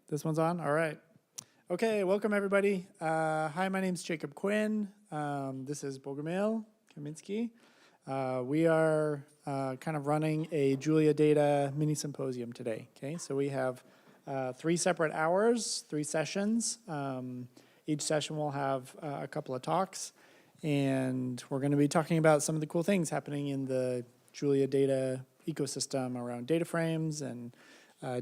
This one's on? All right. Okay, welcome everybody. Hi, my name's Jacob Quinn. This is Bogomil Kaminsky. We are kind of running a Julia Data mini symposium today. Okay, so we have 3 separate hours, 3 sessions. Each session will have a couple of talks, and we're going to be talking about some of the cool things happening in the Julia Data ecosystem around data frames and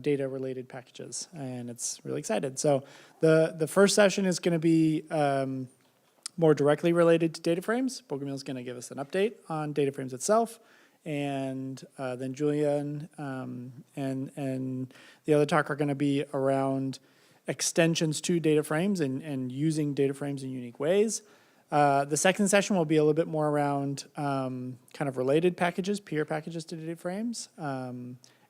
data-related packages, and it's really excited. So the first session is going to be more directly related to data frames. Bogomil is going to give us an update on data frames itself, and then Julian and the other talk are going to be around extensions to data frames and using data frames in unique ways. The second session will be a little bit more around kind of related packages, peer packages to data frames,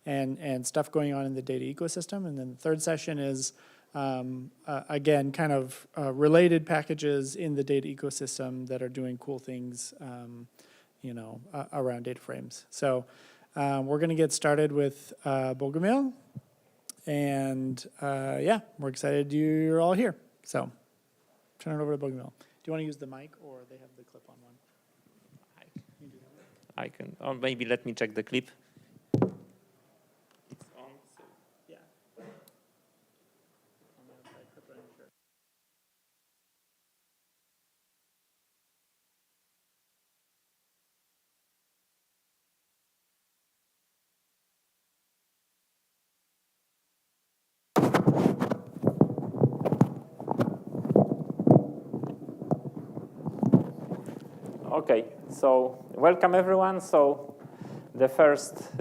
and stuff going on in the data ecosystem. And then the third session is, again, kind of related packages in the data ecosystem that are doing cool things, around data frames. So we're going to get started with Bogomil. And yeah, we're excited you're all here. So turn it over to Bogomil. Do you want to use the mic, or they have the clip-on one? I can. Or maybe let me check the clip. It's on. So. Yeah. Okay, so welcome everyone. So the first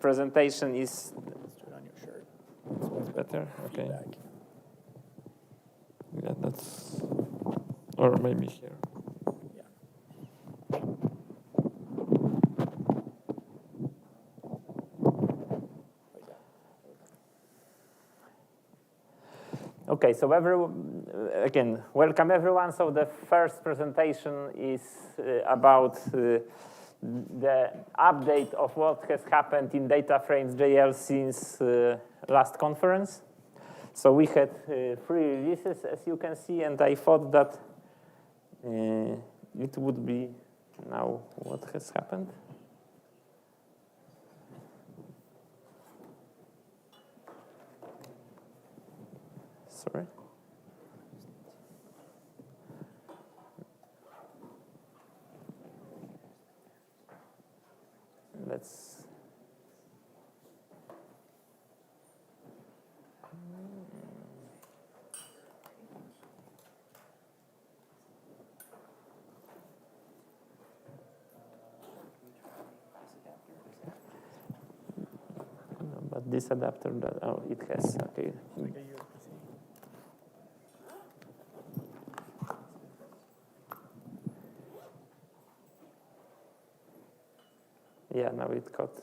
presentation is. Let's do it on your shirt. This one's better. Okay. Feedback. Yeah, that's. Or maybe here. Yeah. Okay, so again, welcome everyone. So the first presentation is about the update of what has happened in data frames JL since last conference. So we had 3 releases, as you can see, and I thought that it would be now what has happened. Sorry. Let's. No, but this adapter, it has, okay. Yeah, now it got.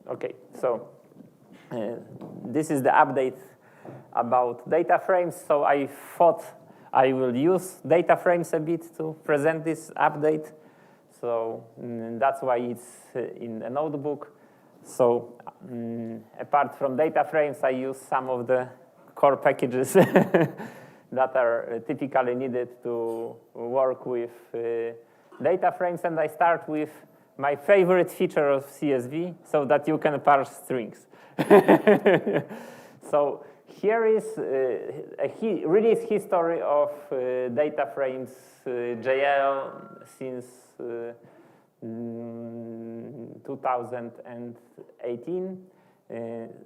Okay, so this is the update about data frames. So I thought I will use data frames a bit to present this update. So that's why it's in a notebook. So apart from data frames, I use some of the core packages that are typically needed to work with data frames. And I start with my favorite feature of CSV, so that you can parse strings. So here is a release history of data frames JL since 2018.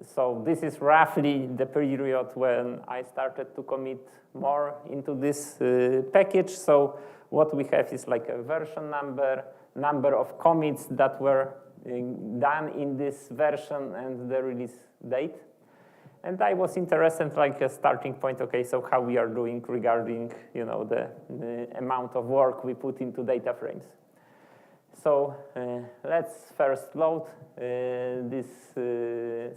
So this is roughly the period when I started to commit more into this package. So what we have is like a version number of commits that were done in this version, and the release date. And I was interested, like a starting point, okay, so how we are doing regarding, the amount of work we put into data frames. So let's first load this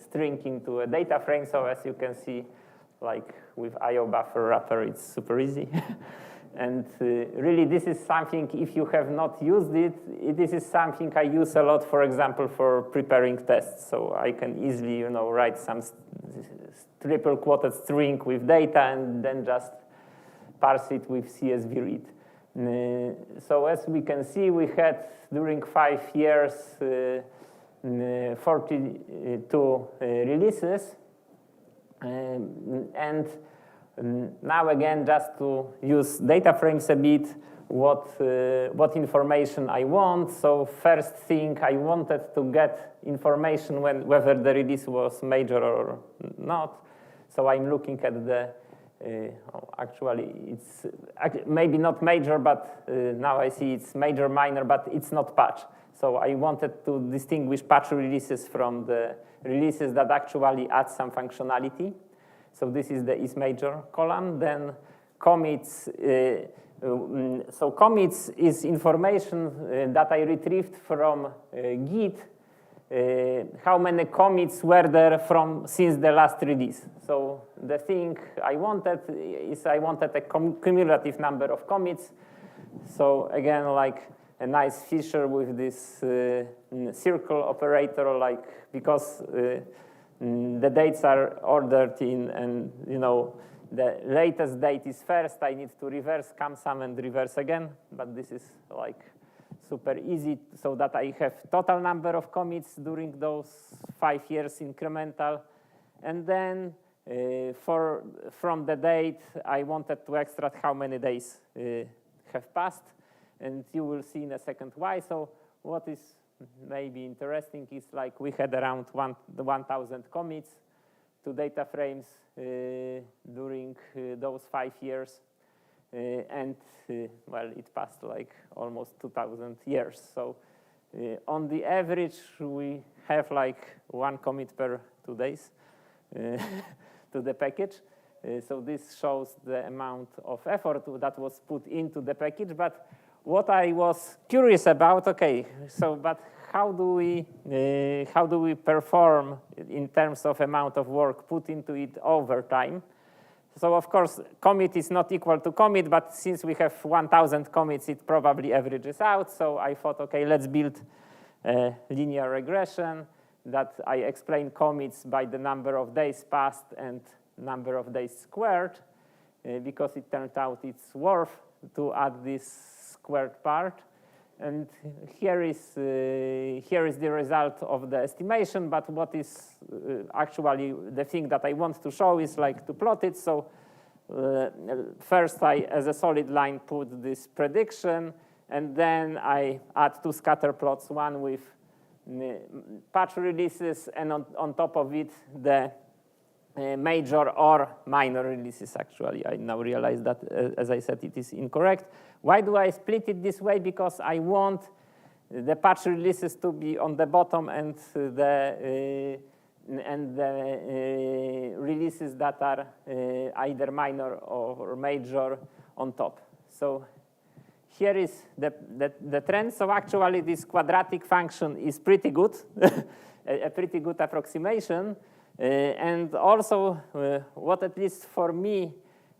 string into a data frame. So as you can see, like with IO buffer wrapper, it's super easy. And really, this is something, if you have not used it, this is something I use a lot, for example, for preparing tests. So I can easily, write some triple quoted string with data and then just parse it with CSV read. So as we can see, we had during 5 years 42 releases. And now again, just to use data frames a bit, what information I want. So first thing, I wanted to get information whether the release was major or not. So I'm looking at the, actually it's maybe not major, but now I see it's major, minor, but it's not patch. So I wanted to distinguish patch releases from the releases that actually add some functionality. So this is the is major column. Then commits. So commits is information that I retrieved from Git. How many commits were there since the last release? So the thing I wanted is I wanted a cumulative number of commits. So again, like a nice feature with this circle operator, like because the dates are ordered in, and the latest date is first. I need to reverse CAMSUM and reverse again, but this is like super easy, so that I have total number of commits during those 5 years incremental, and then from the date I wanted to extract how many days have passed, and you will see in a second why. So what is maybe interesting is like we had around 1,000 commits to data frames during those 5 years. And well, it passed like almost 2,000 years. So on the average, we have like 1 commit per 2 days to the package. So this shows the amount of effort that was put into the package. But what I was curious about, okay, so but how do we perform in terms of amount of work put into it over time? So of course, commit is not equal to commit, but since we have 1,000 commits, it probably averages out. So I thought, okay, let's build a linear regression that I explain commits by the number of days passed and number of days squared, because it turned out it's worth to add this squared part. And here is the result of the estimation, but what is actually the thing that I want to show is like to plot it. So first I, as a solid line, put this prediction, and then I add 2 scatter plots, one with patch releases, and on top of it, the major or minor releases. Actually, I now realize that, as I said, it is incorrect. Why do I split it this way? Because I want the patch releases to be on the bottom and the releases that are either minor or major on top. So here is the trend. So actually, this quadratic function is pretty good, a pretty good approximation. And also, what at least for me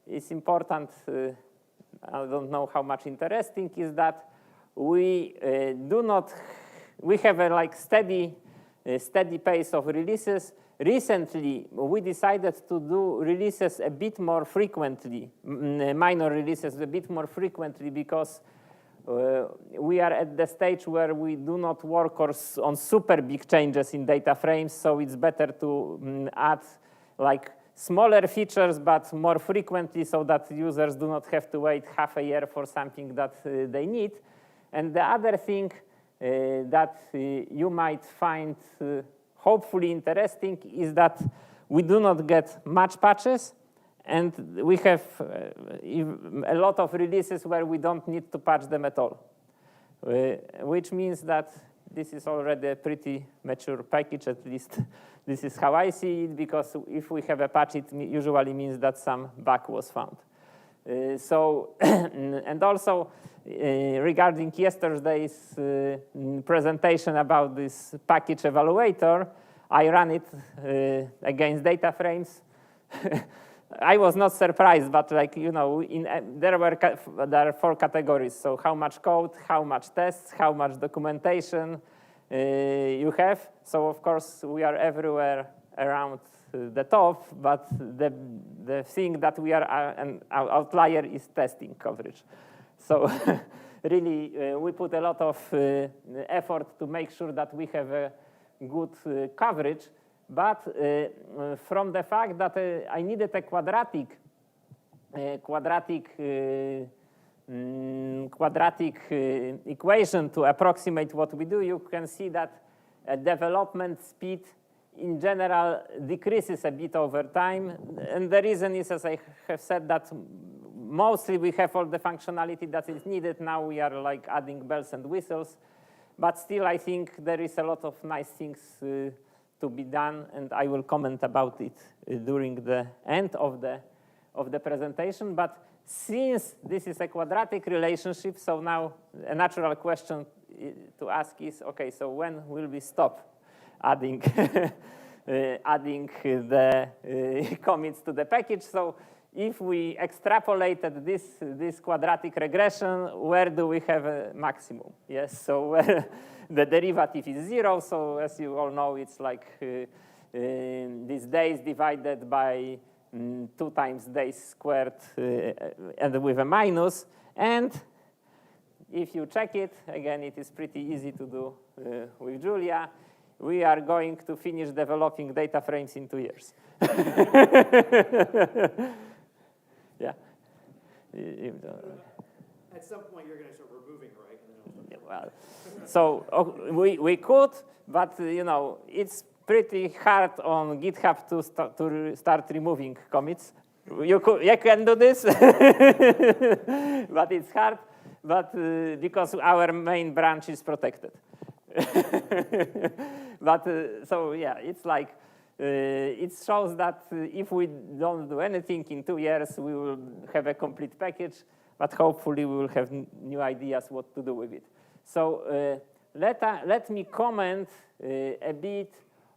is important, I don't know how much interesting, is that we have a like steady pace of releases. Recently, we decided to do releases a bit more frequently, minor releases a bit more frequently, because we are at the stage where we do not work on super big changes in data frames, so it's better to add like smaller features but more frequently, so that users do not have to wait half a year for something that they need. And the other thing that you might find hopefully interesting is that we do not get much patches, and we have a lot of releases where we don't need to patch them at all, which means that this is already a pretty mature package. At least this is how I see it, because if we have a patch, it usually means that some bug was found. And also regarding yesterday's presentation about this package evaluator, I ran it against data frames. I was not surprised, but like, there are 4 categories. So how much code, how much tests, how much documentation you have. So of course we are everywhere around the top, but the thing that we are an outlier is testing coverage. So really, we put a lot of effort to make sure that we have a good coverage, but from the fact that I needed a quadratic equation to approximate what we do, you can see that development speed in general decreases a bit over time. And the reason is, as I have said, that mostly we have all the functionality that is needed. Now we are like adding bells and whistles. But still, I think there is a lot of nice things to be done, and I will comment about it during the end of the presentation. But since this is a quadratic relationship, so now a natural question to ask is, okay, so when will we stop adding adding the commits to the package? So if we extrapolated this quadratic regression, where do we have a maximum? Yes, so where the derivative is 0. So as you all know, it's like these days divided by 2 times days squared and with a minus. And if you check it, again, it is pretty easy to do with Julia. We are going to finish developing data frames in 2 years. Yeah. At some point, you're going to start removing, right? Well, so we could, but you know, it's pretty hard on GitHub to start removing commits. You can do this, but it's hard. But because our main branch is protected. But so yeah, it's like it shows that if we don't do anything in 2 years, we will have a complete package. But hopefully, we will have new ideas what to do with it. So let me comment a bit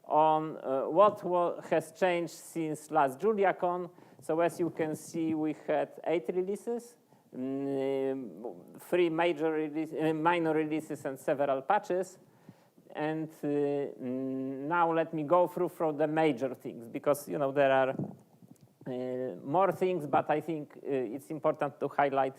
on what has changed since last JuliaCon. So as you can see, we had 8 releases, 3 minor releases, and several patches. And now let me go through the major things, because you know there are more things, but I think it's important to highlight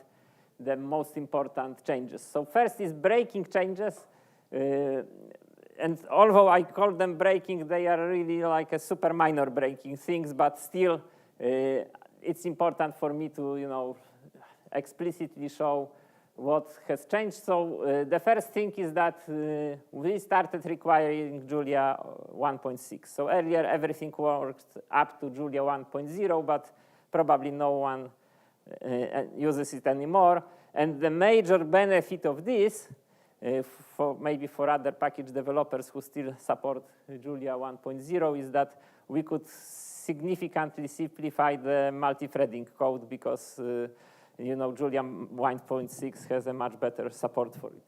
the most important changes. So first is breaking changes. And although I call them breaking, they are really like a super minor breaking things, but still it's important for me to, you know, explicitly show what has changed. So the first thing is that we started requiring Julia 1.6. So earlier everything worked up to Julia 1.0, but probably no one uses it anymore. And the major benefit of this, maybe for other package developers who still support Julia 1.0, is that we could significantly simplify the multi-threading code, because you know, Julia 1.6 has a much better support for it.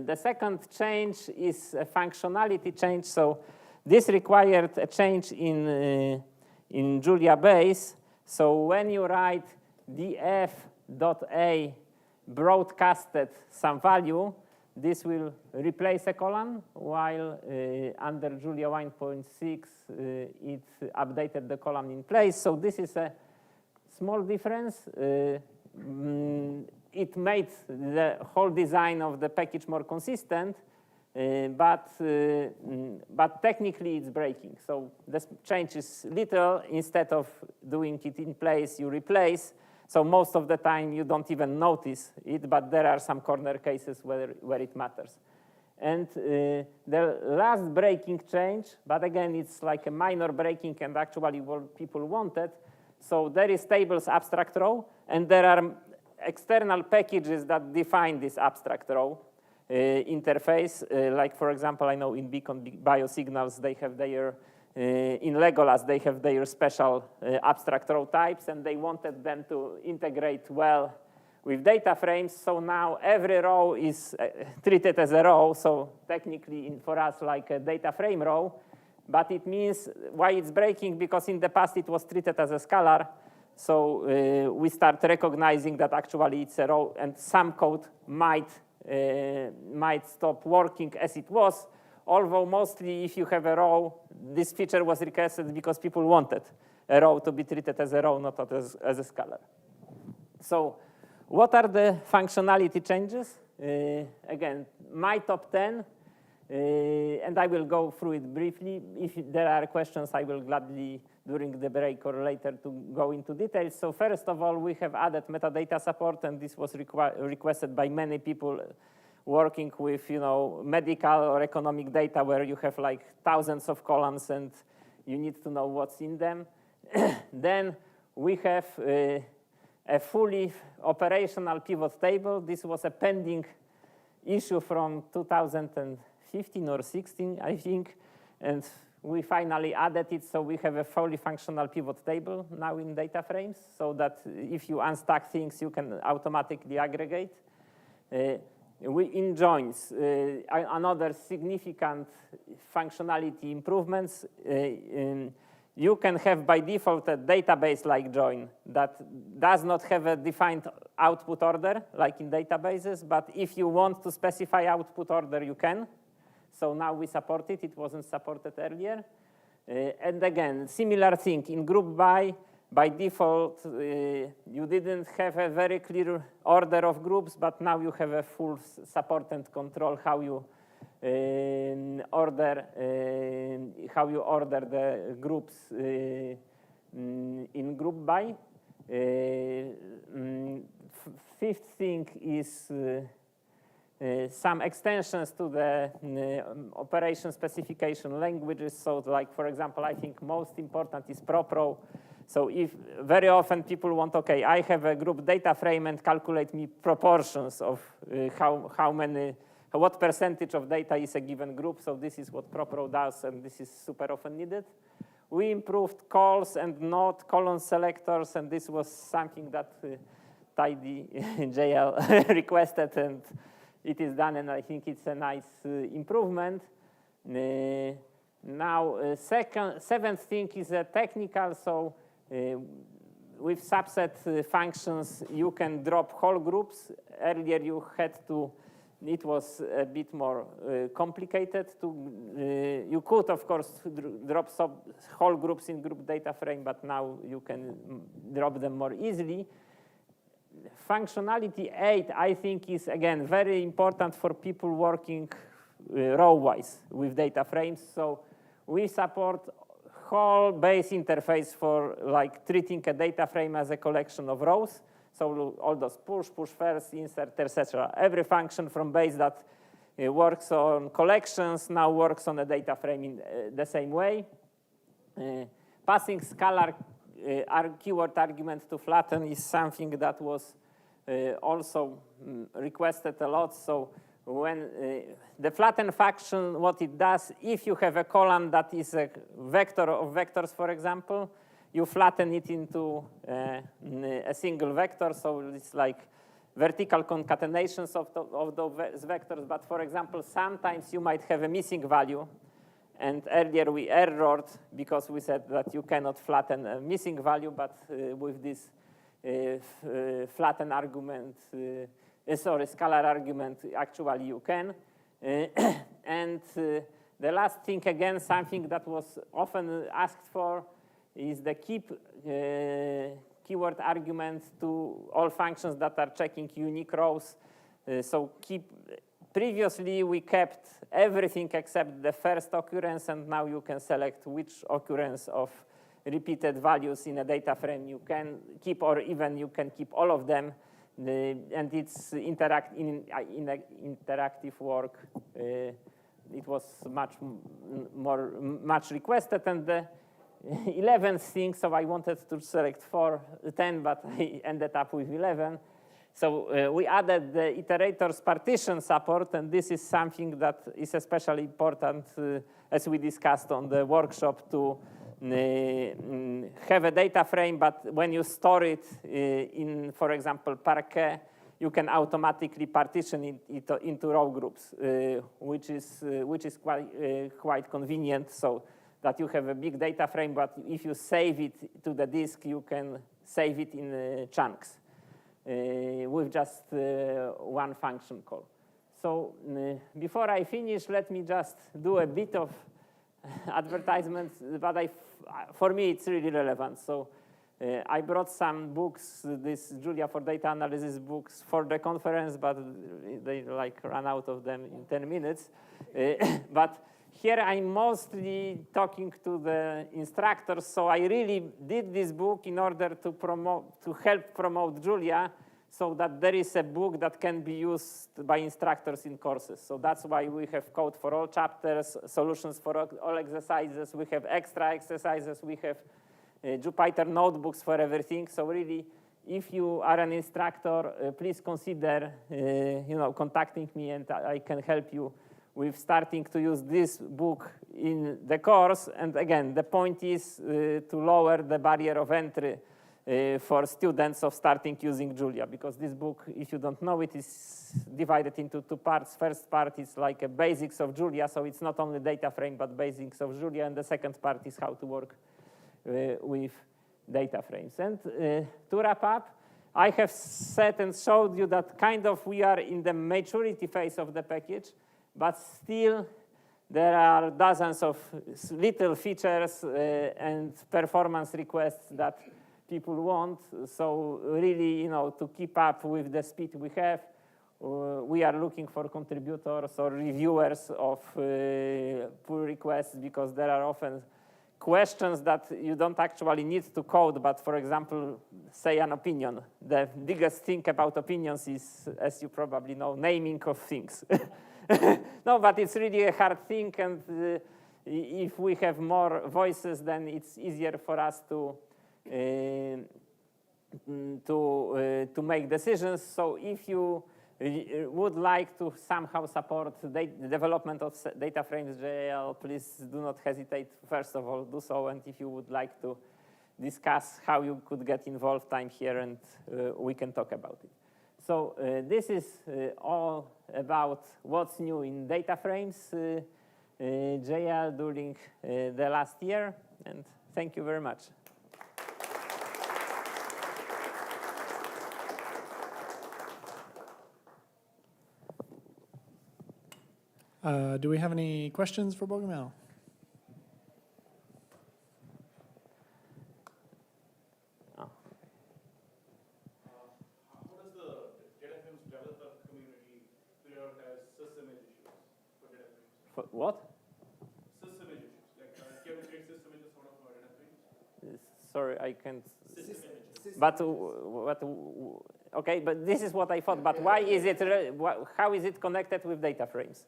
The second change is a functionality change. So this required a change in Julia base. So when you write df.a broadcasted some value, this will replace a colon, while under Julia 1.6, it updated the column in place. So this is a small difference. It made the whole design of the package more consistent, but technically it's breaking. So this change is little. Instead of doing it in place, you replace. So most of the time you don't even notice it, but there are some corner cases where it matters. And the last breaking change, but again, it's like a minor breaking and actually what people wanted. So there is tables abstract row, and there are external packages that define this abstract row interface. Like, for example, I know in Beacon Biosignals, they have their, in Legolas, they have their special abstract row types, and they wanted them to integrate well with data frames. So now every row is treated as a row, so technically for us like a data frame row. But it means why it's breaking, because in the past it was treated as a scalar. So we start recognizing that actually it's a row, and some code might stop working as it was, although mostly if you have a row, this feature was requested because people wanted a row to be treated as a row, not as a scalar. So what are the functionality changes? Again, my top 10, and I will go through it briefly. If there are questions, I will gladly, during the break or later, to go into details. So first of all, we have added metadata support, and this was requested by many people working with, medical or economic data where you have like thousands of columns and you need to know what's in them. Then we have a fully operational pivot table. This was a pending issue from 2015 or 16, I think, and we finally added it, so we have a fully functional pivot table now in data frames, so that if you unstack things, you can automatically aggregate. In joins, another significant functionality improvements. You can have by default a database like join that does not have a defined output order like in databases, but if you want to specify output order, you can. So now we support it. It wasn't supported earlier. And again, similar thing in group by default, you didn't have a very clear order of groups, but now you have a full support and control how you order the groups in group by. Fifth thing is some extensions to the operation specification languages. So like, for example, I think most important is ProPro. So if very often people want, okay, I have a group data frame and calculate me proportions of what percentage of data is a given group. So this is what ProPro does, and this is super often needed. We improved calls and not column selectors, and this was something that Tidy JL requested, and it is done, and I think it's a nice improvement. Now, seventh thing is a technical. So with subset functions, you can drop whole groups. Earlier, you had to. It was a bit more complicated. You could, of course, drop whole groups in group data frame, but now you can drop them more easily. Functionality 8, I think, is, again, very important for people working row-wise with data frames. So we support whole base interface for like treating a data frame as a collection of rows. So all those push first, insert, etc. Every function from base that works on collections now works on a data frame in the same way. Passing scalar keyword argument to flatten is something that was also requested a lot. So when the flatten function, what it does, if you have a column that is a vector of vectors, for example, you flatten it into a single vector. So it's like vertical concatenations of those vectors. But for example, sometimes you might have a missing value. And earlier we errored because we said that you cannot flatten a missing value, but with this flatten argument, scalar argument, actually you can. And the last thing, again, something that was often asked for is the keep keyword argument to all functions that are checking unique rows. So previously we kept everything except the first occurrence, and now you can select which occurrence of repeated values in a data frame you can keep, or even you can keep all of them. And it's interactive work. It was much requested, and the 11th thing, so I wanted to select 10, but I ended up with 11. So we added the iterators partition support, and this is something that is especially important, as we discussed on the workshop, to have a data frame, but when you store it in, for example, Parquet, you can automatically partition it into row groups, which is quite convenient, so that you have a big data frame, but if you save it to the disk, you can save it in chunks with just one function call. So before I finish, let me just do a bit of advertisements, but for me it's really relevant. So I brought some books, this Julia for Data Analysis books for the conference, but they like ran out of them in 10 minutes. But here I'm mostly talking to the instructors, so I really did this book in order to help promote Julia, so that there is a book that can be used by instructors in courses. So that's why we have code for all chapters, solutions for all exercises, we have extra exercises, we have Jupyter notebooks for everything. So really, if you are an instructor, please consider contacting me, and I can help you with starting to use this book in the course. And again, the point is to lower the barrier of entry for students of starting using Julia, because this book, if you don't know it, is divided into two parts. First part is like a basics of Julia, so it's not only data frame, but basics of Julia, and the second part is how to work with data frames. And to wrap up, I have said and showed you that kind of we are in the maturity phase of the package, but still there are dozens of little features and performance requests that people want. So really, to keep up with the speed we have, we are looking for contributors or reviewers of pull requests, because there are often questions that you don't actually need to code, but for example, say an opinion. The biggest thing about opinions is, as you probably know, naming of things. No, but it's really a hard thing, and if we have more voices, then it's easier for us to make decisions. So if you would like to somehow support the development of data frames JL, please do not hesitate. First of all, do so. And if you would like to discuss how you could get involved, I'm here, and we can talk about it. So this is all about what's new in data frames JL during the last year. And thank you very much. Do we have any questions for Bogomil? How does the data frames developer community prioritize system edge issues for data frames? For what? System edge issues. Like, can we create system edges out of our data frames? Sorry, I can't. System edges. But okay, but this is what I thought. But why is it? How is it connected with data frames?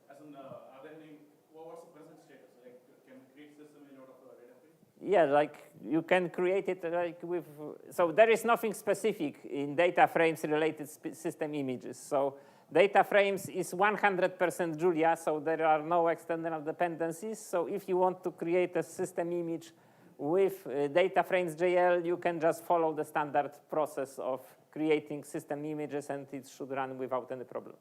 As in, are there any? What's the present status? Like, can we create system edge out of our data frames? Yeah, like you can create it like with. So there is nothing specific in data frames related system images. So data frames is 100% Julia. So there are no external dependencies. So if you want to create a system image with data frames JL, you can just follow the standard process of creating system images, and it should run without any problem.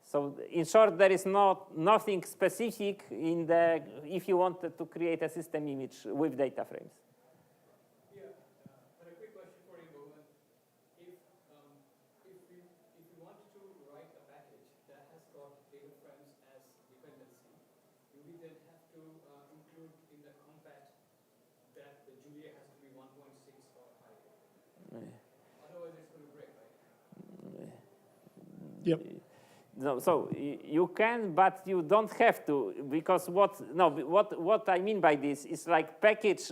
So in short, there is nothing specific in the, if you wanted to create a system image with data frames. Yeah, but a quick question for you, Bogomil. If you wanted to write a package that has got data frames as dependency, do we then have to include in the compat that the Julia has to be 1.6 or higher? Otherwise, it's going to break, right? Yep. No, so you can, but you don't have to, because what I mean by this is like package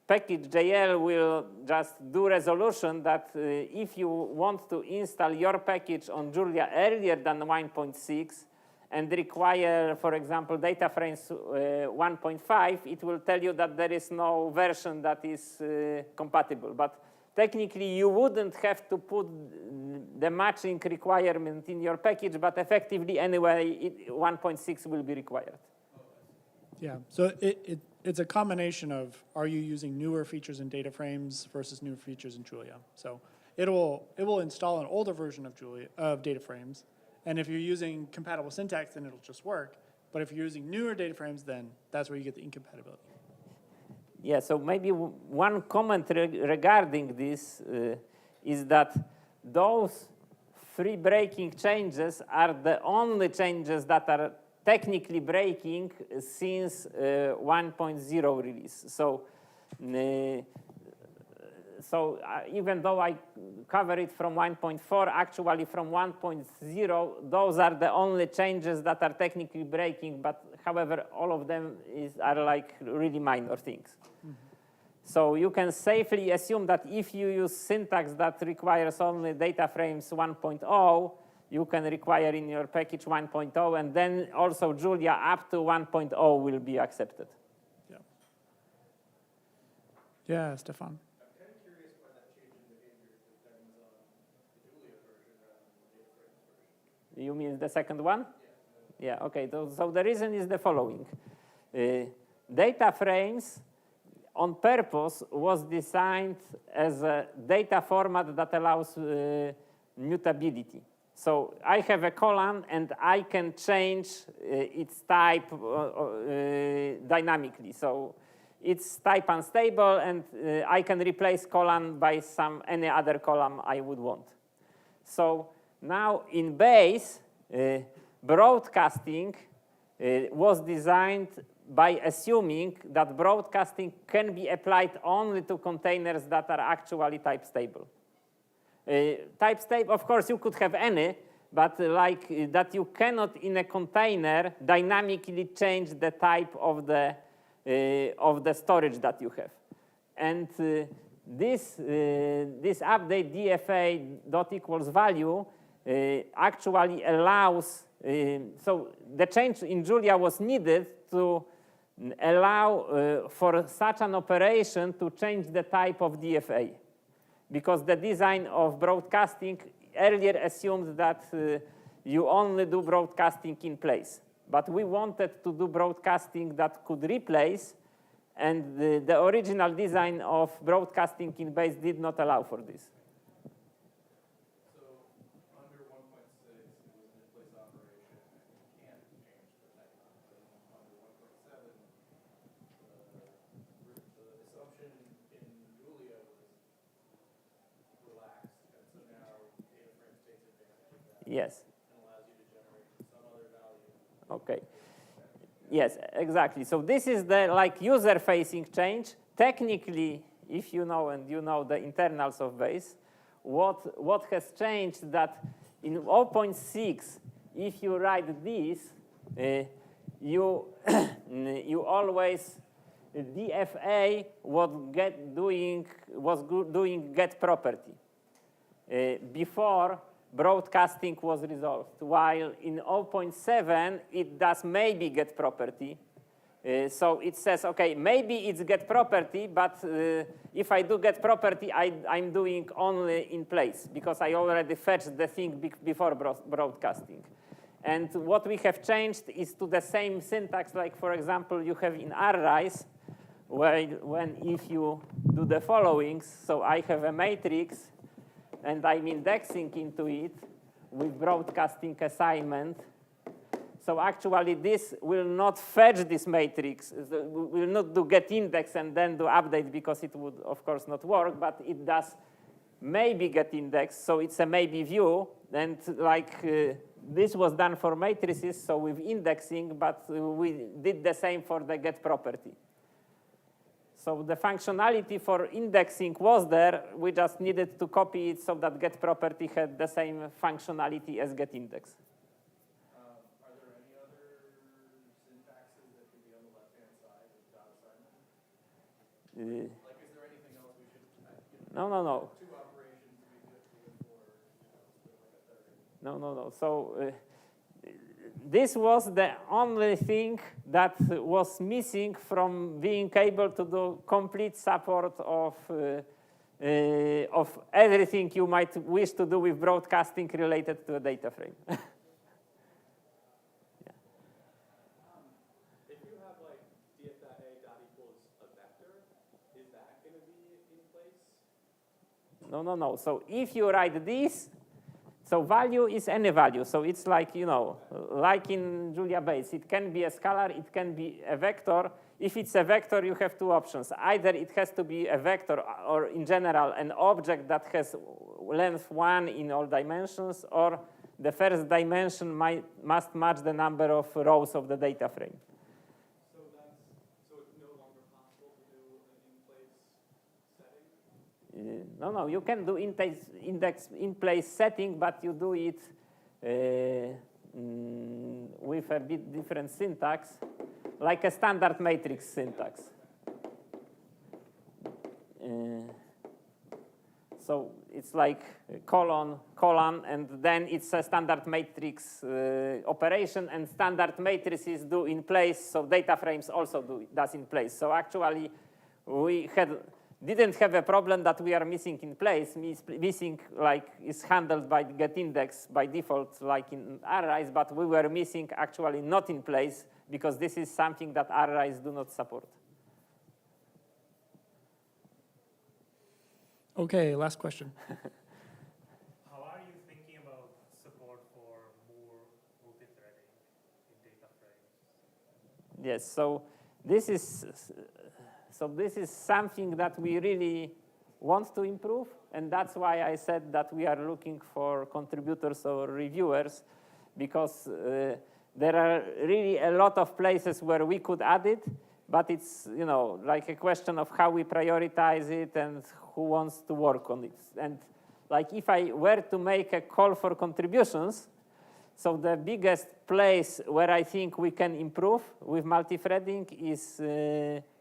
JL will just do resolution that if you want to install your package on Julia earlier than 1.6 and require, for example, data frames 1.5, it will tell you that there is no version that is compatible. But technically, you wouldn't have to put the matching requirement in your package, but effectively, anyway, 1.6 will be required. Yeah, so it's a combination of, are you using newer features in data frames versus newer features in Julia? So it will install an older version of data frames, and if you're using compatible syntax, then it'll just work. But if you're using newer data frames, then that's where you get the incompatibility. Yeah, so maybe one comment regarding this is that those 3 breaking changes are the only changes that are technically breaking since 1.0 release. So even though I cover it from 1.4, actually from 1.0, those are the only changes that are technically breaking, but however, all of them are like really minor things. Mm-hmm. So you can safely assume that if you use syntax that requires only data frames 1.0, you can require in your package 1.0, and then also Julia up to 1.0 will be accepted. Yeah. Yeah, Stefan. I'm kind of curious why that change in behavior depends on the Julia version rather than the data frames version. You mean the second one? Yeah, okay. So the reason is the following. Data frames on purpose was designed as a data format that allows mutability. So I have a column and I can change its type dynamically. So it's type unstable and I can replace column by any other column I would want. So now in base, broadcasting was designed by assuming that broadcasting can be applied only to containers that are actually type stable. Type stable, of course, you could have any, but like that you cannot in a container dynamically change the type of the storage that you have. And this update DFA dot equals value actually allows, so the change in Julia was needed to allow for such an operation to change the type of DFA. Because the design of broadcasting earlier assumed that you only do broadcasting in place. But we wanted to do broadcasting that could replace, and the original design of broadcasting in base did not allow for this. So under 1.6, it was an in-place operation, and you can't change the type. Under 1.7, the assumption in Julia was relaxed, and so now data frame takes advantage of that. Yes. And allows you to generate some other value. Okay. Yes, exactly. So this is the like user-facing change. Technically, if you know and you know the internals of base, what has changed that in 0.6, if you write this, you you always DFA was doing get property before broadcasting was resolved, while in 0.7 it does maybe get property. So it says, okay, maybe it's get property, but if I do get property, I'm doing only in place because I already fetched the thing before broadcasting. And what we have changed is to the same syntax, like for example, you have in RRISE, where if you do the following, so I have a matrix, and I'm indexing into it with broadcasting assignment. So actually, this will not fetch this matrix. We will not do get index and then do update because it would, of course, not work. But it does maybe get index. So it's a maybe view. And like this was done for matrices, so with indexing, but we did the same for the get property. So the functionality for indexing was there. We just needed to copy it so that get property had the same functionality as get index. Are there any other syntaxes that could be on the left-hand side of dot assignment? Like, is there anything else we should? No. Two operations we could do for, like a third. No. So this was the only thing that was missing from being able to do complete support of everything you might wish to do with broadcasting related to a data frame. If you have like df.a dot equals a vector, is that going to be in place? No. So if you write this, so value is any value. So it's like, like in Julia base, it can be a scalar, it can be a vector. If it's a vector, you have two options. Either it has to be a vector or in general, an object that has length 1 in all dimensions, or the first dimension must match the number of rows of the data frame. So it's no longer possible to do an in-place setting? No, you can do in-place setting, but you do it with a bit different syntax, like a standard matrix syntax. So it's like colon, and then it's a standard matrix operation, and standard matrices do in place, so data frames also does in place. So actually, we didn't have a problem that we are missing in place. Missing like is handled by getIndex by default, like in arrays, but we were missing actually not in place, because this is something that arrays do not support. Okay, last question. How are you thinking about support for more multi-threading in data frames? Yes, so this is something that we really want to improve, and that's why I said that we are looking for contributors or reviewers, because there are really a lot of places where we could add it, but it's like a question of how we prioritize it and who wants to work on it. And like if I were to make a call for contributions, so the biggest place where I think we can improve with multi-threading is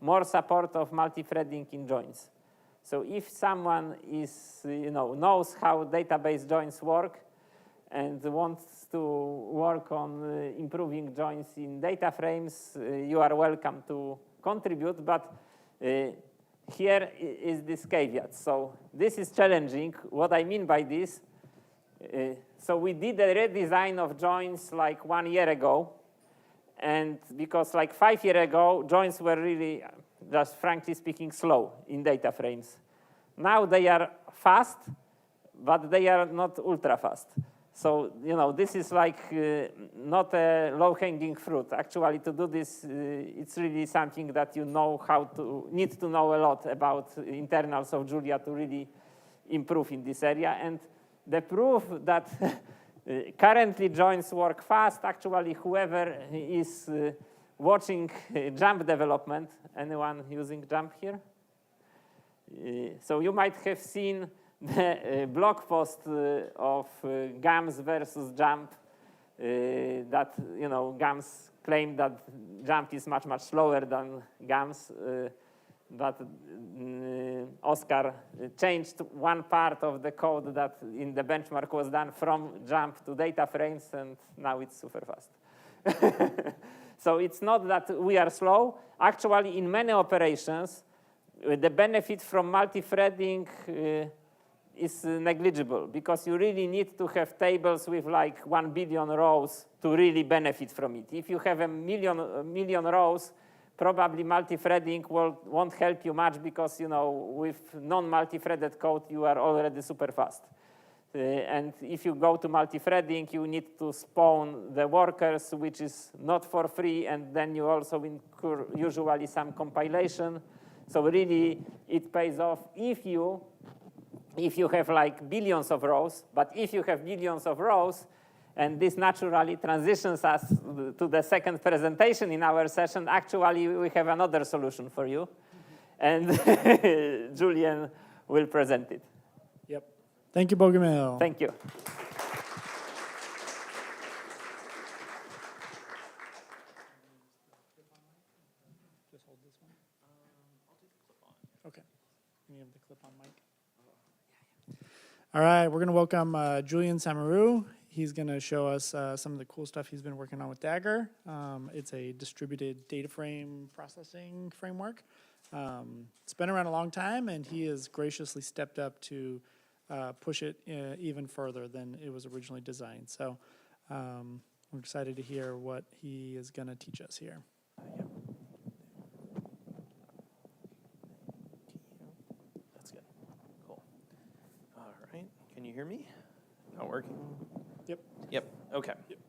more support of multi-threading in joins. So if someone knows how database joins work and wants to work on improving joins in data frames, you are welcome to contribute. But here is this caveat. So this is challenging. What I mean by this, so we did a redesign of joins like 1 year ago. And because like 5 years ago, joins were really, just frankly speaking, slow in data frames. Now they are fast, but they are not ultra fast. So, this is like not a low-hanging fruit. Actually, to do this, it's really something that need to know a lot about internals of Julia to really improve in this area. And the proof that currently joins work fast, actually, whoever is watching JUMP development, anyone using JUMP here? So you might have seen the blog post of GAMS versus JUMP, that GAMS claimed that JUMP is much, much slower than GAMS, but Oscar changed one part of the code that in the benchmark was done from JUMP to data frames, and now it's super fast. So it's not that we are slow. Actually, in many operations, the benefit from multi-threading is negligible, because you really need to have tables with like 1 billion rows to really benefit from it. If you have a million rows, probably multi-threading won't help you much, because with non-multi-threaded code, you are already super fast. And if you go to multi-threading, you need to spawn the workers, which is not for free, and then you also incur usually some compilation. So really, it pays off if you have like billions of rows. But if you have billions of rows, and this naturally transitions us to the second presentation in our session, actually we have another solution for you. And Julian will present it. Yep. Thank you, Bogomil. Thank you. Just hold this one. I'll take the clip on. Okay. You have the clip on mic. All right, we're going to welcome Julian Samaru. He's going to show us some of the cool stuff he's been working on with Dagger. It's a distributed data frame processing framework. It's been around a long time, and he has graciously stepped up to push it even further than it was originally designed. So we're excited to hear what he is going to teach us here. That's good. Cool. All right. Can you hear me? Not working? Yep. Yep. Okay. Yep.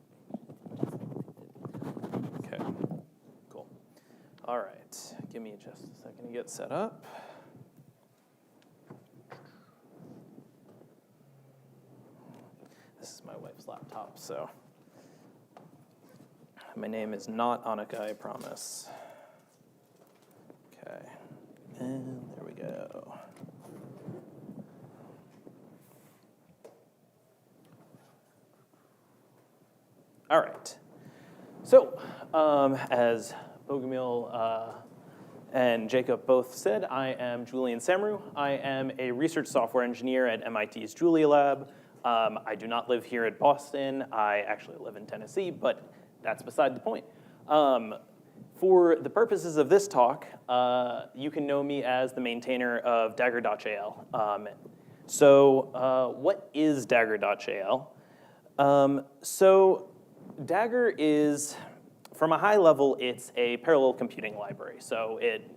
Okay. Cool. All right. Give me just a second to get set up. This is my wife's laptop, so my name is not Annika, I promise. Okay, and there we go. All right. So, as Bogomil and Jacob both said, I am Julian Samru. I am a research software engineer at MIT's Julia Lab. I do not live here at Boston. I actually live in Tennessee, but that's beside the point. For the purposes of this talk, you can know me as the maintainer of Dagger.jl. What is Dagger.jl? So Dagger is, from a high level, it's a parallel computing library. So it,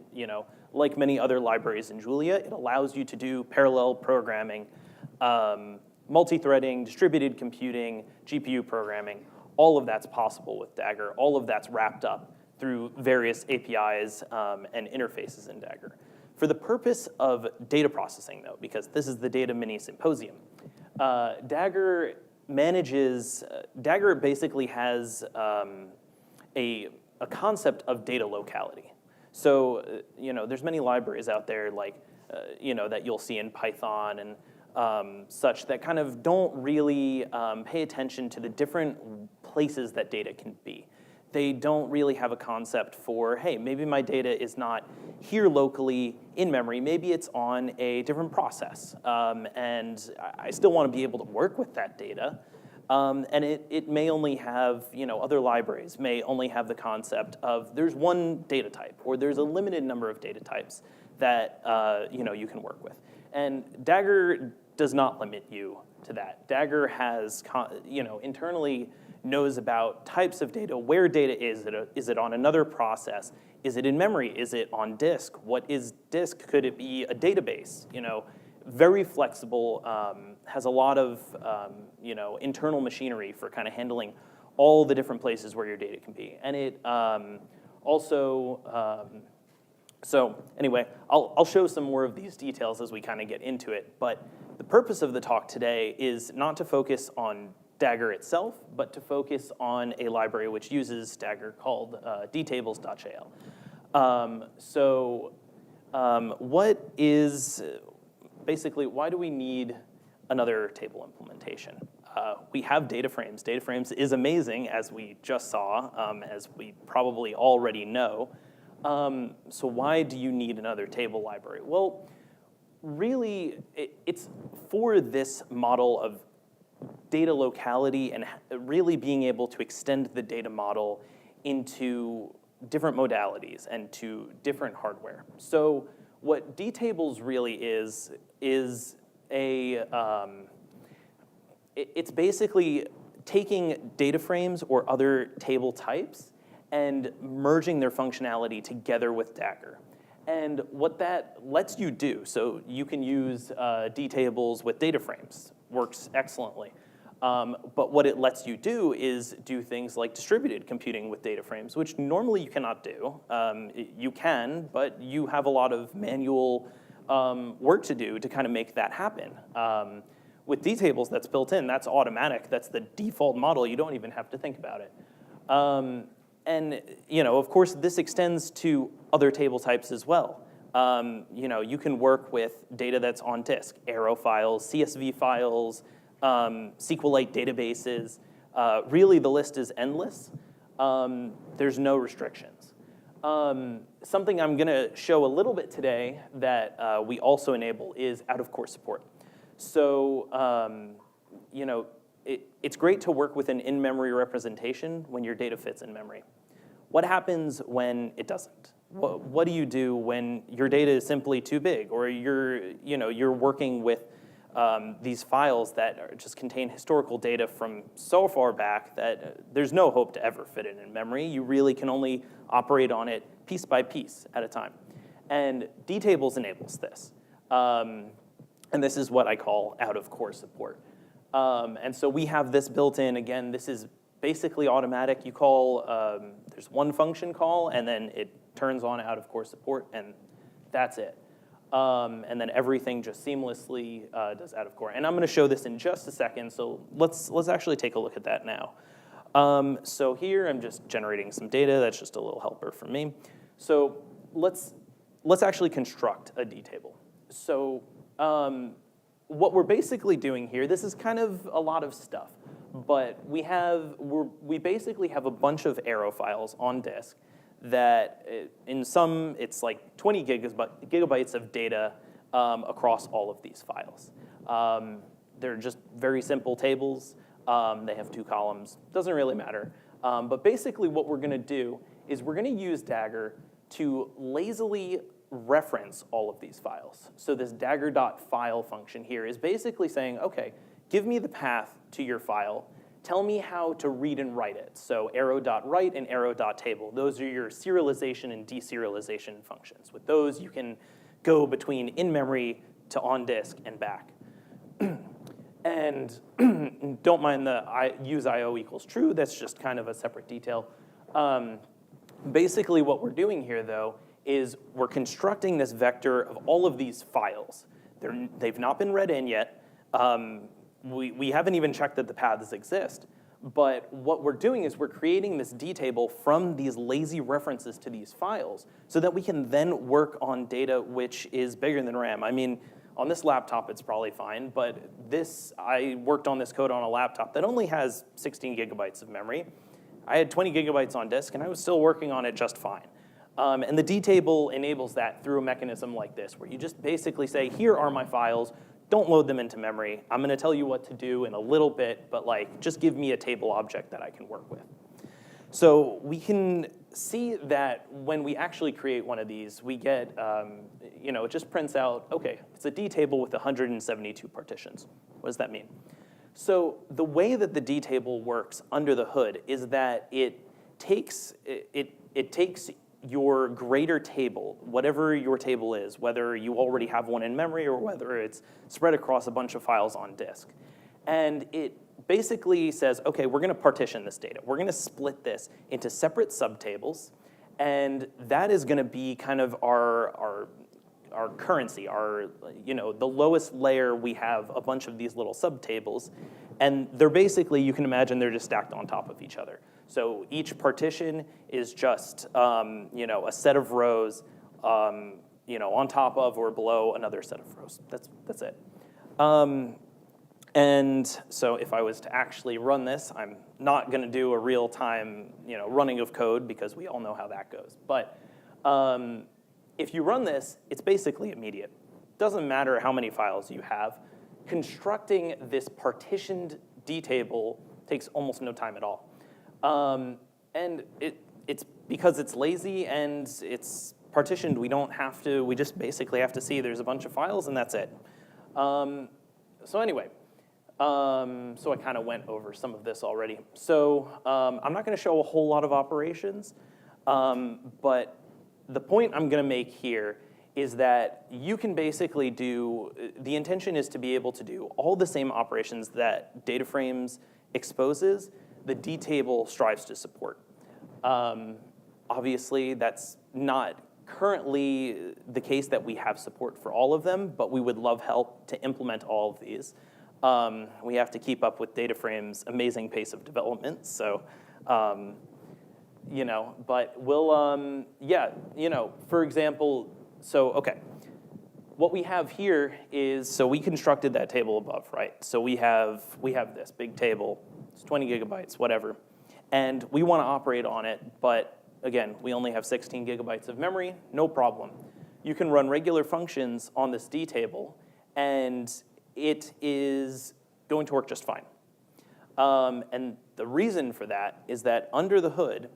like many other libraries in Julia, it allows you to do parallel programming, multi-threading, distributed computing, GPU programming. All of that's possible with Dagger. All of that's wrapped up through various APIs and interfaces in Dagger. For the purpose of data processing, though, because this is the Data Mini Symposium, Dagger basically has a concept of data locality. So, there's many libraries out there like, that you'll see in Python and such that kind of don't really pay attention to the different places that data can be. They don't really have a concept for, hey, maybe my data is not here locally in memory, maybe it's on a different process. And I still want to be able to work with that data. And it may only have, other libraries may only have the concept of there's one data type, or there's a limited number of data types that, you can work with. And Dagger does not limit you to that. Dagger has, internally knows about types of data, where data is. Is it on another process? Is it in memory? Is it on disk? What is disk? Could it be a database? Very flexible, has a lot of, internal machinery for kind of handling all the different places where your data can be. And it so anyway, I'll show some more of these details as we kind of get into it. But the purpose of the talk today is not to focus on Dagger itself, but to focus on a library which uses Dagger called dtables.jl. What is, basically, why do we need another table implementation? We have data frames. Data frames is amazing, as we just saw, as we probably already know. So why do you need another table library? Well, really, it's for this model of data locality and really being able to extend the data model into different modalities and to different hardware. So what dtables really is it's basically taking data frames or other table types and merging their functionality together with Dagger. And what that lets you do, so you can use dtables with data frames, works excellently. But what it lets you do is do things like distributed computing with data frames, which normally you cannot do. You can, but you have a lot of manual work to do to kind of make that happen. With dtables, that's built in, that's automatic, that's the default model, you don't even have to think about it. And of course, this extends to other table types as well. You can work with data that's on disk, Arrow files, CSV files, SQLite databases. Really, the list is endless. There's no restrictions. Something I'm going to show a little bit today that we also enable is out-of-course support. So, it's great to work with an in-memory representation when your data fits in memory. What happens when it doesn't? What do you do when your data is simply too big, or you're working with these files that just contain historical data from so far back that there's no hope to ever fit it in memory. You really can only operate on it piece by piece at a time. And dtables enables this. And this is what I call out-of-core support. And so we have this built in. Again, this is basically automatic. You call, there's one function call, and then it turns on out-of-core support, and that's it. and then everything just seamlessly does out of core. And I'm going to show this in just a second, so let's actually take a look at that now. So here I'm just generating some data. That's just a little helper for me. So let's actually construct a D table. So what we're basically doing here, this is kind of a lot of stuff, but we basically have a bunch of arrow files on disk that in some, it's like 20 gigabytes of data across all of these files. They're just very simple tables. They have 2 columns. Doesn't really matter. But basically what we're going to do is we're going to use Dagger to lazily reference all of these files. So this dagger.file function here is basically saying, okay, give me the path to your file. Tell me how to read and write it. So arrow.write and arrow.table. Those are your serialization and deserialization functions. With those, you can go between in-memory to on-disk and back. And don't mind the use IO equals true. That's just kind of a separate detail. Basically, what we're doing here, though, is we're constructing this vector of all of these files. They've not been read in yet. We haven't even checked that the paths exist. But what we're doing is we're creating this D table from these lazy references to these files so that we can then work on data which is bigger than RAM. I mean, on this laptop, it's probably fine, but I worked on this code on a laptop that only has 16 gigabytes of memory. I had 20 gigabytes on disk, and I was still working on it just fine. And the D table enables that through a mechanism like this, where you just basically say, here are my files, don't load them into memory. I'm gonna tell you what to do in a little bit, but just give me a table object that I can work with. So we can see that when we actually create one of these, we get, it just prints out, okay, it's a D table with 172 partitions. What does that mean? So the way that the D table works under the hood is that it takes your greater table, whatever your table is, whether you already have one in memory or whether it's spread across a bunch of files on disk. And it basically says, okay, we're gonna partition this data. We're gonna split this into separate subtables, and that is gonna be kind of our currency, the lowest layer. We have a bunch of these little subtables, and they're basically, you can imagine they're just stacked on top of each other. So each partition is just, a set of rows, on top of or below another set of rows. That's it. And so if I was to actually run this, I'm not going to do a real-time, running of code because we all know how that goes. But if you run this, it's basically immediate. Doesn't matter how many files you have. Constructing this partitioned D table takes almost no time at all. And it's because it's lazy and it's partitioned, we just basically have to see there's a bunch of files and that's it. So anyway, so I kind of went over some of this already. So I'm not going to show a whole lot of operations, but the point I'm going to make here is that you can basically the intention is to be able to do all the same operations that data frames exposes, the D table strives to support. Obviously, that's not currently the case that we have support for all of them, but we would love help to implement all of these. We have to keep up with data frames' amazing pace of development, so, but we'll, for example, okay. What we have here is, so we constructed that table above, right? So we have this big table, it's 20 gigabytes, whatever, and we want to operate on it, but again, we only have 16 gigabytes of memory, no problem. You can run regular functions on this D table, and it is going to work just fine. And the reason for that is that under the hood,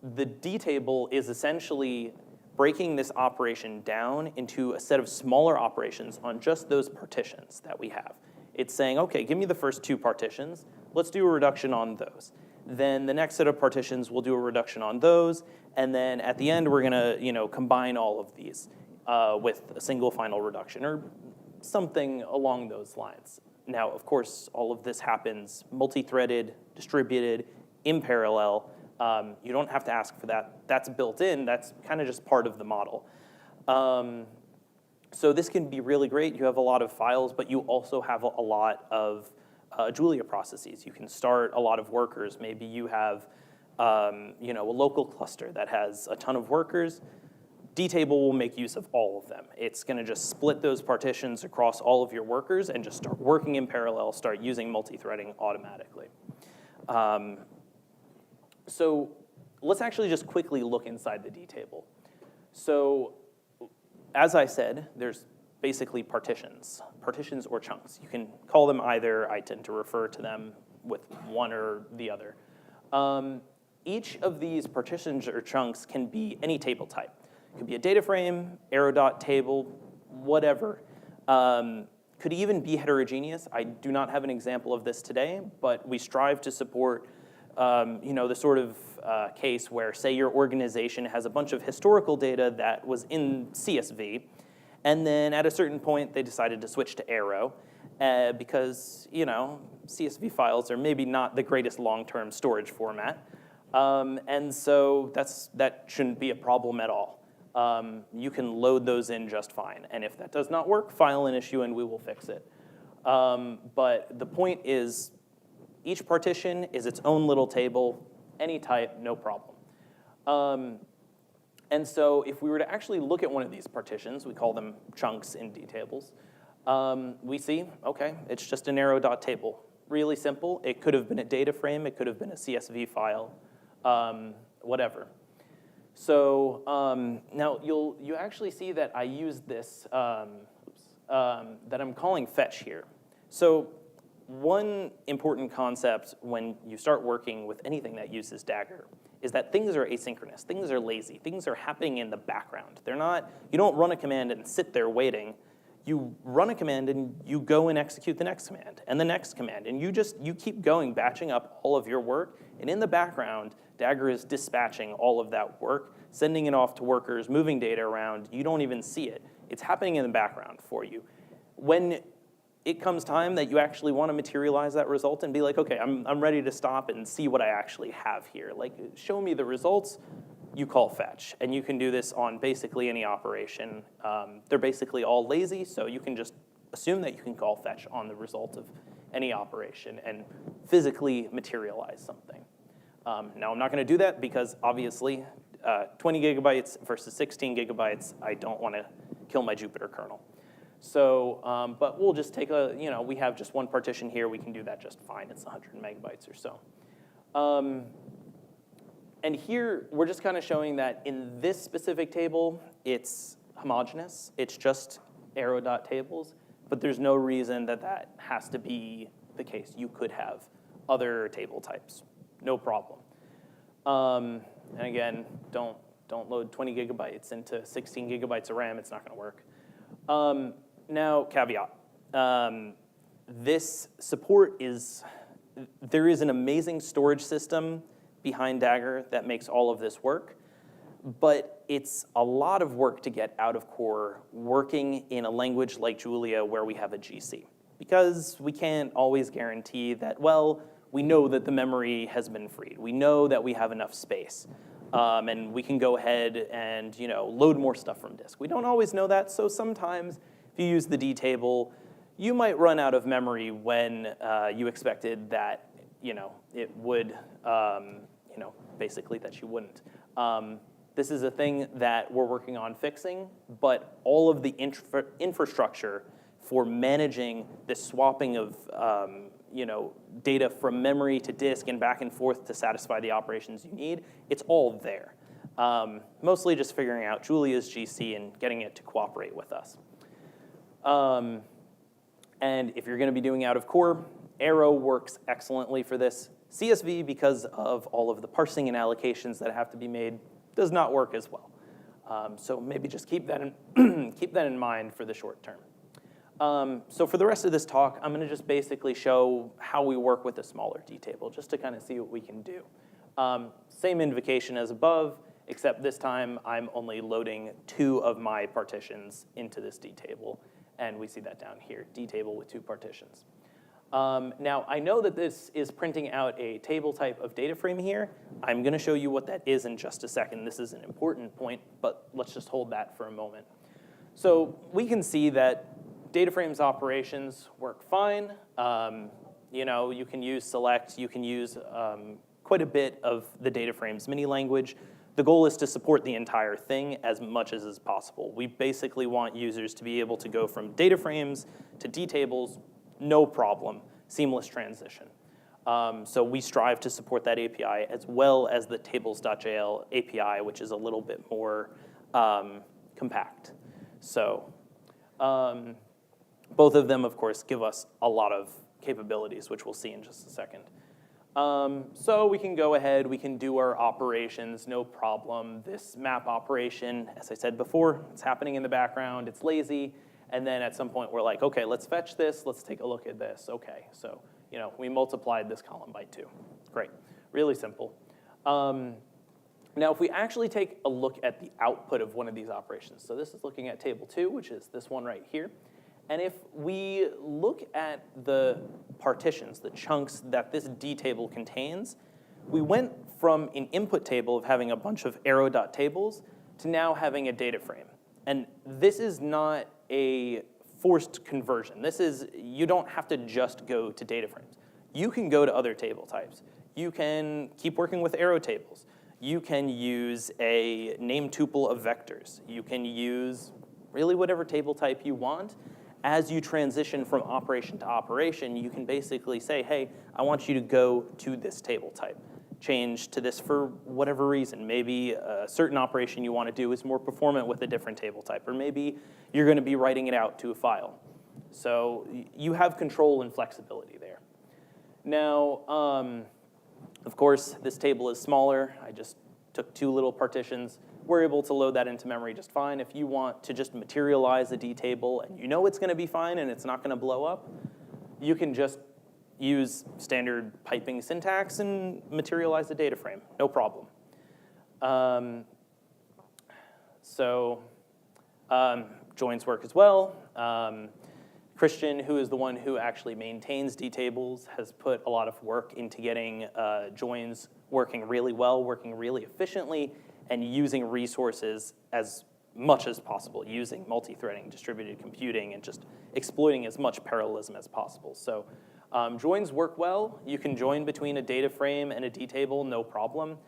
the D table is essentially breaking this operation down into a set of smaller operations on just those partitions that we have. It's saying, okay, give me the first 2 partitions. Let's do a reduction on those. Then the next set of partitions, we'll do a reduction on those. And then at the end, we're gonna combine all of these with a single final reduction or something along those lines. Now, of course, all of this happens multi-threaded, distributed, in parallel. You don't have to ask for that. That's built in. That's kind of just part of the model. So this can be really great. You have a lot of files, but you also have a lot of Julia processes. You can start a lot of workers. Maybe you have you know, a local cluster that has a ton of workers. dtable will make use of all of them. It's going to just split those partitions across all of your workers and just start working in parallel, start using multi-threading automatically. So let's actually just quickly look inside the dtable. So as I said, there's basically partitions or chunks. You can call them either. I tend to refer to them with one or the other. Each of these partitions or chunks can be any table type. It could be a data frame, arrow dot table, whatever. Could even be heterogeneous. I do not have an example of this today, but we strive to support you know, the sort of case where, say, your organization has a bunch of historical data that was in CSV, and then at a certain point they decided to switch to Arrow because, you know, CSV files are maybe not the greatest long-term storage format. And so that shouldn't be a problem at all. You can load those in just fine. And if that does not work, file an issue and we will fix it. But the point is, each partition is its own little table, any type, no problem. And so if we were to actually look at one of these partitions, we call them chunks in dtables, we see, okay, it's just an arrow dot table. Really simple. It could have been a data frame. It could have been a CSV file, whatever. So now you actually see that I use this, that I'm calling fetch here. So one important concept when you start working with anything that uses Dagger is that things are asynchronous. Things are lazy. Things are happening in the background. They're not, you don't run a command and sit there waiting. You run a command and you go and execute the next command and the next command. And you keep going, batching up all of your work. And in the background, Dagger is dispatching all of that work, sending it off to workers, moving data around. You don't even see it. It's happening in the background for you. When it comes time that you actually want to materialize that result and be like, okay, I'm ready to stop and see what I actually have here. Like, show me the results. You call fetch. And you can do this on basically any operation. They're basically all lazy, so you can just assume that you can call fetch on the result of any operation and physically materialize something. Now, I'm not going to do that because obviously 20 gigabytes versus 16 gigabytes, I don't want to kill my Jupyter kernel. So, but we'll just take we have just one partition here. We can do that just fine. It's 100 megabytes or so. And here, we're just kind of showing that in this specific table, it's homogeneous. It's just arrow dot tables. But there's no reason that that has to be the case. You could have other table types. No problem. And again, don't load 20 gigabytes into 16 gigabytes of RAM. It's not going to work. Now, caveat. This support is, there is an amazing storage system behind Dagger that makes all of this work, but it's a lot of work to get out of core working in a language like Julia where we have a GC, because we can't always guarantee that, well, we know that the memory has been freed. We know that we have enough space, and we can go ahead and load more stuff from disk. We don't always know that, so sometimes if you use the dtable, you might run out of memory when you expected that it would, basically that you wouldn't. This is a thing that we're working on fixing, but all of the infrastructure for managing the swapping of data from memory to disk and back and forth to satisfy the operations you need, it's all there. Mostly just figuring out Julia's GC and getting it to cooperate with us. And if you're going to be doing out of core, Arrow works excellently for this. CSV, because of all of the parsing and allocations that have to be made, does not work as well. So maybe just keep that in mind for the short term. So for the rest of this talk, I'm going to just basically show how we work with a smaller dtable, just to kind of see what we can do. Same invocation as above, except this time I'm only loading 2 of my partitions into this dtable. And we see that down here, dtable with 2 partitions. Now, I know that this is printing out a table type of data frame here. I'm going to show you what that is in just a second. This is an important point, but let's just hold that for a moment. So we can see that data frames operations work fine. You can use select, you can use quite a bit of the data frames mini language. The goal is to support the entire thing as much as is possible. We basically want users to be able to go from data frames to dtables, no problem, seamless transition. So we strive to support that API as well as the tables.jl API, which is a little bit more compact. So both of them, of course, give us a lot of capabilities, which we'll see in just a second. So we can go ahead, we can do our operations, no problem. This map operation, as I said before, it's happening in the background, it's lazy, and then at some point we're like, okay, let's fetch this, let's take a look at this. Okay, so we multiplied this column by 2. Great, really simple. Now, if we actually take a look at the output of one of these operations, so this is looking at table 2, which is this one right here. And if we look at the partitions, the chunks that this D table contains, we went from an input table of having a bunch of arrow.tables to now having a data frame. And this is not a forced conversion. This is, you don't have to just go to data frames. You can go to other table types. You can keep working with arrow tables. You can use a name tuple of vectors. You can use really whatever table type you want. As you transition from operation to operation, you can basically say, hey, I want you to go to this table type. Change to this for whatever reason. Maybe a certain operation you want to do is more performant with a different table type, or maybe you're going to be writing it out to a file. So you have control and flexibility there. Now, of course, this table is smaller. I just took 2 little partitions. We're able to load that into memory just fine. If you want to just materialize a D table and you know it's going to be fine and it's not going to blow up, you can just use standard piping syntax and materialize the data frame, no problem. Joins work as well. Christian, who is the one who actually maintains D tables, has put a lot of work into getting joins working really well, working really efficiently, and using resources as much as possible, using multi-threading, distributed computing, and just exploiting as much parallelism as possible. So joins work well. You can join between a data frame and a D table, no problem.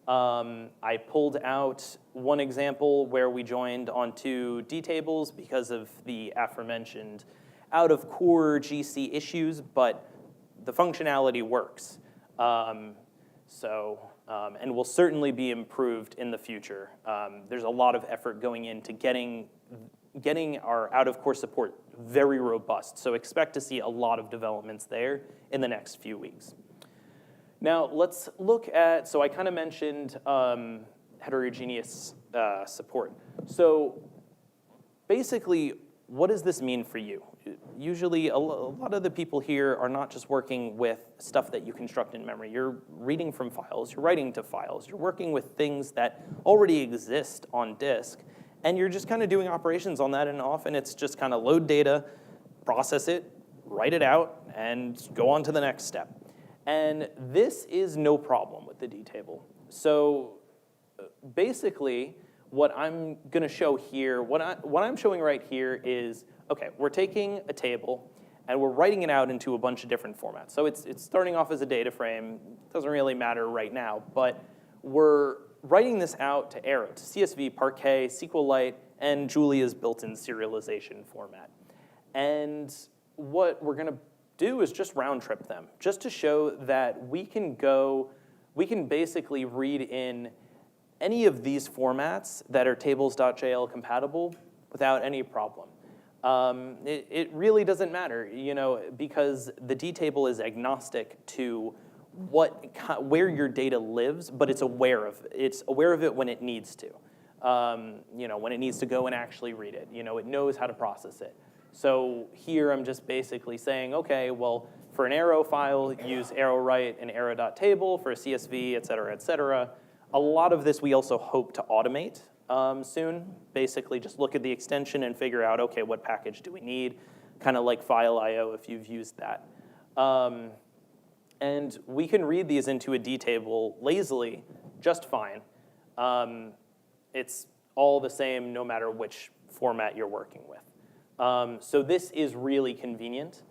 I pulled out one example where we joined onto D tables because of the aforementioned out-of-core GC issues, but the functionality works. And will certainly be improved in the future. There's a lot of effort going into getting our out-of-core support very robust, so expect to see a lot of developments there in the next few weeks. Now, let's look at, so I kind of mentioned heterogeneous support. So basically, what does this mean for you? Usually, a lot of the people here are not just working with stuff that you construct in memory. You're reading from files, you're writing to files, you're working with things that already exist on disk, and you're just kind of doing operations on that, and often it's just kind of load data, process it, write it out, and go on to the next step. And this is no problem with the D table. So basically, what I'm going to show here, what I'm showing right here is, okay, we're taking a table and we're writing it out into a bunch of different formats. So it's starting off as a data frame. Doesn't really matter right now, but we're writing this out to arrow, to CSV, Parquet, SQLite, and Julia's built-in serialization format. And what we're going to do is just round trip them, just to show that we can basically read in any of these formats that are tables.jl compatible without any problem. It really doesn't matter, because the D table is agnostic to where your data lives, but it's aware of it when it needs to. When it needs to go and actually read it. It knows how to process it. So here I'm just basically saying, okay, well, for an arrow file, use arrow write and arrow.table. For a CSV, et cetera, et cetera. A lot of this we also hope to automate soon. Basically, just look at the extension and figure out, okay, what package do we need? Kind of like file IO if you've used that. And we can read these into a D table lazily, just fine. It's all the same no matter which format you're working with. So this is really convenient.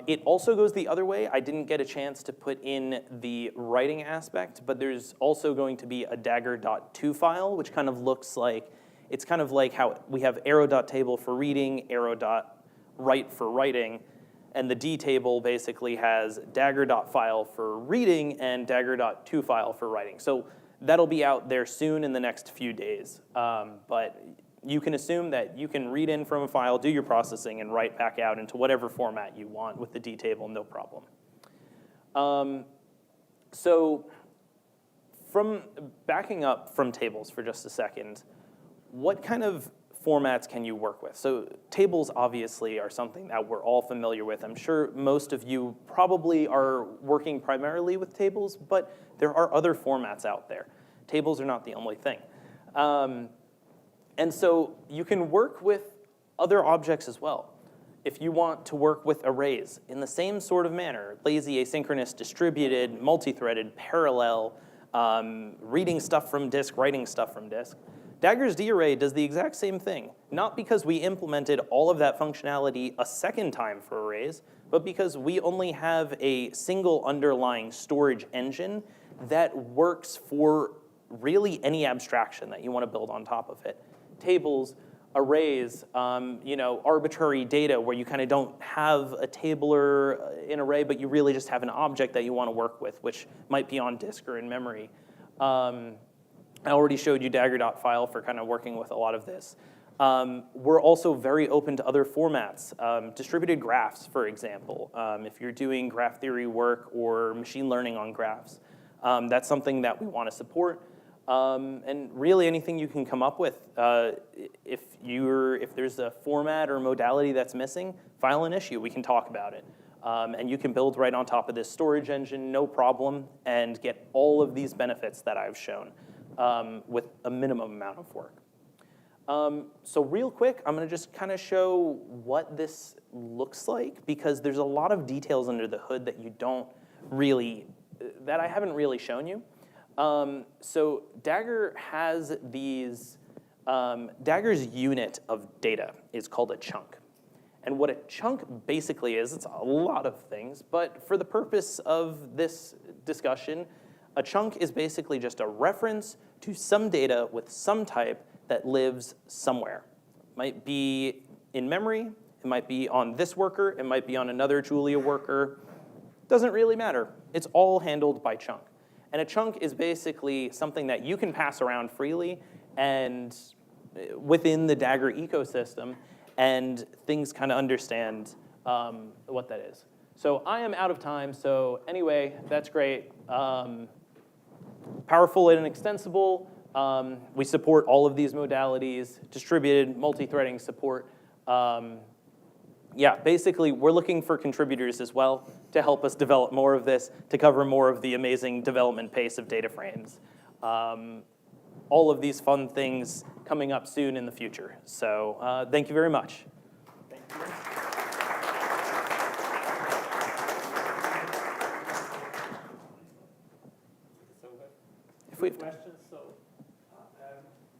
It also goes the other way. I didn't get a chance to put in the writing aspect, but there's also going to be a dagger.to file, which kind of looks like, it's kind of like how we have arrow.table for reading, arrow.write for writing, and the D table basically has dagger.file for reading and dagger.to file for writing. So that'll be out there soon in the next few days. But you can assume that you can read in from a file, do your processing, and write back out into whatever format you want with the D table, no problem. So from backing up from tables for just a second, what kind of formats can you work with? So tables obviously are something that we're all familiar with. I'm sure most of you probably are working primarily with tables, but there are other formats out there. Tables are not the only thing. And so you can work with other objects as well. If you want to work with arrays in the same sort of manner, lazy, asynchronous, distributed, multi-threaded, parallel, reading stuff from disk, writing stuff from disk, Dagger's D-array does the exact same thing, not because we implemented all of that functionality a second time for arrays, but because we only have a single underlying storage engine that works for really any abstraction that you want to build on top of it. Tables, arrays, arbitrary data where you kind of don't have a table or an array, but you really just have an object that you want to work with, which might be on disk or in memory. I already showed you dagger.file for kind of working with a lot of this. We're also very open to other formats. Distributed graphs, for example. If you're doing graph theory work or machine learning on graphs, that's something that we want to support. And really anything you can come up with. If there's a format or modality that's missing, file an issue. We can talk about it. And you can build right on top of this storage engine, no problem, and get all of these benefits that I've shown with a minimum amount of work. So real quick, I'm going to just kind of show what this looks like, because there's a lot of details under the hood that I haven't really shown you. So Dagger has these, Dagger's unit of data is called a chunk. And what a chunk basically is, it's a lot of things, but for the purpose of this discussion, a chunk is basically just a reference to some data with some type that lives somewhere. It might be in memory, it might be on this worker, it might be on another Julia worker. Doesn't really matter. It's all handled by chunk. And a chunk is basically something that you can pass around freely and within the Dagger ecosystem, and things kind of understand what that is. So I am out of time, so anyway, that's great. Powerful and extensible. We support all of these modalities, distributed, multi-threading support. Yeah, basically, we're looking for contributors as well to help us develop more of this, to cover more of the amazing development pace of data frames. All of these fun things coming up soon in the future. So thank you very much. Thank you. If we have Questions? So,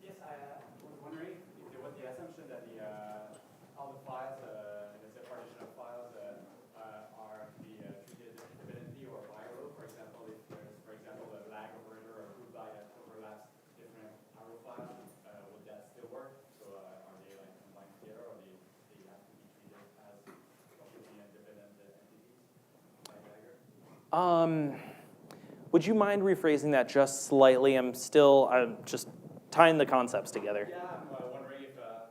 yes, I was wondering if there was the assumption that all the files, let's say partition of files, are to be treated independently or viral. For example, if there's, for example, a lag operator or group by that overlaps different arrow files, would that still work? So, are they like combined together, or they have to be treated as completely independent entities by Dagger? Would you mind rephrasing that just slightly? I'm just tying the concepts together. Yeah, I'm wondering if the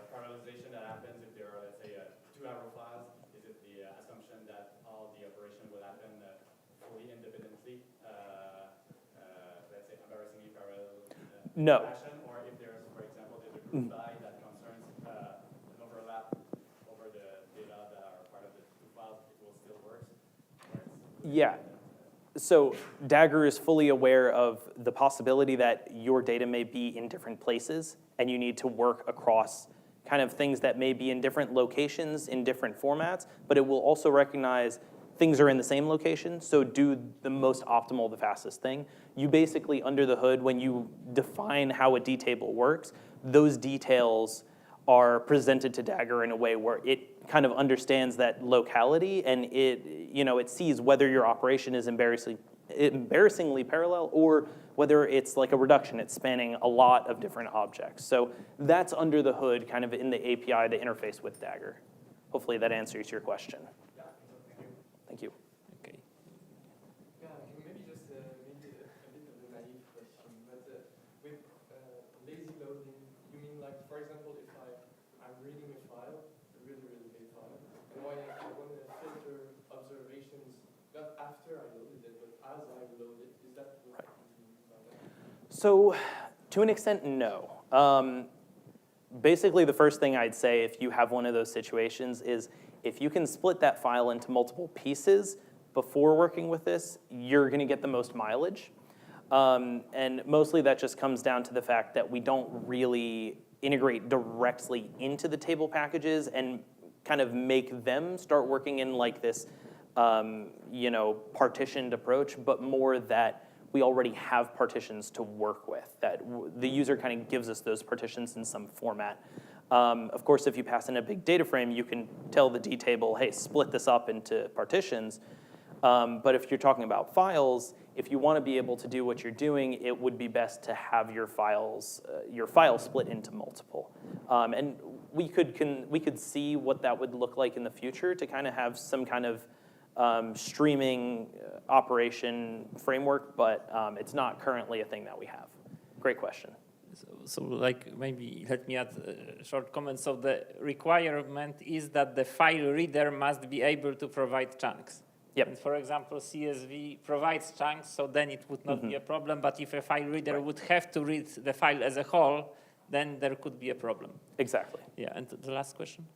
parallelization that happens if there are, let's say, two arrow files, is it the assumption that all the operation will happen fully independently, let's say embarrassingly parallel No. action, or if there's, for example, there's a group by that concerns an overlap over the data that are part of the two files, it will still work? Yeah. So Dagger is fully aware of the possibility that your data may be in different places, and you need to work across kind of things that may be in different locations, in different formats, but it will also recognize things are in the same location, so do the most optimal, the fastest thing. You basically, under the hood, when you define how a D table works, those details are presented to Dagger in a way where it kind of understands that locality, and it sees whether your operation is embarrassingly parallel or whether it's like a reduction. It's spanning a lot of different objects. So that's under the hood, kind of in the API, the interface with Dagger. Hopefully that answers your question. Yeah, thank you. Thank you. Okay. Yeah, maybe just maybe a bit of a naive question, but with lazy loading, you mean like, for example, if I'm reading a file, a really, really big file, and I want to filter observations, not after I loaded it, but as I load it, is that what you mean by that? So to an extent, no. Basically, the first thing I'd say if you have one of those situations is if you can split that file into multiple pieces before working with this, you're going to get the most mileage. And mostly that just comes down to the fact that we don't really integrate directly into the table packages and kind of make them start working in like this partitioned approach, but more that we already have partitions to work with, that the user kind of gives us those partitions in some format. Of course, if you pass in a big data frame, you can tell the D table, hey, split this up into partitions. But if you're talking about files, if you want to be able to do what you're doing, it would be best to have your file split into multiple. And we could see what that would look like in the future to kind of have some kind of streaming operation framework, but it's not currently a thing that we have. Great question. So like maybe let me add a short comment. So the requirement is that the file reader must be able to provide chunks. Yep. And for example, CSV provides chunks, so then it would not be a problem. But if a file reader would have to read the file as a whole, then there could be a problem. Exactly. Yeah, and the last question?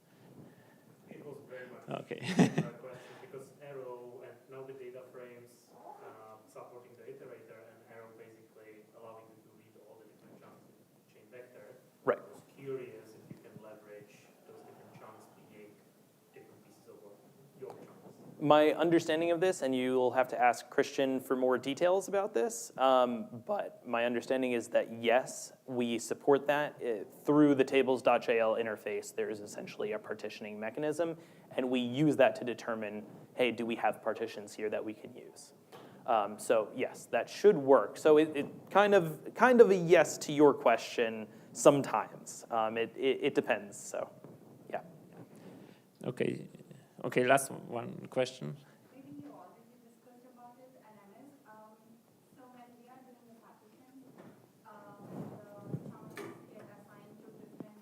It was very much Okay. a question because Arrow and now the data frames supporting the iterator and Arrow basically allowing you to read all the different chunks in chain vector. Right. I was curious if you can leverage those different chunks to make different pieces of your chunks. My understanding of this, and you'll have to ask Christian for more details about this, but my understanding is that yes, we support that. Through the tables.jl interface, there is essentially a partitioning mechanism, and we use that to determine, hey, do we have partitions here that we can use? So yes, that should work. So it kind of a yes to your question sometimes. It depends, so yeah. Okay. Okay, last one question. Maybe you already discussed about it, LMS. So when we are doing the partition, the chunks get assigned to different,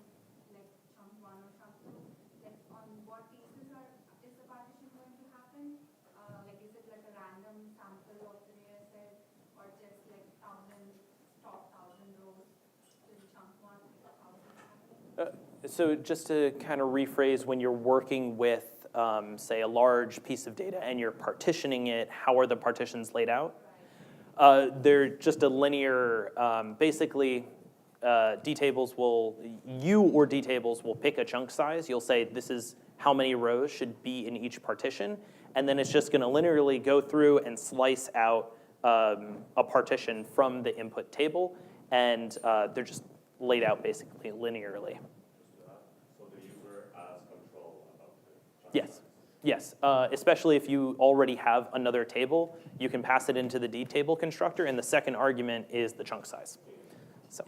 like chunk 1 or chunk 2. Like on what pieces is the partition going to happen? Like is it like a random sample of the data set, or just like 1,000 top 1,000 rows to the chunk 1? How is it happening? So just to kind of rephrase, when you're working with say a large piece of data and you're partitioning it, how are the partitions laid out? They're just a linear, basically dtables will pick a chunk size. You'll say this is how many rows should be in each partition, and then it's just gonna linearly go through and slice out a partition from the input table, and they're just laid out basically linearly. Yes, especially if you already have another table, you can pass it into the D table constructor, and the second argument is the chunk size. So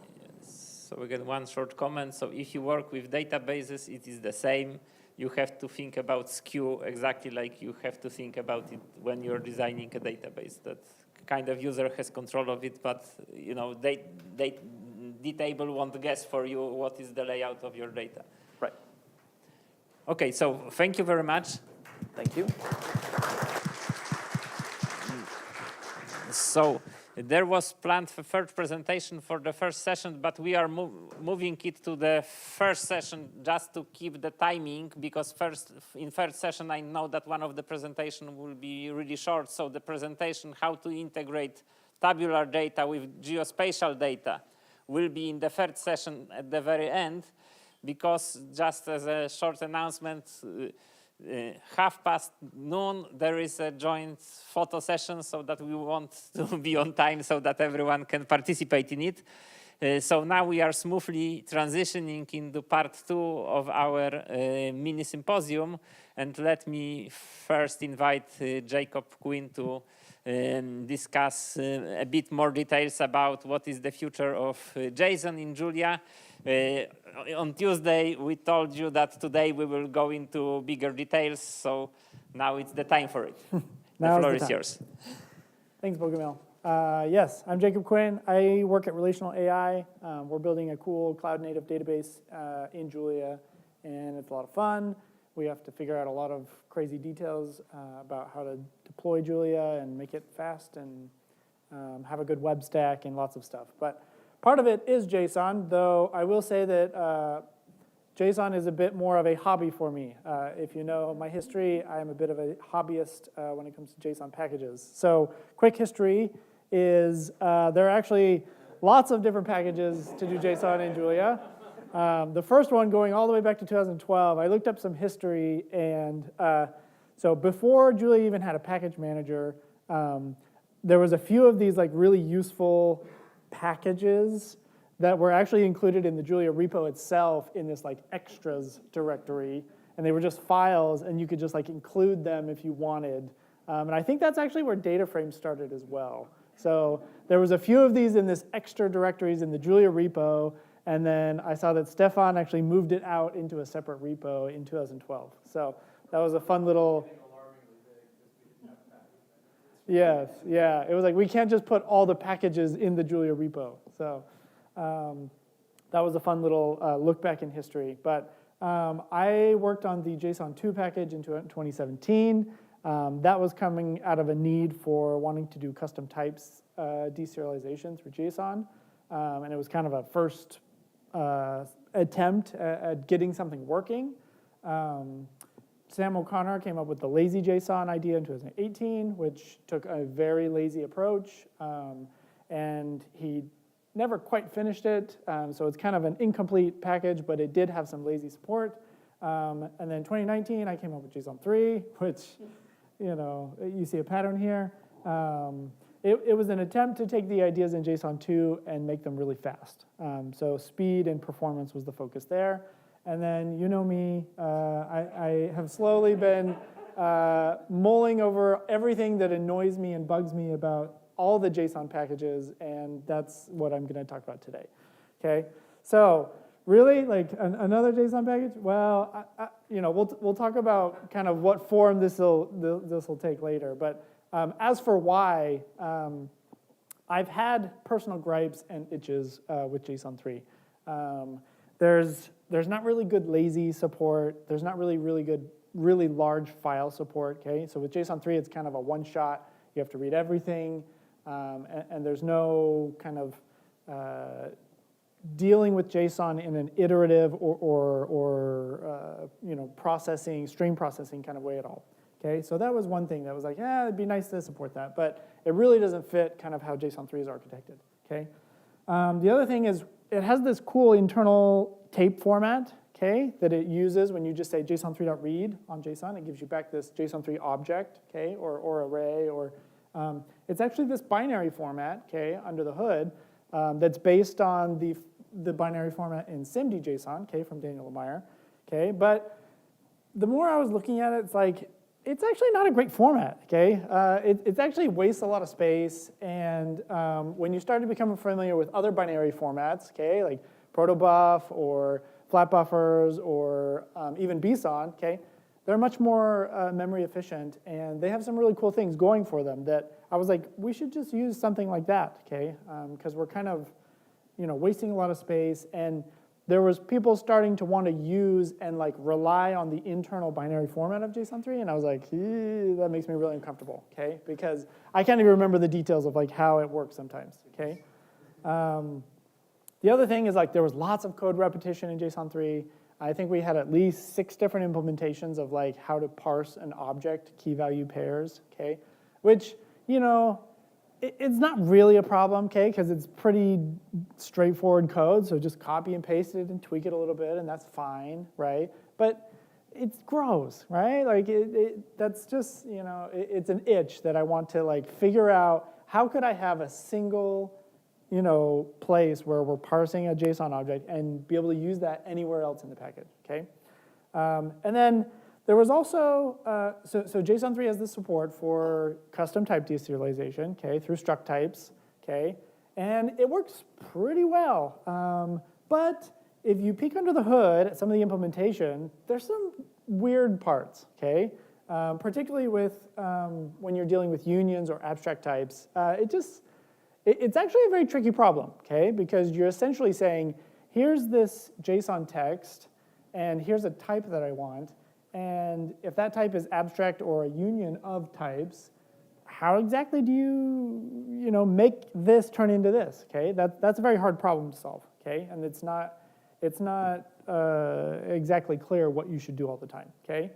again, one short comment. So if you work with databases, it is the same. You have to think about skew exactly like you have to think about it when you're designing a database. That kind of user has control of it, but D table won't guess for you what is the layout of your data. Right. Okay, so thank you very much. Thank you. So there was planned for third presentation for the first session, but we are moving it to the first session just to keep the timing, because in first session I know that one of the presentation will be really short. So the presentation how to integrate tabular data with geospatial data will be in the third session at the very end, because just as a short announcement, noon there is a joint photo session, so that we want to be on time so that everyone can participate in it. So now we are smoothly transitioning into part 2 of our mini symposium. And let me first invite Jacob Quinn to discuss a bit more details about what is the future of JSON in Julia. On Tuesday, we told you that today we will go into bigger details, so now it's the time for it. The floor is yours. Thanks, Bogomil. Yes, I'm Jacob Quinn. I work at Relational AI. We're building a cool cloud-native database in Julia, and it's a lot of fun. We have to figure out a lot of crazy details about how to deploy Julia and make it fast and have a good web stack and lots of stuff. But part of it is JSON, though I will say that JSON is a bit more of a hobby for me. If you know my history, I am a bit of a hobbyist when it comes to JSON packages. So quick history is there are actually lots of different packages to do JSON in Julia. The first one going all the way back to 2012, I looked up some history, and so before Julia even had a package manager, there was a few of these like really useful packages that were actually included in the Julia repo itself in this like extras directory, and they were just files, and you could just like include them if you wanted. And I think that's actually where data frames started as well. So there was a few of these in this extra directories in the Julia repo, and then I saw that Stefan actually moved it out into a separate repo in 2012. So that was a fun little. Yes, yeah. It was like we can't just put all the packages in the Julia repo. So that was a fun little look back in history. But I worked on the JSON 2 package in 2017. That was coming out of a need for wanting to do custom types deserialization through JSON. And it was kind of a first attempt at getting something working. Sam O'Connor came up with the lazy JSON idea in 2018, which took a very lazy approach. And he never quite finished it. So it's kind of an incomplete package, but it did have some lazy support. And then 2019, I came up with JSON 3, which, you know, you see a pattern here. It was an attempt to take the ideas in JSON 2 and make them really fast. So speed and performance was the focus there. And then, you know me, I have slowly been mulling over everything that annoys me and bugs me about all the JSON packages, and that's what I'm going to talk about today. Okay, so really, like another JSON package? Well, you know, we'll talk about kind of what form this will take later. But as for why, I've had personal gripes and itches with JSON 3. There's not really good lazy support. There's not really good, really large file support. Okay, so with JSON 3, it's kind of a one-shot. You have to read everything, and there's no kind of dealing with JSON in an iterative or you know, processing, stream processing kind of way at all. Okay, so that was one thing that was like, yeah, it'd be nice to support that, but it really doesn't fit kind of how JSON 3 is architected. Okay, the other thing is it has this cool internal tape format, okay, that it uses when you just say JSON3.read on JSON. It gives you back this JSON3 object, okay, or array, or it's actually this binary format, okay, under the hood that's based on the binary format in SIMD.json, okay, from Daniel Lemire, okay. But the more I was looking at it, it's like it's actually not a great format, okay. It actually wastes a lot of space, and when you start to become familiar with other binary formats, okay, like protobuf or flat buffers or even BSON, okay, they're much more memory efficient, and they have some really cool things going for them that I was like, we should just use something like that, okay, because we're kind of, you know, wasting a lot of space, and there was people starting to want to use and like rely on the internal binary format of JSON 3, and I was like, that makes me really uncomfortable, okay, because I can't even remember the details of like how it works sometimes, okay. The other thing is like there was lots of code repetition in JSON 3. I think we had at least 6 different implementations of like how to parse an object key value pairs, okay, which, you know, it's not really a problem, okay, because it's pretty straightforward code, so just copy and paste it and tweak it a little bit, and that's fine, right? But it's gross, right? Like that's just, you know, it's an itch that I want to like figure out how could I have a single, place where we're parsing a JSON object and be able to use that anywhere else in the package, okay? And then there was also, so JSON 3 has the support for custom type deserialization, okay, through struct types, okay? And it works pretty well. But if you peek under the hood at some of the implementation, there's some weird parts, okay? Particularly with when you're dealing with unions or abstract types. It's actually a very tricky problem, okay? Because you're essentially saying, here's this JSON text, and here's a type that I want. And if that type is abstract or a union of types, how exactly do you make this turn into this, okay? That's a very hard problem to solve, okay? And it's not exactly clear what you should do all the time, okay?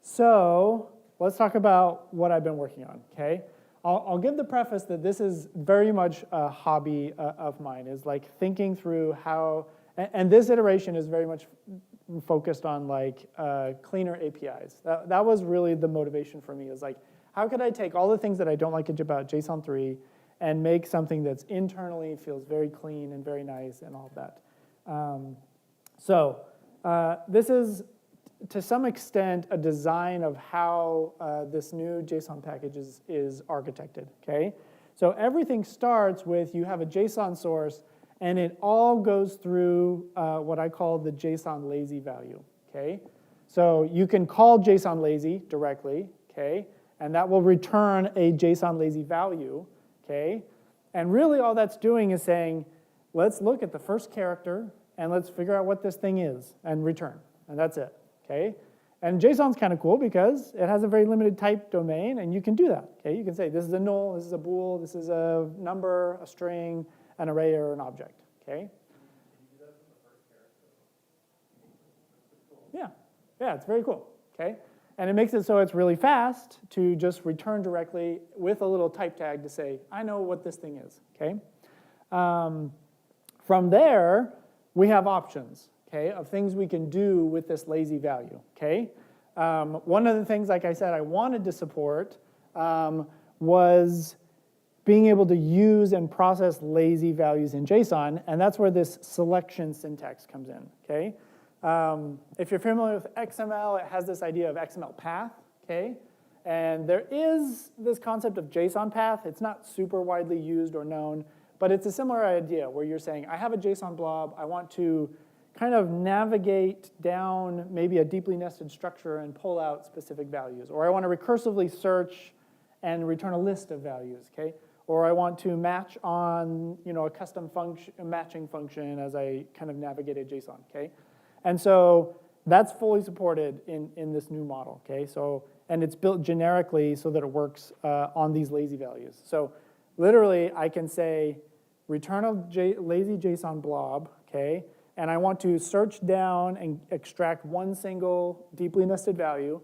So let's talk about what I've been working on, okay? I'll give the preface that this is very much a hobby of mine, is like thinking through how, and this iteration is very much focused on like cleaner APIs. That was really the motivation for me, is like, how could I take all the things that I don't like about JSON 3 and make something that's internally feels very clean and very nice and all of that. This is, to some extent, a design of how this new JSON package is architected, okay? So everything starts with, you have a JSON source, and it all goes through what I call the JSON lazy value, okay? So you can call JSON lazy directly, okay? And that will return a JSON lazy value, okay? And really all that's doing is saying, let's look at the first character, and let's figure out what this thing is, and return. And that's it, okay? And JSON's kind of cool because it has a very limited type domain, and you can do that, okay? You can say, this is a null, this is a bool, this is a number, a string, an array, or an object, okay? Yeah, it's very cool, okay? And it makes it so it's really fast to just return directly with a little type tag to say, I know what this thing is, okay? From there, we have options, okay, of things we can do with this lazy value, okay? One of the things, like I said, I wanted to support was being able to use and process lazy values in JSON, and that's where this selection syntax comes in, okay? If you're familiar with XML, it has this idea of XML path, okay? And there is this concept of JSON path. It's not super widely used or known, but it's a similar idea where you're saying, I have a JSON blob, I want to kind of navigate down maybe a deeply nested structure and pull out specific values. Or I want to recursively search and return a list of values, okay? Or I want to match on a custom function, a matching function as I kind of navigated JSON, okay? And so that's fully supported in this new model, okay? So, and it's built generically so that it works on these lazy values. So literally, I can say, return a lazy JSON blob, okay? And I want to search down and extract one single deeply nested value.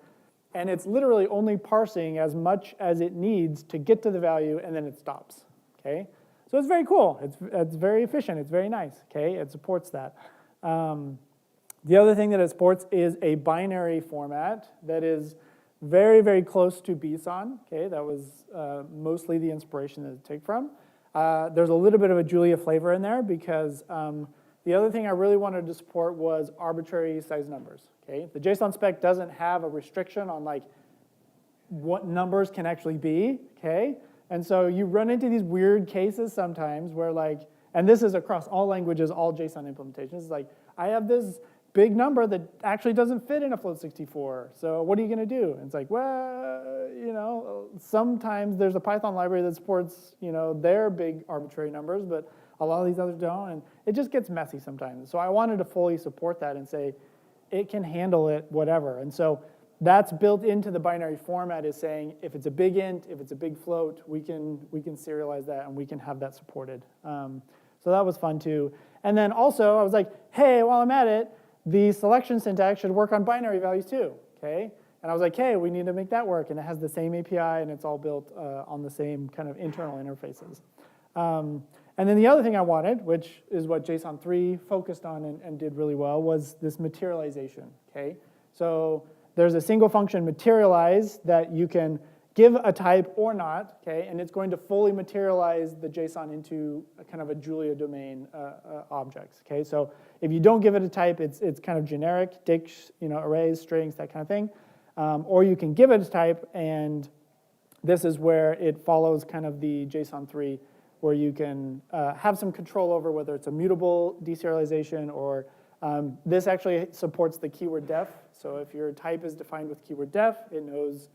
And it's literally only parsing as much as it needs to get to the value, and then it stops, okay? So it's very cool. It's very efficient. It's very nice, okay? It supports that. The other thing that it supports is a binary format that is very, very close to BSON, okay? That was mostly the inspiration that it took from. There's a little bit of a Julia flavor in there because the other thing I really wanted to support was arbitrary size numbers, okay? The JSON spec doesn't have a restriction on like what numbers can actually be, okay? And so you run into these weird cases sometimes where like, and this is across all languages, all JSON implementations, it's like, I have this big number that actually doesn't fit in a float64, so what are you gonna do? And it's like, well, sometimes there's a Python library that supports, their big arbitrary numbers, but a lot of these others don't, and it just gets messy sometimes. So I wanted to fully support that and say, it can handle it, whatever. And so that's built into the binary format, is saying, if it's a big int, if it's a big float, we can serialize that and we can have that supported. So that was fun too. And then also, I was like, hey, while I'm at it, the selection syntax should work on binary values too, okay? And I was like, hey, we need to make that work, and it has the same API, and it's all built on the same kind of internal interfaces. And then the other thing I wanted, which is what JSON 3 focused on and did really well, was this materialization, okay? So there's a single function materialize that you can give a type or not, okay, and it's going to fully materialize the JSON into a kind of a Julia domain objects, okay? So if you don't give it a type, it's kind of generic, dicts, arrays, strings, that kind of thing. Or you can give it a type, and this is where it follows kind of the JSON3, where you can have some control over whether it's a mutable deserialization or this actually supports the keyword def. So if your type is defined with keyword def, it knows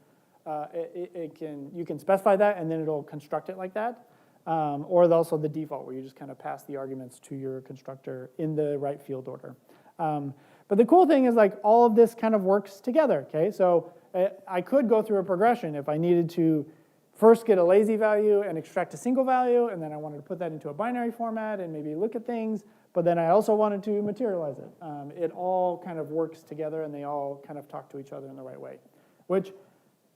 you can specify that, and then it'll construct it like that. Or also the default, where you just kind of pass the arguments to your constructor in the right field order. But the cool thing is like all of this kind of works together, okay? So I could go through a progression if I needed to first get a lazy value and extract a single value, and then I wanted to put that into a binary format and maybe look at things, but then I also wanted to materialize it. It all kind of works together, and they all kind of talk to each other in the right way, which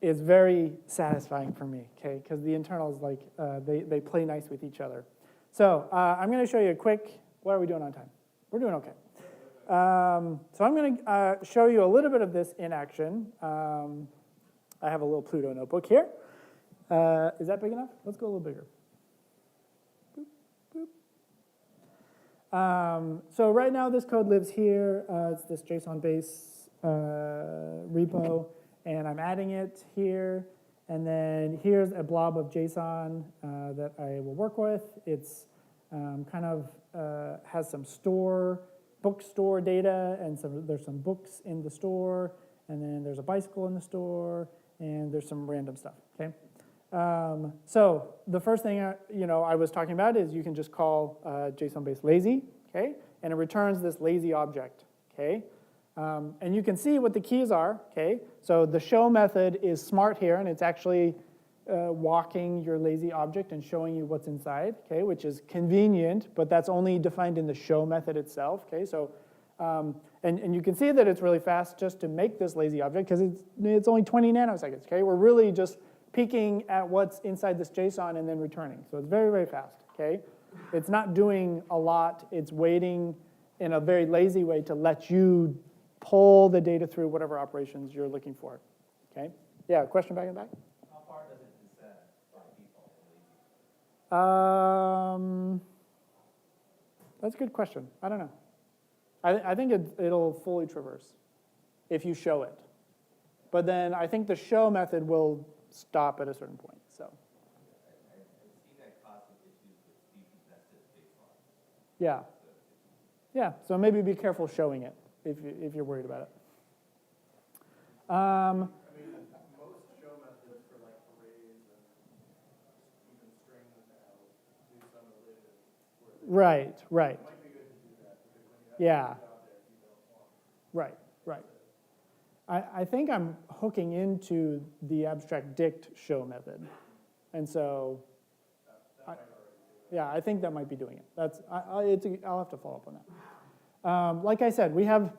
is very satisfying for me, okay? Because the internals, like, they play nice with each other. So I'm going to show you a quick, what are we doing on time? We're doing okay. So I'm going to show you a little bit of this in action. I have a little Pluto notebook here. Is that big enough? Let's go a little bigger. Boop, boop. So right now this code lives here. It's this JSON base repo, and I'm adding it here. And then here's a blob of JSON that I will work with. It's kind of has some bookstore data, and there's some books in the store, and then there's a bicycle in the store, and there's some random stuff, okay? So the first thing I was talking about is you can just call JSON-based lazy, okay? And it returns this lazy object, okay? And you can see what the keys are, okay? So the show method is smart here, and it's actually walking your lazy object and showing you what's inside, okay? Which is convenient, but that's only defined in the show method itself, okay? So, and you can see that it's really fast just to make this lazy object because it's only 20 nanoseconds, okay? We're really just peeking at what's inside this JSON and then returning. So it's very, very fast, okay? It's not doing a lot. It's waiting in a very lazy way to let you pull the data through whatever operations you're looking for, okay? Yeah, question back in the back? How far does it descend by default? That's a good question. I don't know. I think it'll fully traverse if you show it. But then I think the show method will stop at a certain point. So. I've seen that cause some issues with species nested JSON. Yeah. Yeah. So maybe be careful showing it if you're worried about it. I mean, most show methods for like arrays and even strings now do some elision. Right. It might be good to do that because when you have Yeah. a object, you don't want. Right. I think I'm hooking into the abstract dict show method. And so, I think that might be doing it. I'll have to follow up on that. Like I said, we have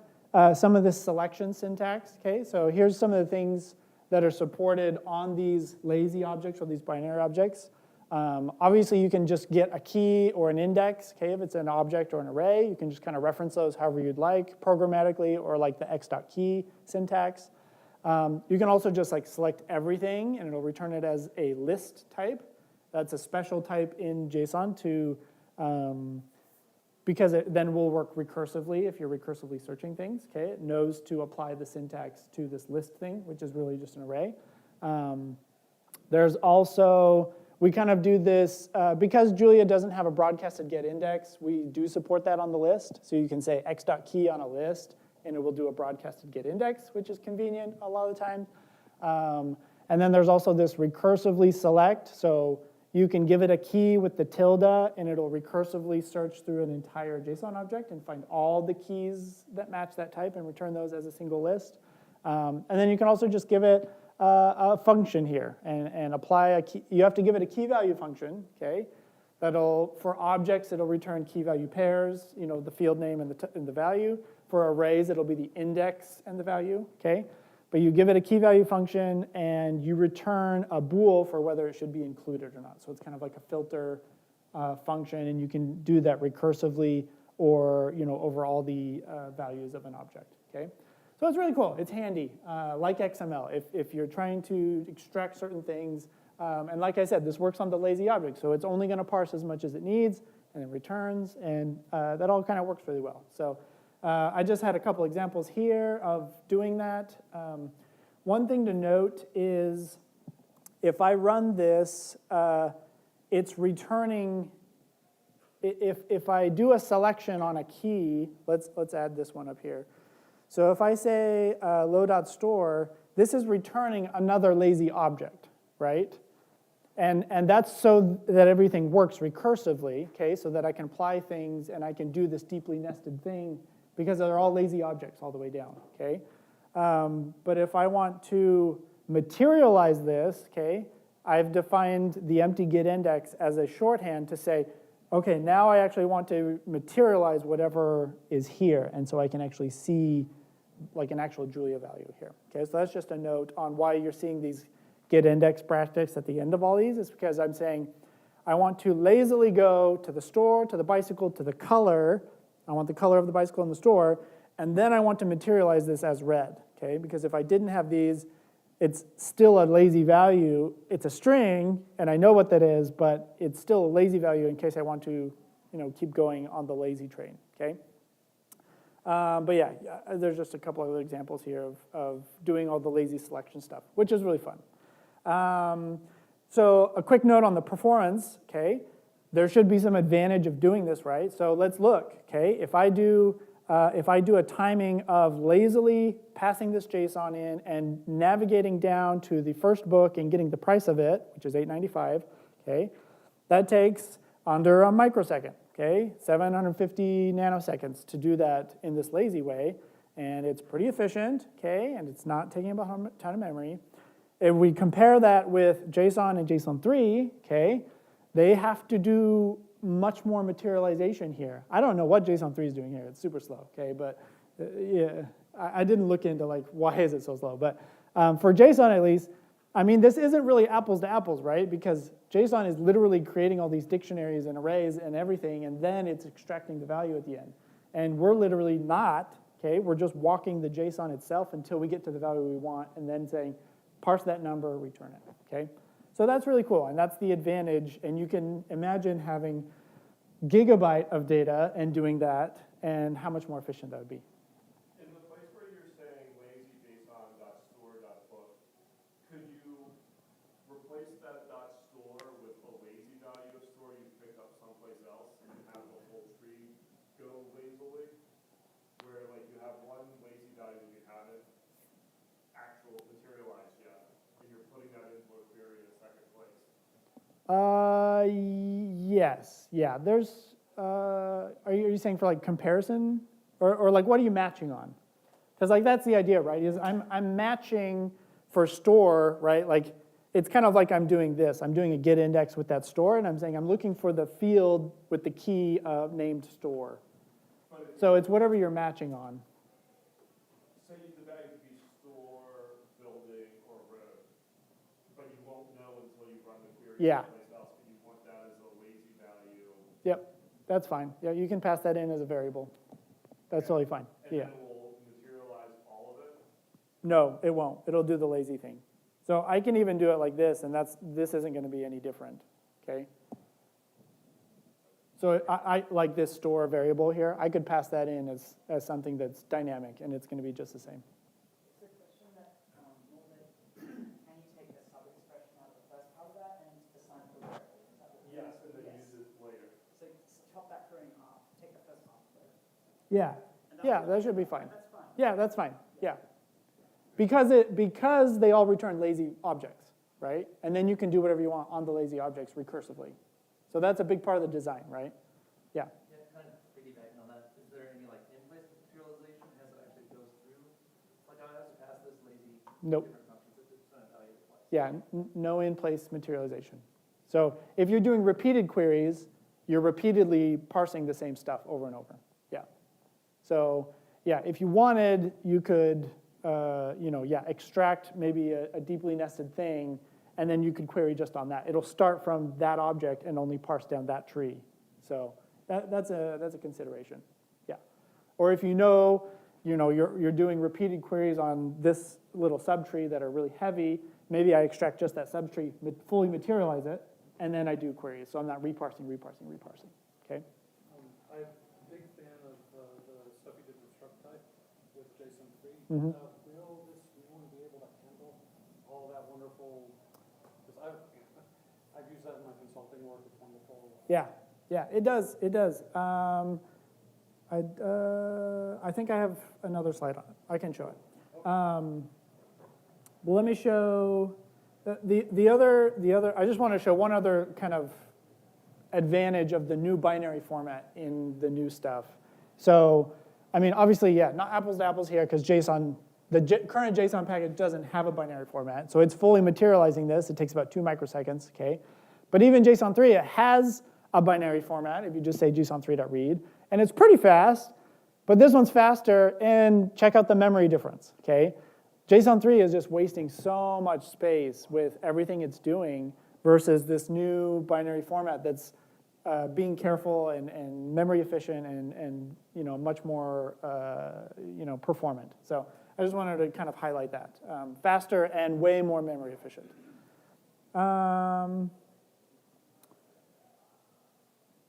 some of this selection syntax, okay? So here's some of the things that are supported on these lazy objects or these binary objects. Obviously, you can just get a key or an index, okay? If it's an object or an array, you can just kind of reference those however you'd like, programmatically, or like the x.key syntax. You can also just like select everything, and it'll return it as a list type. That's a special type in JSON because it then will work recursively if you're recursively searching things, okay? It knows to apply the syntax to this list thing, which is really just an array. There's also, we kind of do this, because Julia doesn't have a broadcasted get index, we do support that on the list. So you can say x.key on a list, and it will do a broadcasted get index, which is convenient a lot of the time. And then there's also this recursively select. So you can give it a key with the tilde, and it'll recursively search through an entire JSON object and find all the keys that match that type and return those as a single list. And then you can also just give it a function here and apply a key. You have to give it a key value function, okay? For objects, it'll return key value pairs, the field name and the value. For arrays, it'll be the index and the value, okay? But you give it a key value function, and you return a bool for whether it should be included or not. So it's kind of like a filter function, and you can do that recursively or over all the values of an object, okay? So it's really cool. It's handy, like XML, if you're trying to extract certain things. And like I said, this works on the lazy object, so it's only going to parse as much as it needs, and it returns, and that all kind of works really well. So I just had a couple examples here of doing that. One thing to note is if I run this, it's returning. If I do a selection on a key, let's add this one up here. So if I say load.store, this is returning another lazy object, right? And that's so that everything works recursively, okay, so that I can apply things and I can do this deeply nested thing because they're all lazy objects all the way down, okay? But if I want to materialize this, okay, I've defined the empty get index as a shorthand to say, okay, now I actually want to materialize whatever is here, and so I can actually see like an actual Julia value here. Okay, so that's just a note on why you're seeing these get index brackets at the end of all these, is because I'm saying I want to lazily go to the store, to the bicycle, to the color. I want the color of the bicycle in the store, and then I want to materialize this as red, okay? Because if I didn't have these, it's still a lazy value. It's a string, and I know what that is, but it's still a lazy value in case I want to, keep going on the lazy train, okay? But yeah, there's just a couple other examples here of doing all the lazy selection stuff, which is really fun. So a quick note on the performance, okay? There should be some advantage of doing this, right? So let's look, okay? If I do a timing of lazily passing this JSON in and navigating down to the first book and getting the price of it, which is $8.95, okay? That takes under a microsecond, okay? 750 nanoseconds to do that in this lazy way, and it's pretty efficient, okay? And it's not taking up a ton of memory. If we compare that with JSON and JSON 3, okay, they have to do much more materialization here. I don't know what JSON 3 is doing here. It's super slow, okay? But yeah, I didn't look into like why is it so slow. But for JSON at least, I mean, this isn't really apples to apples, right? Because JSON is literally creating all these dictionaries and arrays and everything, and then it's extracting the value at the end. And we're literally not, okay? We're just walking the JSON itself until we get to the value we want, and then saying, parse that number, return it, okay? So that's really cool, and that's the advantage. And you can imagine having gigabyte of data and doing that, and how much more efficient that would be. In the place where you're saying lazy JSON.store.book, could you replace that .store with a lazy value of store you picked up someplace else and have the whole tree go lazily? Where like you have one lazy value that you haven't actual materialized yet, and you're putting that into a query in a second place. Yes, yeah. There's, are you saying for like comparison, or like what are you matching on? Because like that's the idea, right? Is I'm matching for store, right? Like it's kind of like I'm doing this. I'm doing a get index with that store, and I'm saying I'm looking for the field with the key named store. So it's whatever you're matching on. Say the value could be store, building, or road, but you won't know until you run the query Yeah. someplace else, but you want that as a lazy value. Yep, that's fine. Yeah, you can pass that in as a variable. That's totally fine. And Yeah. then it will materialize all of it? No, it won't. It'll do the lazy thing. So I can even do it like this, and this isn't going to be any different, okay? So I like this store variable here. I could pass that in as something that's dynamic, and it's going to be just the same. It's a question that can you take a sub-expression out of the first part of that and assign it to a variable? Is that what it Yes, and then Yes. use it later. So chop that query in half, take the first half of it. Yeah, And yeah, that should be fine. That's fine. Yeah, that's fine. Yeah, because they all return lazy objects, right? And then you can do whatever you want on the lazy objects recursively. So that's a big part of the design, right? Yeah. Yeah, kind of piggybacking on that, is there any like in-place materialization as it actually goes through? Like I have to pass this lazy Nope. different functions, it's going to value it twice. Yeah, no in-place materialization. So if you're doing repeated queries, you're repeatedly parsing the same stuff over and over. Yeah. So yeah, if you wanted, you could, extract maybe a deeply nested thing, and then you could query just on that. It'll start from that object and only parse down that tree. So that's a consideration. Yeah. Or if you know you're doing repeated queries on this little subtree that are really heavy. Maybe I extract just that subtree, fully materialize it, and then I do queries. So I'm not reparsing. Okay. I'm a big fan of the stuff you did with struct type with JSON3. Mm-hmm. Will this new one be able to handle all that wonderful? Because I've used that in my consulting work. It's wonderful. Yeah, it does. I think I have another slide on it. I can show it. Well, let me show the other. I just want to show one other kind of advantage of the new binary format in the new stuff. So, I mean, obviously, yeah, not apples to apples here because JSON, current JSON package doesn't have a binary format. So it's fully materializing this. It takes about 2 microseconds, okay? But even JSON 3, it has a binary format if you just say JSON3.read. And it's pretty fast, but this one's faster, and check out the memory difference, okay? JSON 3 is just wasting so much space with everything it's doing versus this new binary format that's being careful and memory efficient and much more performant. So I just wanted to kind of highlight that. Faster and way more memory efficient.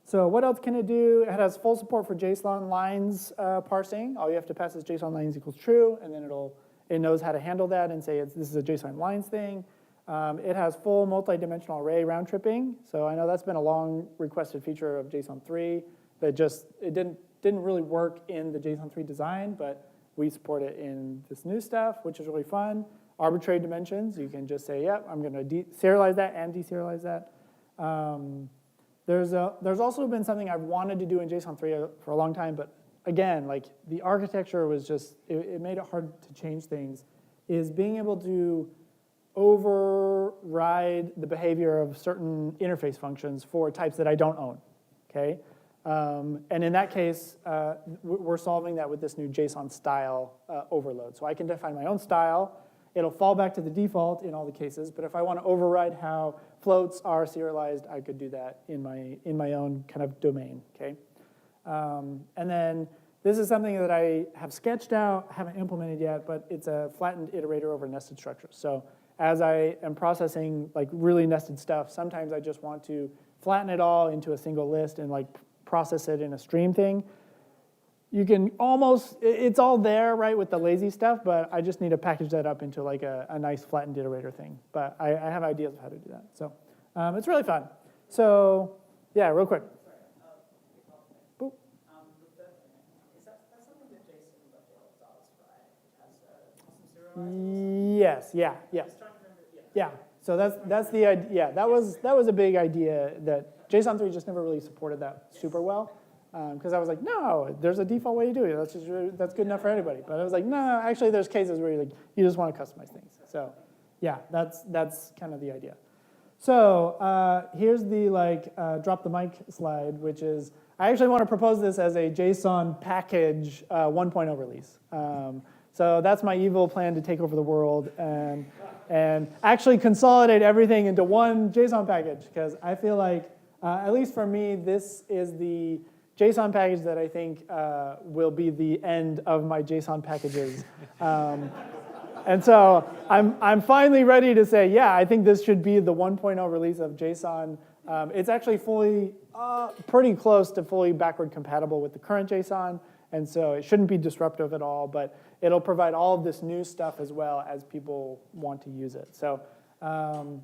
So what else can it do? It has full support for JSON lines parsing. All you have to pass is JSON lines equals true, and then it knows how to handle that and say this is a JSON lines thing. It has full multi-dimensional array round tripping. So I know that's been a long requested feature of JSON 3 that it didn't really work in the JSON 3 design, but we support it in this new stuff, which is really fun. Arbitrary dimensions, you can just say, yep, I'm going to serialize that and deserialize that. There's also been something I've wanted to do in JSON 3 for a long time, but again, like the architecture was just, it made it hard to change things, is being able to override the behavior of certain interface functions for types that I don't own, okay? And in that case, we're solving that with this new JSON style overload. So I can define my own style. It'll fall back to the default in all the cases, but if I want to override how floats are serialized, I could do that in my own kind of domain, okay? And then this is something that I have sketched out, haven't implemented yet, but it's a flattened iterator over nested structures. So as I am processing like really nested stuff, sometimes I just want to flatten it all into a single list and like process it in a stream thing. You can almost, it's all there, right, with the lazy stuff, but I just need to package that up into like a nice flattened iterator thing. But I have ideas of how to do that. So it's really fun. So yeah, real quick. Boop. That's something that Jason does, right? It has custom serializers? Yes, yeah. Yeah, so that's the idea. Yeah, that was a big idea that JSON 3 just never really supported that super well. Because I was like, no, there's a default way to do it. That's good enough for anybody. But I was like, no, actually, there's cases where you just want to customize things. So, yeah, that's kind of the idea. So here's the drop the mic slide, which is I actually want to propose this as a JSON package 1.0 release. So that's my evil plan to take over the world and actually consolidate everything into one JSON package. Because I feel like, at least for me, this is the JSON package that I think will be the end of my JSON packages. And so I'm finally ready to say, yeah, I think this should be the 1.0 release of JSON. It's actually pretty close to fully backward compatible with the current JSON. And so it shouldn't be disruptive at all, but it'll provide all of this new stuff as well as people want to use it. So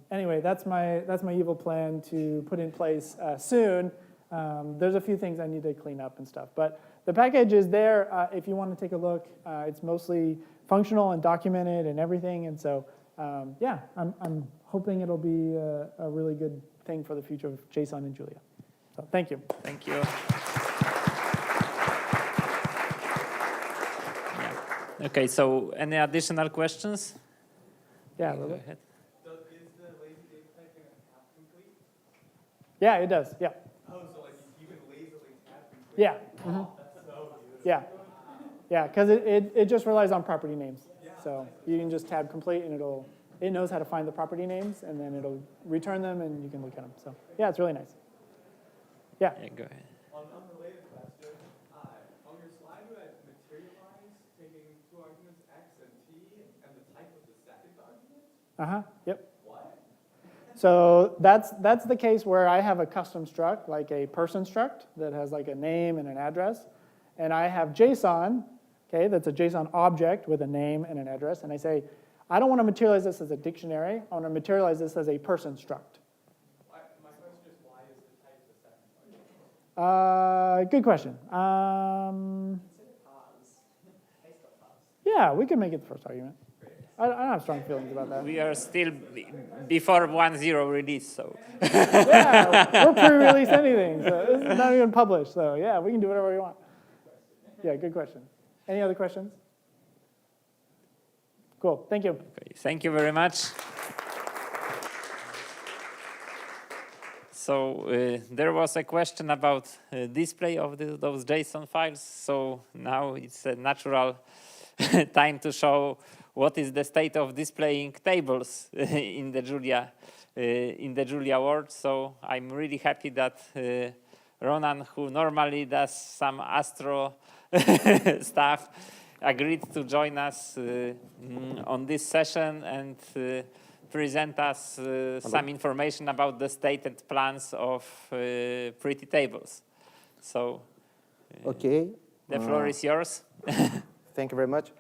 anyway, that's my evil plan to put in place soon. There's a few things I need to clean up and stuff. But the package is there if you want to take a look. It's mostly functional and documented and everything. And so, yeah, I'm hoping it'll be a really good thing for the future of JSON and Julia. So thank you. Thank you. Yeah. Okay, so any additional questions? Yeah, Go ahead. Is the lazy data type going to tab complete? Yeah, it does. Yeah. Oh, so like you can lazily tab complete? Yeah. Oh, that's so beautiful. Yeah. Yeah, because it just relies on property names. So you can just tab complete and it knows how to find the property names and then it'll return them and you can look at them. So yeah, it's really nice. Yeah. Yeah, go ahead. On an unrelated question, on your slide you had materialize taking two arguments, X and T, and the type of the second argument? Yep. What? So that's the case where I have a custom struct, like a person struct that has like a name and an address. And I have JSON, okay, that's a JSON object with a name and an address. And I say, I don't want to materialize this as a dictionary. I want to materialize this as a person struct. My question is, why is the type the second argument? Good question. Yeah, we can make it the first argument. I don't have strong feelings about that. We are still before 1.0 release, so. Yeah, we're pre-release anything, so this is not even published. So yeah, we can do whatever we want. Yeah, good question. Any other questions? Cool, thank you. Okay, thank you very much. So there was a question about display of those JSON files. So now it's a natural time to show what is the state of displaying tables in the Julia world. So I'm really happy that Ronan, who normally does some Astro stuff, agreed to join us on this session and present us some information about the stated plans of pretty tables. So okay. The floor is yours. Thank you very much.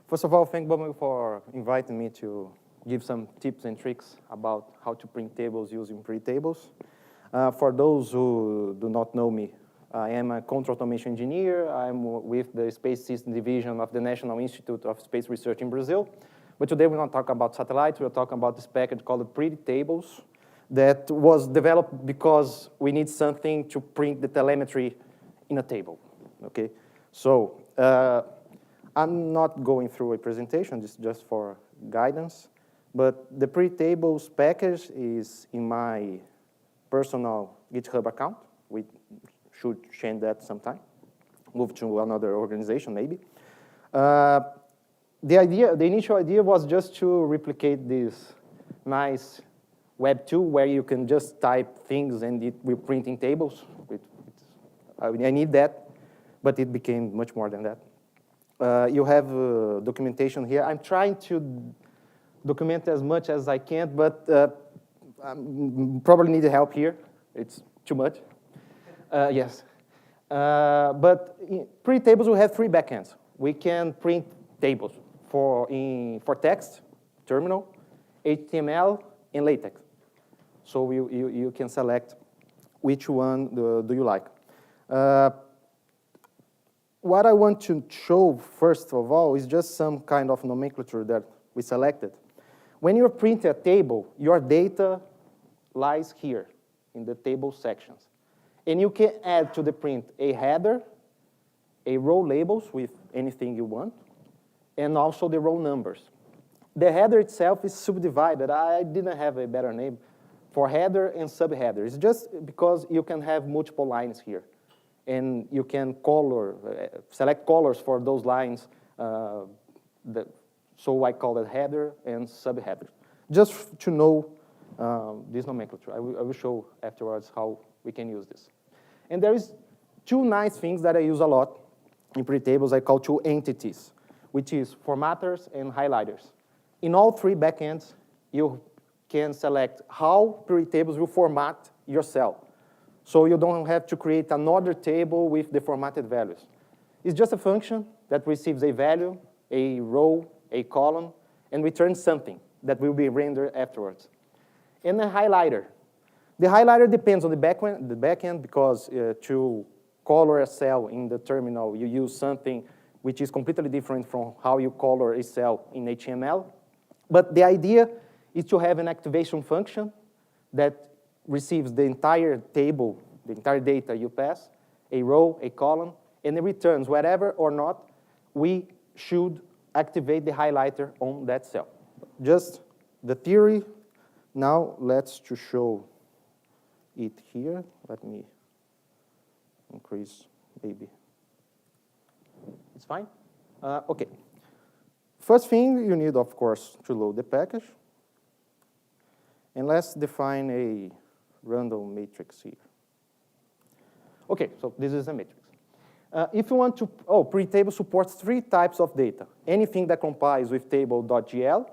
First of all, thank Bob for inviting me to give some tips and tricks about how to print tables using pretty tables. For those who do not know me, I am a control automation engineer. I'm with the Space System Division of the National Institute of Space Research in Brazil. But today we're not talking about satellites. We're talking about this package called Pretty Tables that was developed because we need something to print the telemetry in a table. Okay, so I'm not going through a presentation. This is just for guidance. But the Pretty Tables package is in my personal GitHub account. We should change that sometime. Move to another organization, maybe. The initial idea was just to replicate this nice web tool where you can just type things and it will print in tables. I need that, but it became much more than that. You have documentation here. I'm trying to document as much as I can, but I probably need help here. It's too much. Yes. But in Pretty Tables, we have three backends. We can print tables for text, terminal, HTML, and LaTeX. So you can select which one do you like. What I want to show, first of all, is just some kind of nomenclature that we selected. When you print a table, your data lies here in the table sections. And you can add to the print a header, a row labels with anything you want, and also the row numbers. The header itself is subdivided. I didn't have a better name for header and subheader. It's just because you can have multiple lines here. And you can select colors for those lines. So I call it header and subheader. Just to know this nomenclature. I will show afterwards how we can use this. And there is two nice things that I use a lot in Pretty Tables. I call two entities, which is formatters and highlighters. In all three backends, you can select how Pretty Tables will format your cell. So you don't have to create another table with the formatted values. It's just a function that receives a value, a row, a column, and returns something that will be rendered afterwards. And a highlighter. The highlighter depends on the backend because to color a cell in the terminal, you use something which is completely different from how you color a cell in HTML. But the idea is to have an activation function that receives the entire table, the entire data you pass, a row, a column, and it returns whatever or not we should activate the highlighter on that cell. Just the theory. Now let's to show it here. Let me increase, maybe. It's fine? Okay. First thing you need, of course, to load the package. And let's define a random matrix here. Okay, so this is a matrix. If you want to, print table supports 3 types of data. Anything that compiles with table.gl,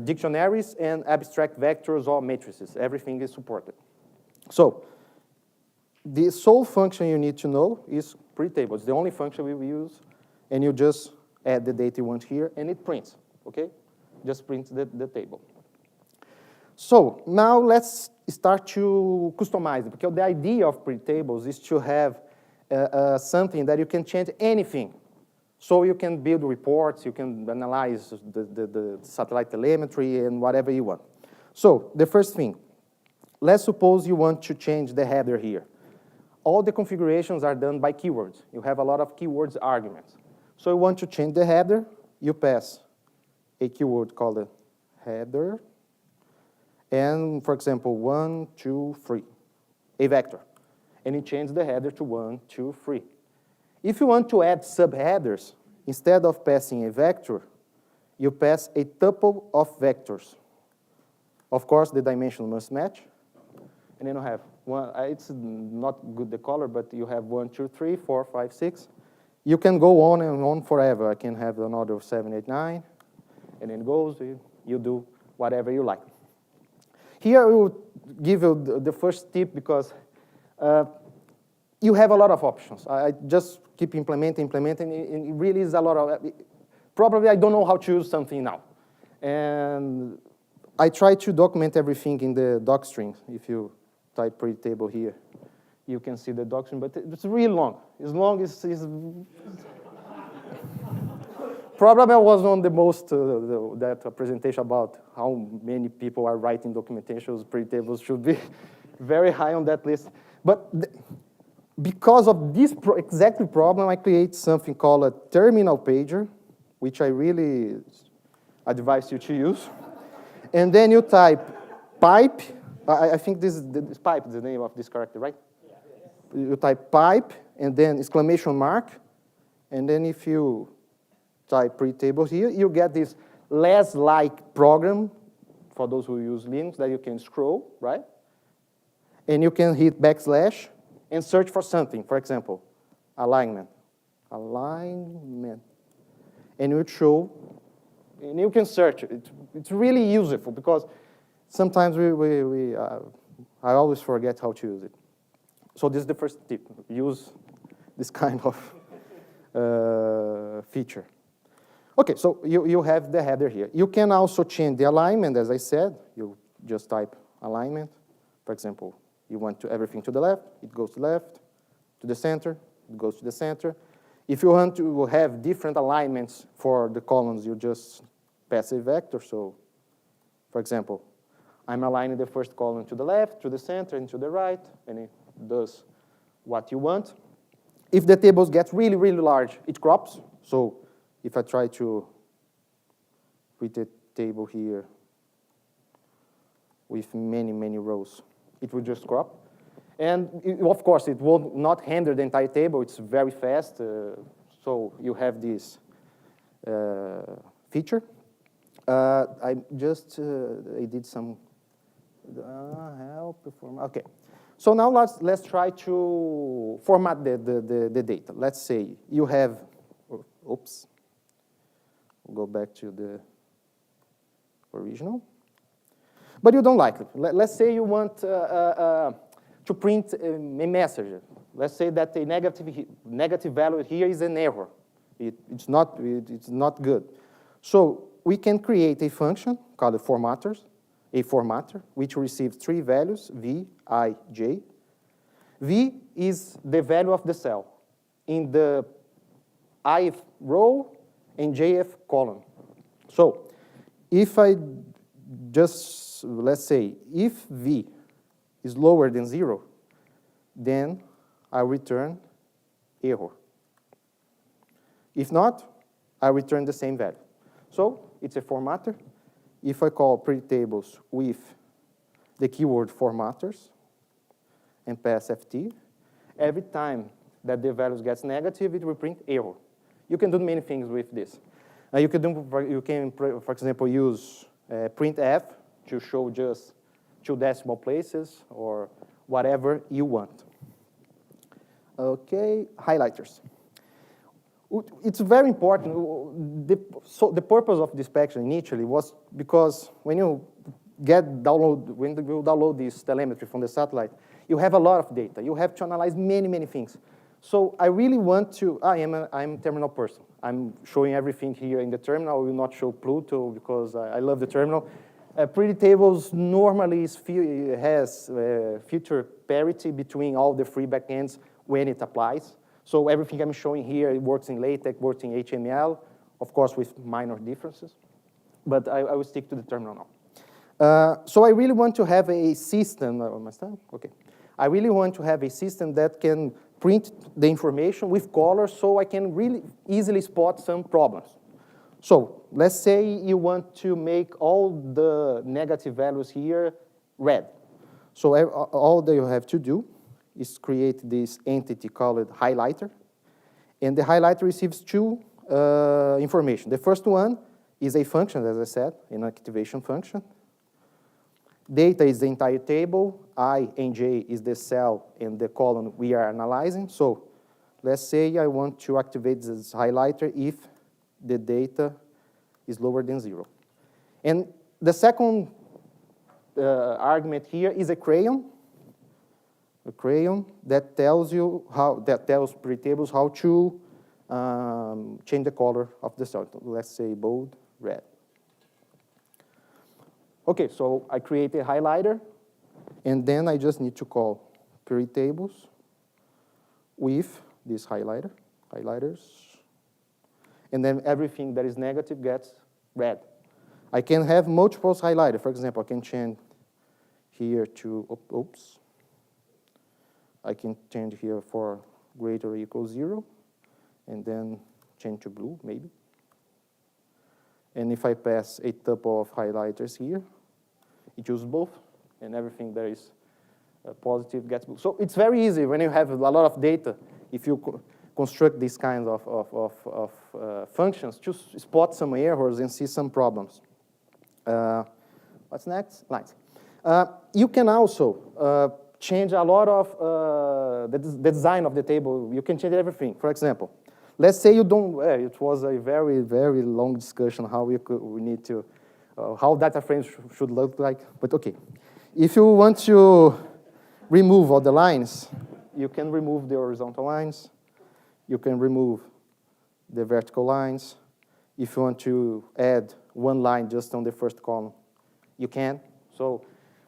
dictionaries, and abstract vectors or matrices. Everything is supported. So the sole function you need to know is print table. It's the only function we will use, and you just add the data you want here, and it prints, okay? Just prints the table. So now let's start to customize it, because the idea of print tables is to have something that you can change anything. So you can build reports, you can analyze the satellite telemetry and whatever you want. So the first thing, let's suppose you want to change the header here. All the configurations are done by keywords. You have a lot of keywords arguments. So you want to change the header, you pass a keyword called a header, and for example, 1, 2, 3, a vector. And you change the header to 1, 2, 3. If you want to add subheaders, instead of passing a vector, you pass a tuple of vectors. Of course, the dimension must match. And then you have one, it's not good the color, but you have 1, 2, 3, 4, 5, 6. You can go on and on forever. I can have another of 7, 8, 9, and then it goes, you do whatever you like. Here I will give you the first tip because you have a lot of options. I just keep implementing, and it really is a lot of, probably I don't know how to use something now. And I try to document everything in the docstring. If you type print table here, you can see the docstring, but it's really long. As long as it's probably I was on the most, that presentation about how many people are writing documentations, print tables should be very high on that list. But because of this exactly problem, I create something called a terminal pager, which I really advise you to use. And then you type pipe. I think this pipe is the name of this character, right? Yeah. You type pipe, and then exclamation mark. And then if you type print table here, you get this less-like program for those who use Linux that you can scroll, right? And you can hit backslash and search for something. For example, alignment. And it will show, and you can search it. It's really useful because sometimes I always forget how to use it. So this is the first tip. Use this kind of feature. Okay, so you have the header here. You can also change the alignment, as I said. You just type alignment. For example, you want everything to the left, it goes to left, to the center, it goes to the center. If you want to have different alignments for the columns, you just pass a vector. So, for example, I'm aligning the first column to the left, to the center, and to the right, and it does what you want. If the tables get really, really large, it crops. So if I try to put a table here with many, many rows, it will just crop. And of course, it will not render the entire table. It's very fast. So you have this feature. I did some help. Okay. So now let's try to format the data. Let's say you have, oops. We'll go back to the original. But you don't like it. Let's say you want to print a message. Let's say that a negative value here is an error. It's not good. So we can create a function called a formatter, which receives 3 values, v, I, j. V is the value of the cell in the ith row and jth column. So if I just, let's say, if v is lower than 0, then I return error. If not, I return the same value. So it's a formatter. If I call print tables with the keyword formatters and pass ft, every time that the values gets negative, it will print error. You can do many things with this. You can, for example, use printf to show just 2 decimal places or whatever you want. Okay, highlighters. It's very important. So the purpose of this package initially was because when you download this telemetry from the satellite, you have a lot of data. You have to analyze many, many things. So I really want to, I'm a terminal person. I'm showing everything here in the terminal. I will not show Pluto because I love the terminal. Pretty tables normally has feature parity between all the three backends when it applies. So everything I'm showing here, it works in LaTeX, works in HTML, of course with minor differences. But I will stick to the terminal now. So I really want to have a system, okay. I really want to have a system that can print the information with colors so I can really easily spot some problems. So let's say you want to make all the negative values here red. So all that you have to do is create this entity called highlighter. And the highlighter receives two information. The first one is a function, as I said, an activation function. Data is the entire table. I and J is the cell and the column we are analyzing. So let's say I want to activate this highlighter if the data is lower than 0. And the second argument here is a crayon that tells you tells pre-tables how to change the color of the cell. Let's say bold red. Okay, so I create a highlighter, and then I just need to call pre-tables with this highlighters, and then everything that is negative gets red. I can have multiple highlighters. For example, I can change here to, oops. I can change here for greater or equal 0, and then change to blue, maybe. And if I pass a tuple of highlighters here, it uses both, and everything that is positive gets blue. So it's very easy when you have a lot of data, if you construct these kinds of functions, to spot some errors and see some problems. What's next? Lines. You can also change a lot of the design of the table. You can change everything. For example, let's say you don't, it was a very, very long discussion how we need to, how data frames should look like, but okay. If you want to remove all the lines, you can remove the horizontal lines. You can remove the vertical lines. If you want to add one line just on the first column, you can. So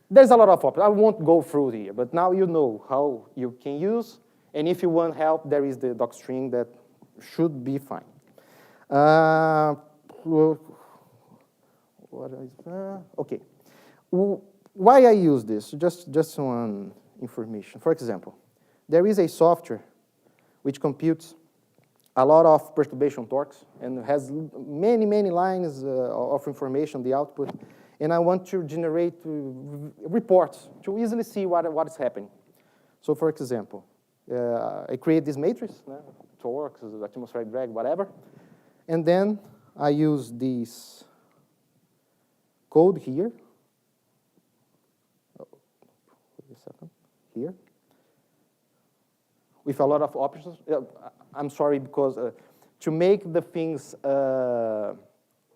there's a lot of options. I won't go through here, but now you know how you can use. And if you want help, there is the docstring that should be fine. What is that? Okay. Why I use this? Just one information. For example, there is a software which computes a lot of perturbation torques and has many, many lines of information, the output. And I want to generate reports to easily see what is happening. So for example, I create this matrix, torques, atmospheric drag, whatever. And then I use this code here. Wait a second. Here. With a lot of options. I'm sorry, because to make the things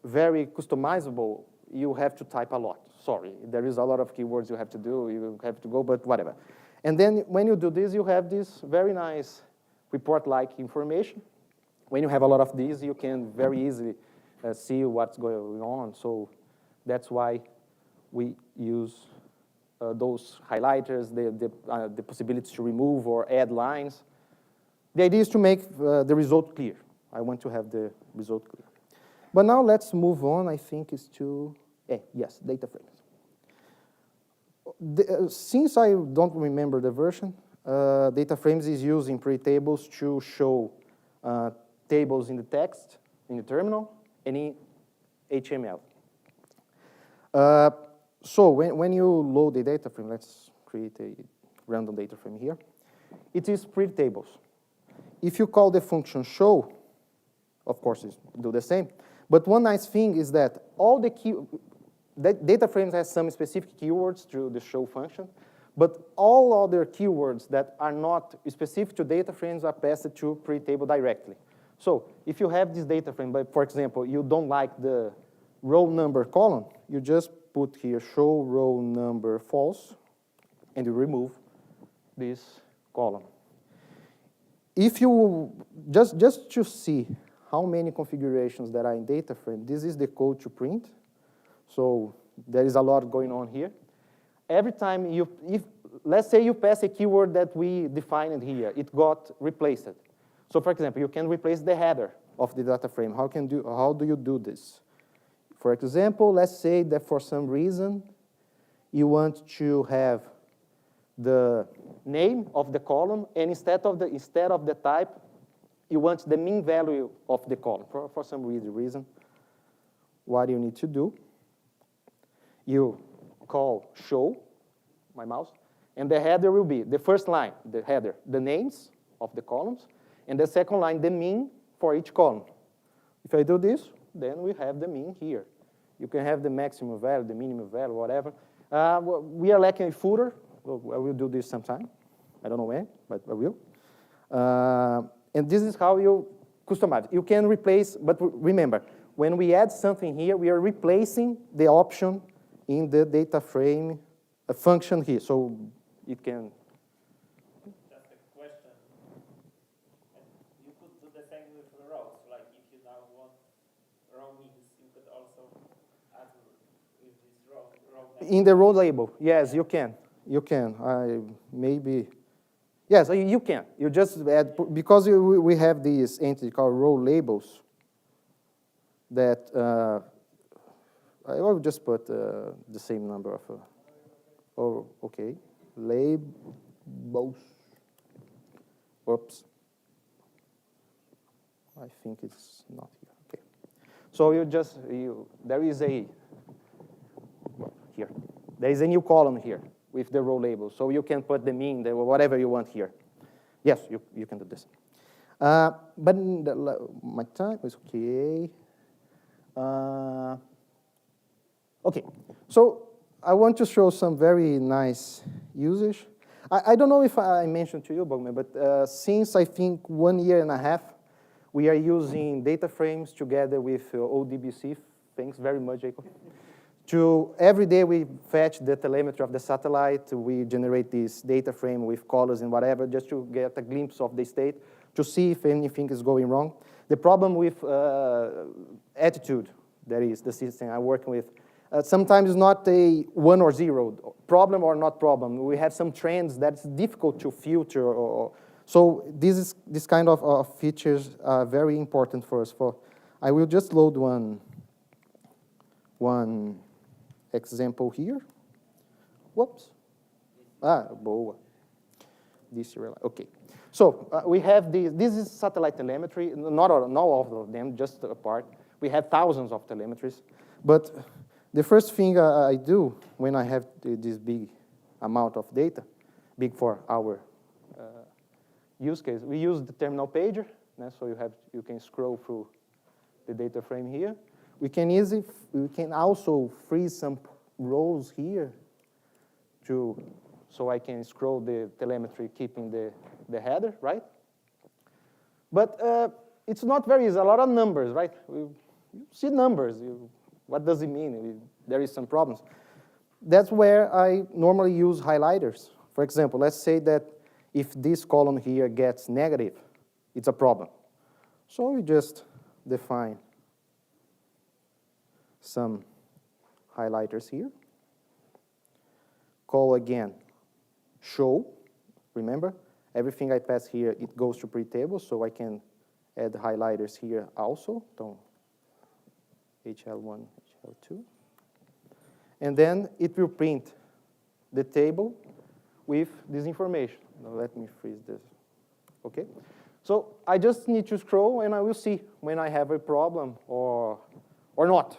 very customizable, you have to type a lot. Sorry, there is a lot of keywords you have to do, you have to go, but whatever. And then when you do this, you have this very nice report-like information. When you have a lot of these, you can very easily see what's going on. So that's why we use those highlighters, the possibility to remove or add lines. The idea is to make the result clear. I want to have the result clear. But now let's move on, I think, is to, yes, data frames. Since I don't remember the version, data frames is used in pre-tables to show tables in the text, in the terminal, and in HTML. So when you load a data frame, let's create a random data frame here. It is pre-tables. If you call the function show, of course, it do the same. But one nice thing is that all the data frames has some specific keywords through the show function, But all other keywords that are not specific to data frames are passed to pre-table directly. So if you have this data frame, but for example, you don't like the row number column, you just put here show row number false, and you remove this column. If you, just to see how many configurations there are in data frame, this is the code to print. So there is a lot going on here. Every time let's say you pass a keyword that we defined here, it got replaced. So for example, you can replace the header of the data frame. How do you do this? For example, let's say that for some reason you want to have the name of the column, and instead of the type, you want the mean value of the column for some reason. What you need to do? You call show, my mouse, and the header will be the first line, the header, the names of the columns, and the second line, the mean for each column. If I do this, then we have the mean here. You can have the maximum value, the minimum value, whatever. We are lacking a footer. I will do this sometime. I don't know when, but I will. And this is how you customize. You can replace, but remember, when we add something here, we are replacing the option in the data frame function here. So it can. Just a question. You could do the same with rows. Like if you now want row names, you could also add with this row name. In the row label, yes, you can. You can. Yes, you can. You just add, because we have this entity called row labels that I will just put the same number of, okay, labels. Oops. I think it's not here. Okay. So there is a new column here with the row label. So you can put the mean, whatever you want here. Yes, you can do this. But my time is okay. Okay, so I want to show some very nice usage. I don't know if I mentioned to you, Bogman, but since I think 1 year and a half, we are using data frames together with ODBC. Thanks very much, Jacob. Every day we fetch the telemetry of the satellite. We generate this data frame with colors and whatever, just to get a glimpse of the state, to see if anything is going wrong. The problem with attitude, that is the system I'm working with, sometimes it's not a 1 or 0, problem or not problem. We have some trends that's difficult to filter. So this kind of features are very important for us. I will just load one example here. Whoops. Boa. Okay. So we have this is satellite telemetry, not all of them, just a part. We have thousands of telemetries. But the first thing I do when I have this big amount of data, big for our use case, we use the terminal pager. So you can scroll through the data frame here. We can also freeze some rows here so I can scroll the telemetry keeping the header, right? But it's not very easy. A lot of numbers, right? You see numbers. What does it mean? There is some problems. That's where I normally use highlighters. For example, let's say that if this column here gets negative, it's a problem. So we just define some highlighters here. Call again show. Remember, everything I pass here, it goes to pre-table, so I can add highlighters here also. So HL1, HL2. And then it will print the table with this information. Now let me freeze this. Okay? So I just need to scroll, and I will see when I have a problem or not.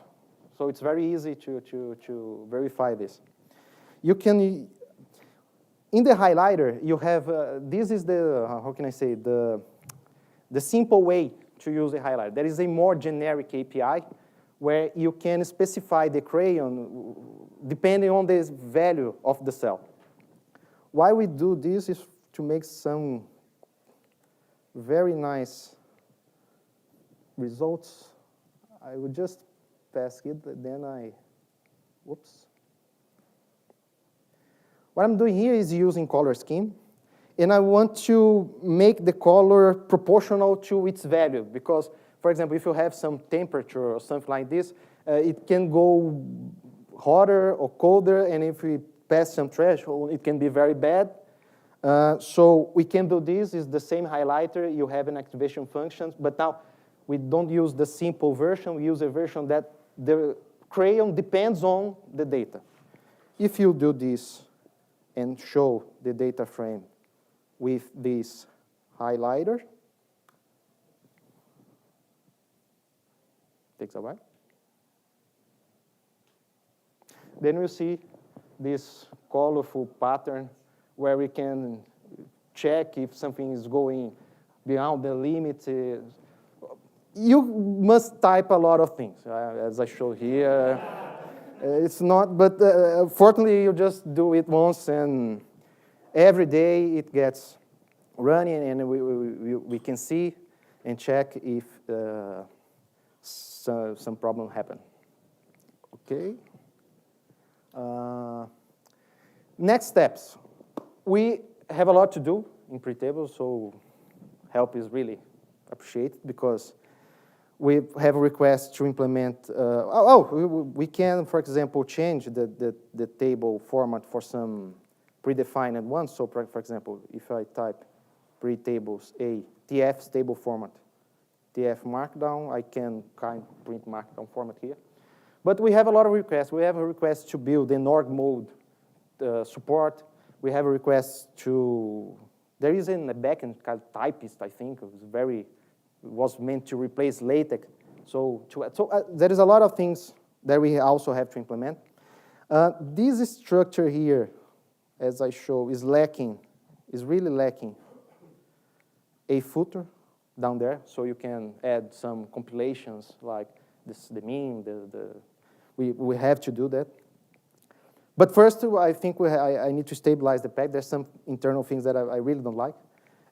So it's very easy to verify this. You can, in the highlighter, you have, this is the, how can I say, the simple way to use a highlighter. There is a more generic API where you can specify the crayon depending on the value of the cell. why we do this is to make some very nice results. I would just pass it, then whoops. What I'm doing here is using color scheme, and I want to make the color proportional to its value, because, for example, if you have some temperature or something like this, it can go hotter or colder, and if we pass some threshold, it can be very bad. So we can do this, it's the same highlighter, you have an activation function, but now we don't use the simple version, we use a version that the crayon depends on the data. If you do this and show the data frame with this highlighter, takes a while. Then we see this colorful pattern where we can check if something is going beyond the limit. You must type a lot of things, as I show here. It's not, but fortunately, you just do it once, and every day it gets running, and we can see and check if some problem happened. Okay. Next steps. We have a lot to do in pre-tables, so help is really appreciated, because we have a request to implement, we can, for example, change the table format for some predefined ones. So, for example, if I type pre-tables A, TF's table format, TF markdown, I can print markdown format here. But we have a lot of requests. We have a request to build an org mode support. We have a request to, there is a backend called typist, I think, it was meant to replace LaTeX. So there is a lot of things that we also have to implement. This structure here, as I show, is really lacking a footer down there, so you can add some compilations like the mean, we have to do that. But first, I think I need to stabilize the pack. There's some internal things that I really don't like.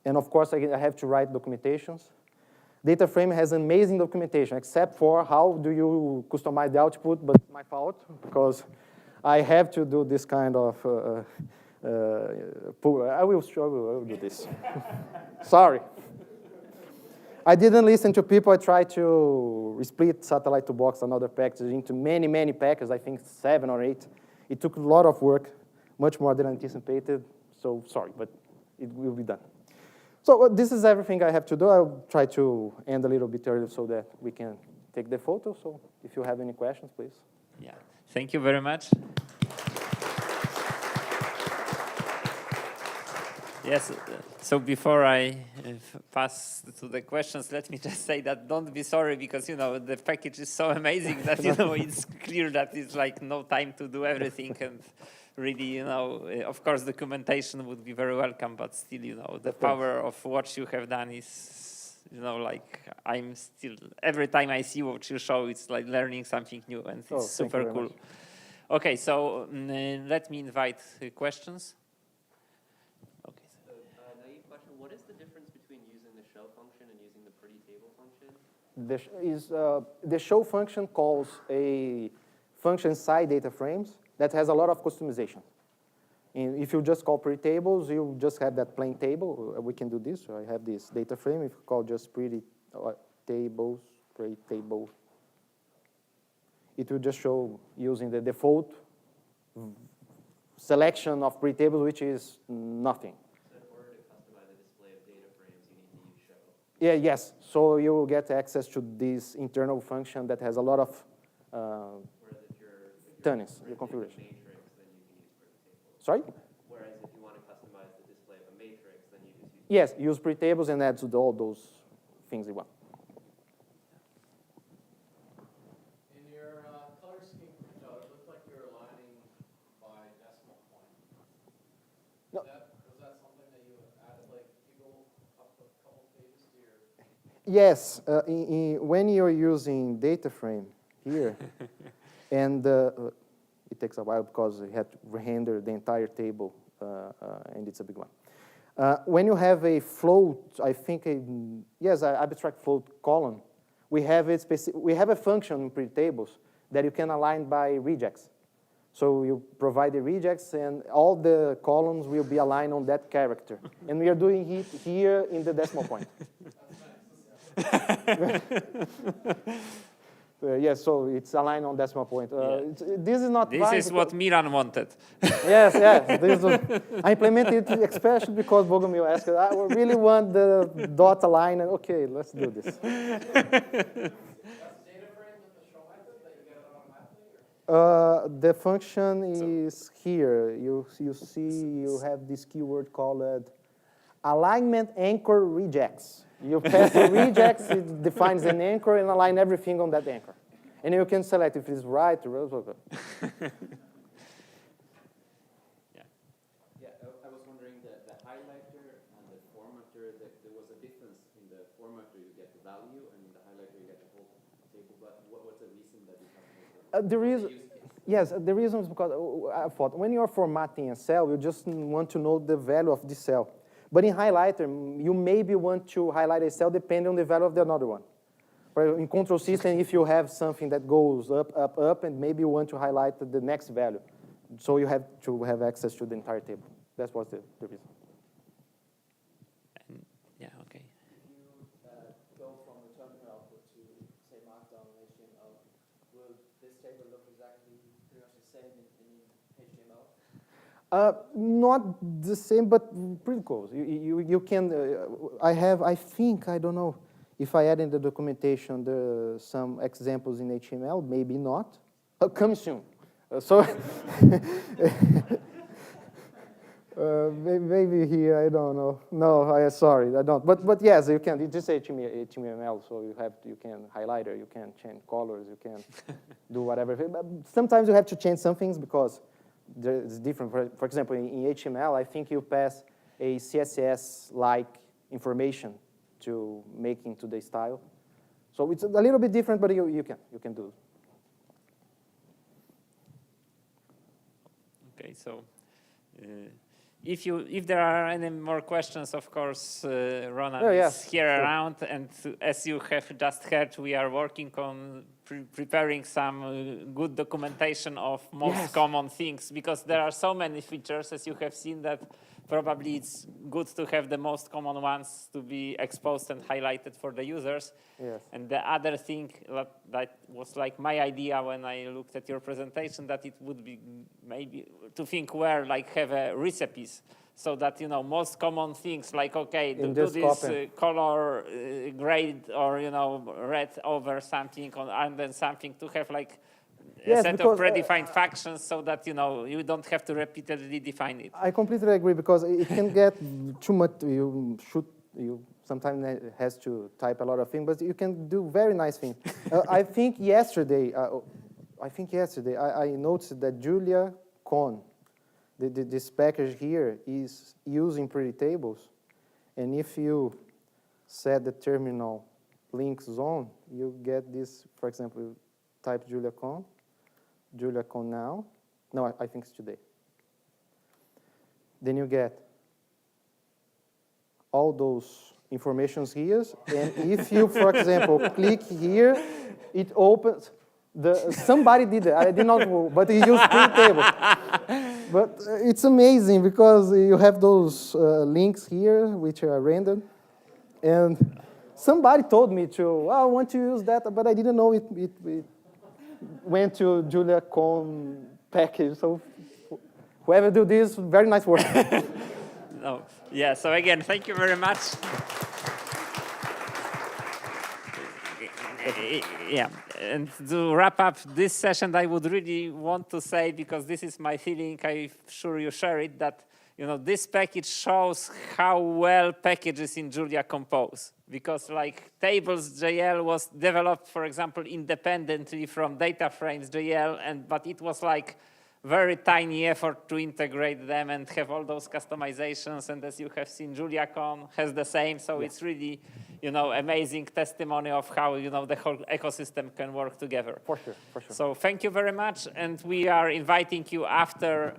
And of course, I have to write documentations. Data frame has amazing documentation, except for how do you customize the output, but it's my fault, because I have to do this kind of, I will do this. Sorry. I didn't listen to people. I tried to split satellite to box and other packages into many, many packages, I think 7 or 8. It took a lot of work, much more than anticipated, so sorry, but it will be done. So this is everything I have to do. I'll try to end a little bit early so that we can take the photo. So if you have any questions, please. Yeah, thank you very much. Yes, so before I pass to the questions, let me just say that don't be sorry, because, the package is so amazing that, it's clear that it's like no time to do everything, and really, of course, documentation would be very welcome, but still, the power of what you have done is, like I'm still, every time I see what you show, it's like learning something new, and it's super cool. Much. Okay, so let me invite questions. What is the difference between using the show function and using the pretty table function? The show function calls a function inside data frames that has a lot of customization. And if you just call pretty tables, you just have that plain table. We can do this. So I have this data frame. If you call just pretty tables, pretty table, it will just show using the default selection of pretty tables, which is nothing. Yeah, yes. So you will get access to this internal function that has a lot of tunnels, the configuration. Matrix, then you can use pretty tables. Sorry? Whereas if you want to customize the display of a matrix, then you just use... Yes, use pretty tables and add to all those things you want. In your color scheme printout, it looked like you were aligning by decimal point. No. Was that something that you added, like you go up a couple pages to your... Yes, when you're using data frame here, and it takes a while because you have to render the entire table and it's a big one. When you have a float, I think, an abstract float column, we have a function in pretty tables that you can align by regex. So you provide the regex, and all the columns will be aligned on that character. And we are doing it here in the decimal point. Yes, so it's aligned on decimal point. This is not. This is what Milan wanted. Yes. I implemented it especially because Bogomil asked. I really want the dot align. And okay, let's do this. The function is here. You see, you have this keyword called alignment anchor regex. You pass the regex, it defines an anchor and align everything on that anchor. And you can select if it's right or wrong. I was wondering that the highlighter and the formatter, that there was a difference in the formatter you get the value, and in the highlighter you get the whole table. But what's the reason that you have The reason is because I thought when you're formatting a cell, you just want to know the value of this cell. But in highlighter, you maybe want to highlight a cell depending on the value of the another one. In control system, if you have something that goes up, and maybe you want to highlight the next value. So you have to have access to the entire table. That was the reason. Yeah, okay. If you go from the terminal output to, say, Markdown and HTML, will this table look exactly pretty much the same in HTML? Not the same, but pretty close. You can, I think, I don't know if I add in the documentation some examples in HTML, maybe not. Coming soon. Maybe here, I don't know. No, sorry, I don't. But yes, you can. It's just HTML, so you can highlighter, you can change colors, you can do whatever. But sometimes you have to change some things because it's different. For example, in HTML, I think you pass a CSS-like information to make into the style. So it's a little bit different, but you can do. Okay, so if there are any more questions, of course, Ronan is here around, and as you have just heard, we are working on preparing some good documentation of most common things, because there are so many features, as you have seen, that probably it's good to have the most common ones to be exposed and highlighted for the users. Yes. And the other thing that was like my idea when I looked at your presentation, that it would be maybe to think where like have recipes, so that, you know, most common things like, okay, do this color grade or, you know, red over something and then something to have like a set of predefined functions, so that, you know, you don't have to repeatedly define it. I completely agree, because it can get too much. You sometimes has to type a lot of things, but you can do very nice things. I think yesterday I noticed that JuliaCon, this package here, is using pretty tables, and if you set the terminal link zone, you get this. For example, you type JuliaCon now. No, I think it's today. Then you get all those informations here, and if you, for example, click here, it opens. Somebody did it. I did not know, but he used pretty tables. But it's amazing because you have those links here, which are rendered, and somebody told me I want to use that, but I didn't know it went to JuliaCon package. So whoever do this, very nice work. Yeah, so again, thank you very much. Yeah, and to wrap up this session, I would really want to say, because this is my feeling, I'm sure you share it, that, you know, this package shows how well packages in Julia compose. Because like tables.jl was developed, for example, independently from data frames.jl, but it was like very tiny effort to integrate them and have all those customizations. And as you have seen, JuliaCon has the same. So it's really, amazing testimony of how, the whole ecosystem can work together. For sure, for sure. So thank you very much. And we are inviting you after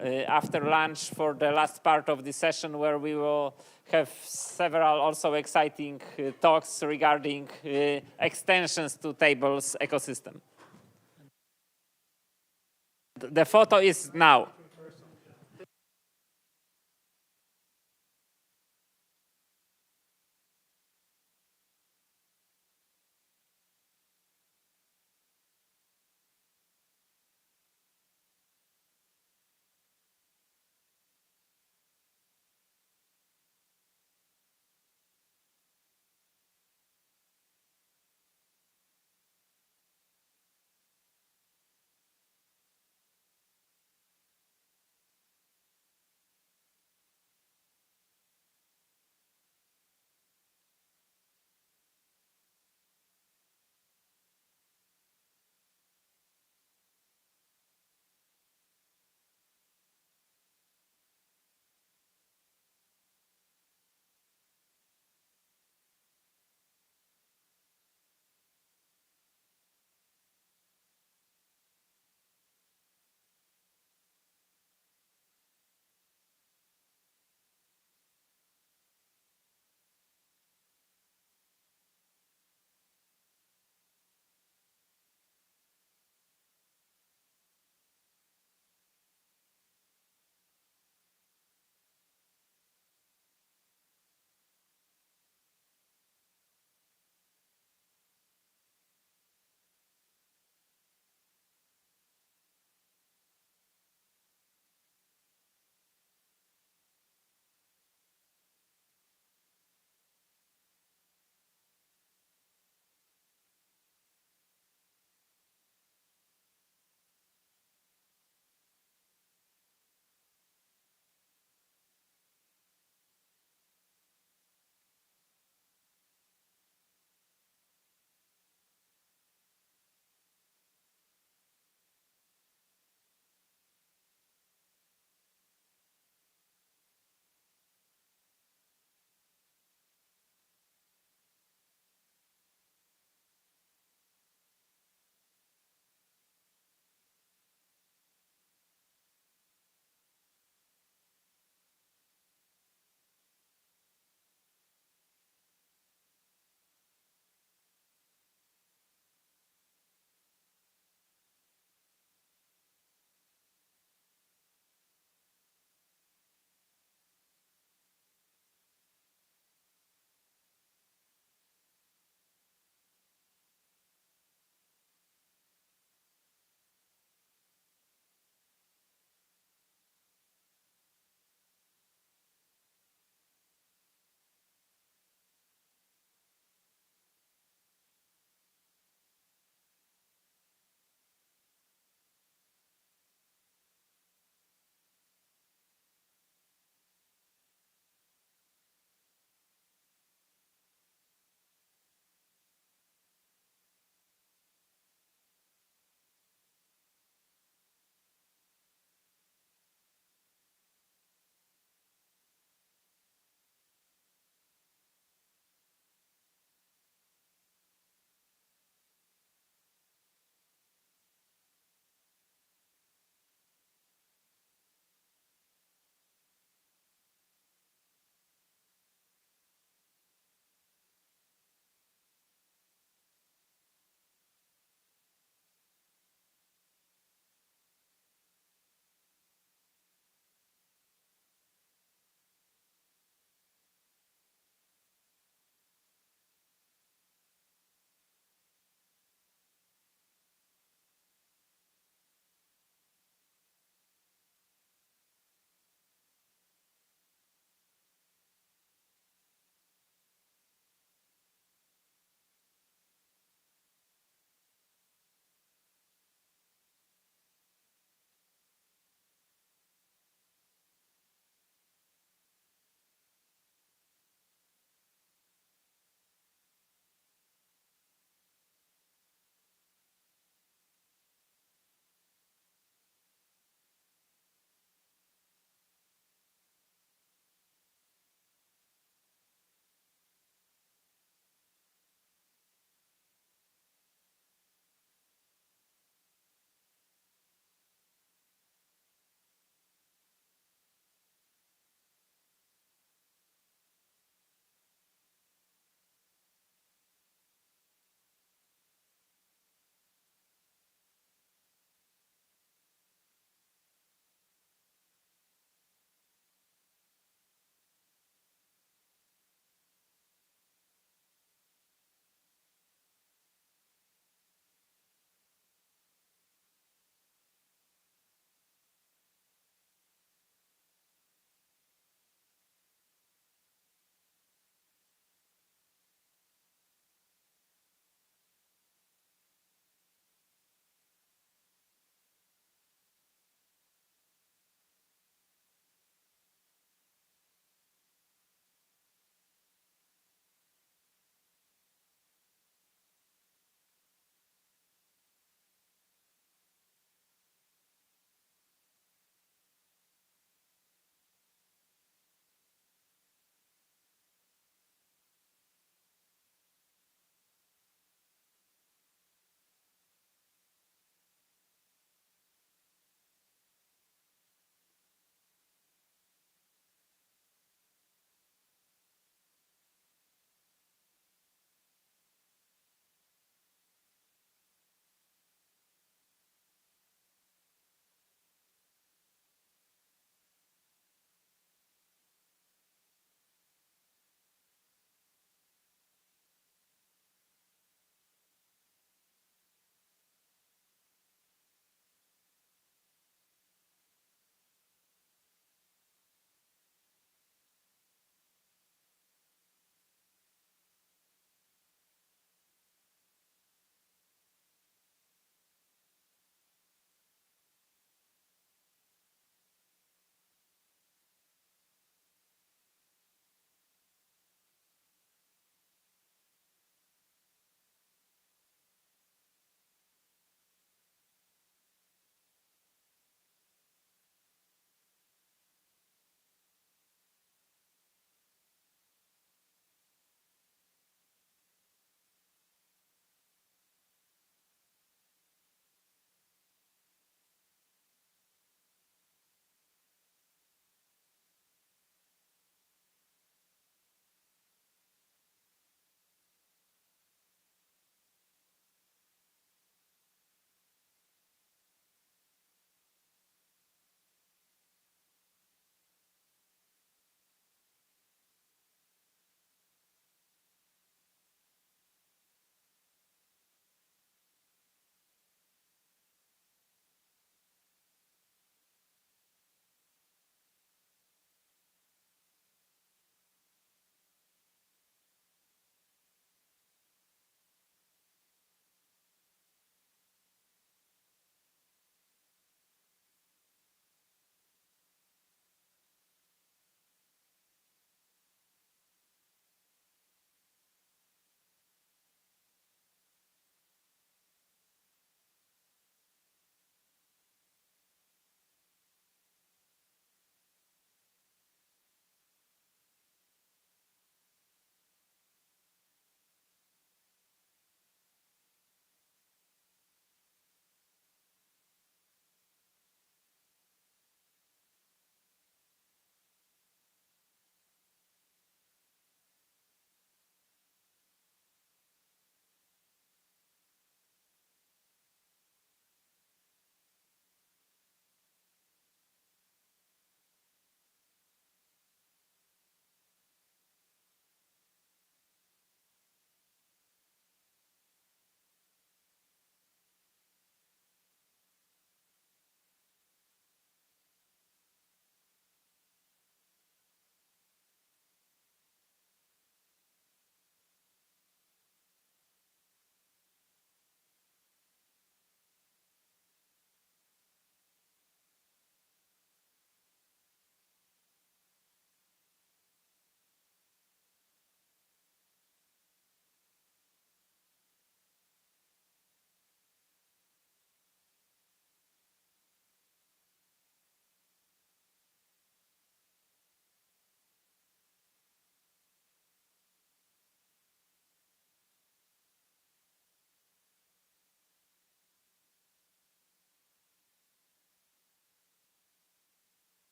lunch for the last part of the session, where we will have several also exciting talks regarding extensions to tables ecosystem. The photo is now.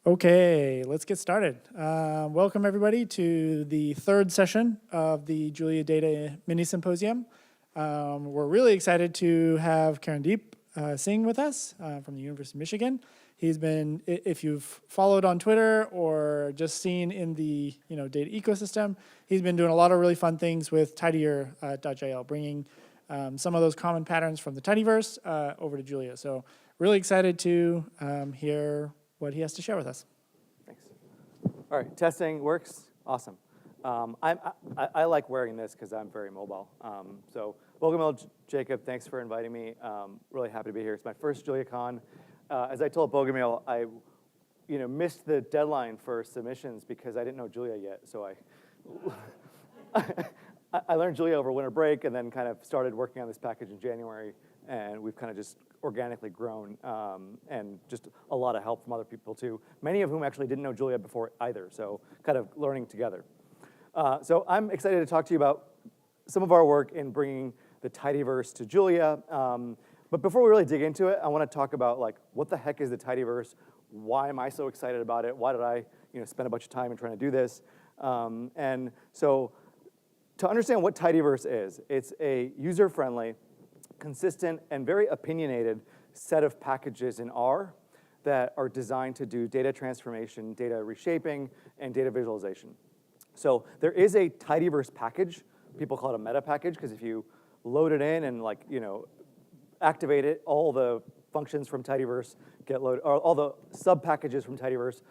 Okay, let's get started. Welcome everybody to the third session of the Julia Data Mini Symposium. We're really excited to have Karandeep Singh with us from the University of Michigan. He's been, if you've followed on Twitter or just seen in the data ecosystem, he's been doing a lot of really fun things with tidyr.jl, bringing some of those common patterns from the tidyverse over to Julia. So really excited to hear what he has to share with us. Thanks. All right, testing works. Awesome. I like wearing this because I'm very mobile. So Bogomil, Jacob, thanks for inviting me. Really happy to be here. It's my first JuliaCon. As I told Bogomil, I missed the deadline for submissions because I didn't know Julia yet. So I learned Julia over winter break and then kind of started working on this package in January. And we've kind of just organically grown and just a lot of help from other people too, many of whom actually didn't know Julia before either, so kind of learning together. So I'm excited to talk to you about some of our work in bringing the tidyverse to Julia. But before we really dig into it, I want to talk about what the heck is the tidyverse? Why am I so excited about it? Why did I spend a bunch of time in trying to do this? And so to understand what tidyverse is, it's a user-friendly, consistent, and very opinionated set of packages in R that are designed to do data transformation, data reshaping, and data visualization. So there is a tidyverse package. People call it a meta package because if you load it in and activate it, all the functions from tidyverse get loaded, or all the sub packages from tidyverse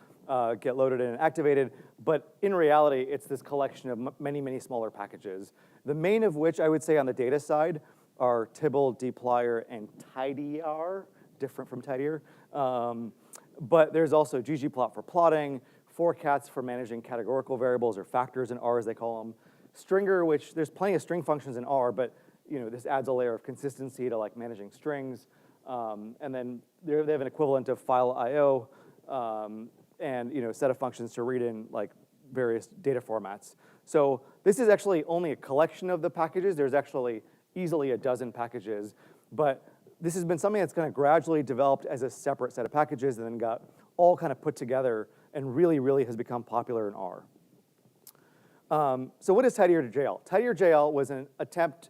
get loaded in and activated. But in reality, it's this collection of many, many smaller packages. The main of which I would say on the data side are Tibble, dplyr, and tidyr, different from tidyr. But there's also ggplot for plotting, forcats for managing categorical variables or factors in R as they call them, stringer, which there's plenty of string functions in R, but this adds a layer of consistency to managing strings. And then they have an equivalent of file IO and a set of functions to read in various data formats. So this is actually only a collection of the packages. There's actually easily a dozen packages, but this has been something that's kind of gradually developed as a separate set of packages and then got all kind of put together and really, really has become popular in R. So what is tidyr.jl? Tidyr.jl was an attempt,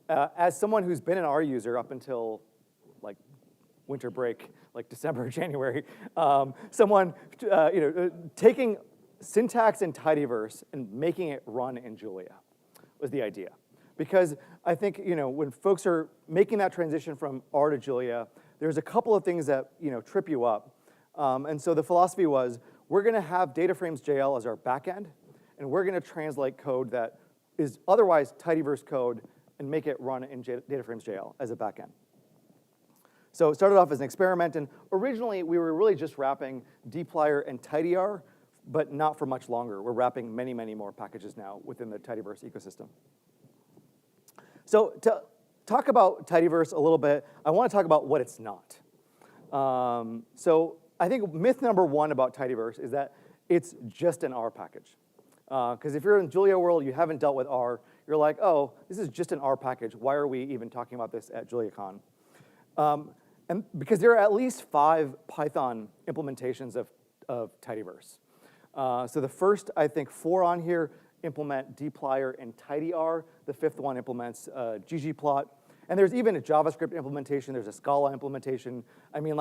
as someone who's been an R user up until winter break, December, January, someone taking syntax in tidyverse and making it run in Julia was the idea. Because I think when folks are making that transition from R to Julia, there's a couple of things that trip you up. And so the philosophy was, we're going to have DataFrames.jl as our backend, and we're going to translate code that is otherwise tidyverse code and make it run in DataFrames.jl as a backend. So it started off as an experiment, and originally we were really just wrapping dplyr and tidyr, but not for much longer. We're wrapping many, many more packages now within the tidyverse ecosystem. So to talk about tidyverse a little bit, I want to talk about what it's not. So I think myth number one about tidyverse is that it's just an R package. Because if you're in Julia world, you haven't dealt with R, you're like, oh, this is just an R package. Why are we even talking about this at JuliaCon? And because there are at least 5 Python implementations of tidyverse. So the first, I think, 4 on here implement dplyr and tidyr. The 5th one implements ggplot. And there's even a JavaScript implementation. There's a Scala implementation. I mean,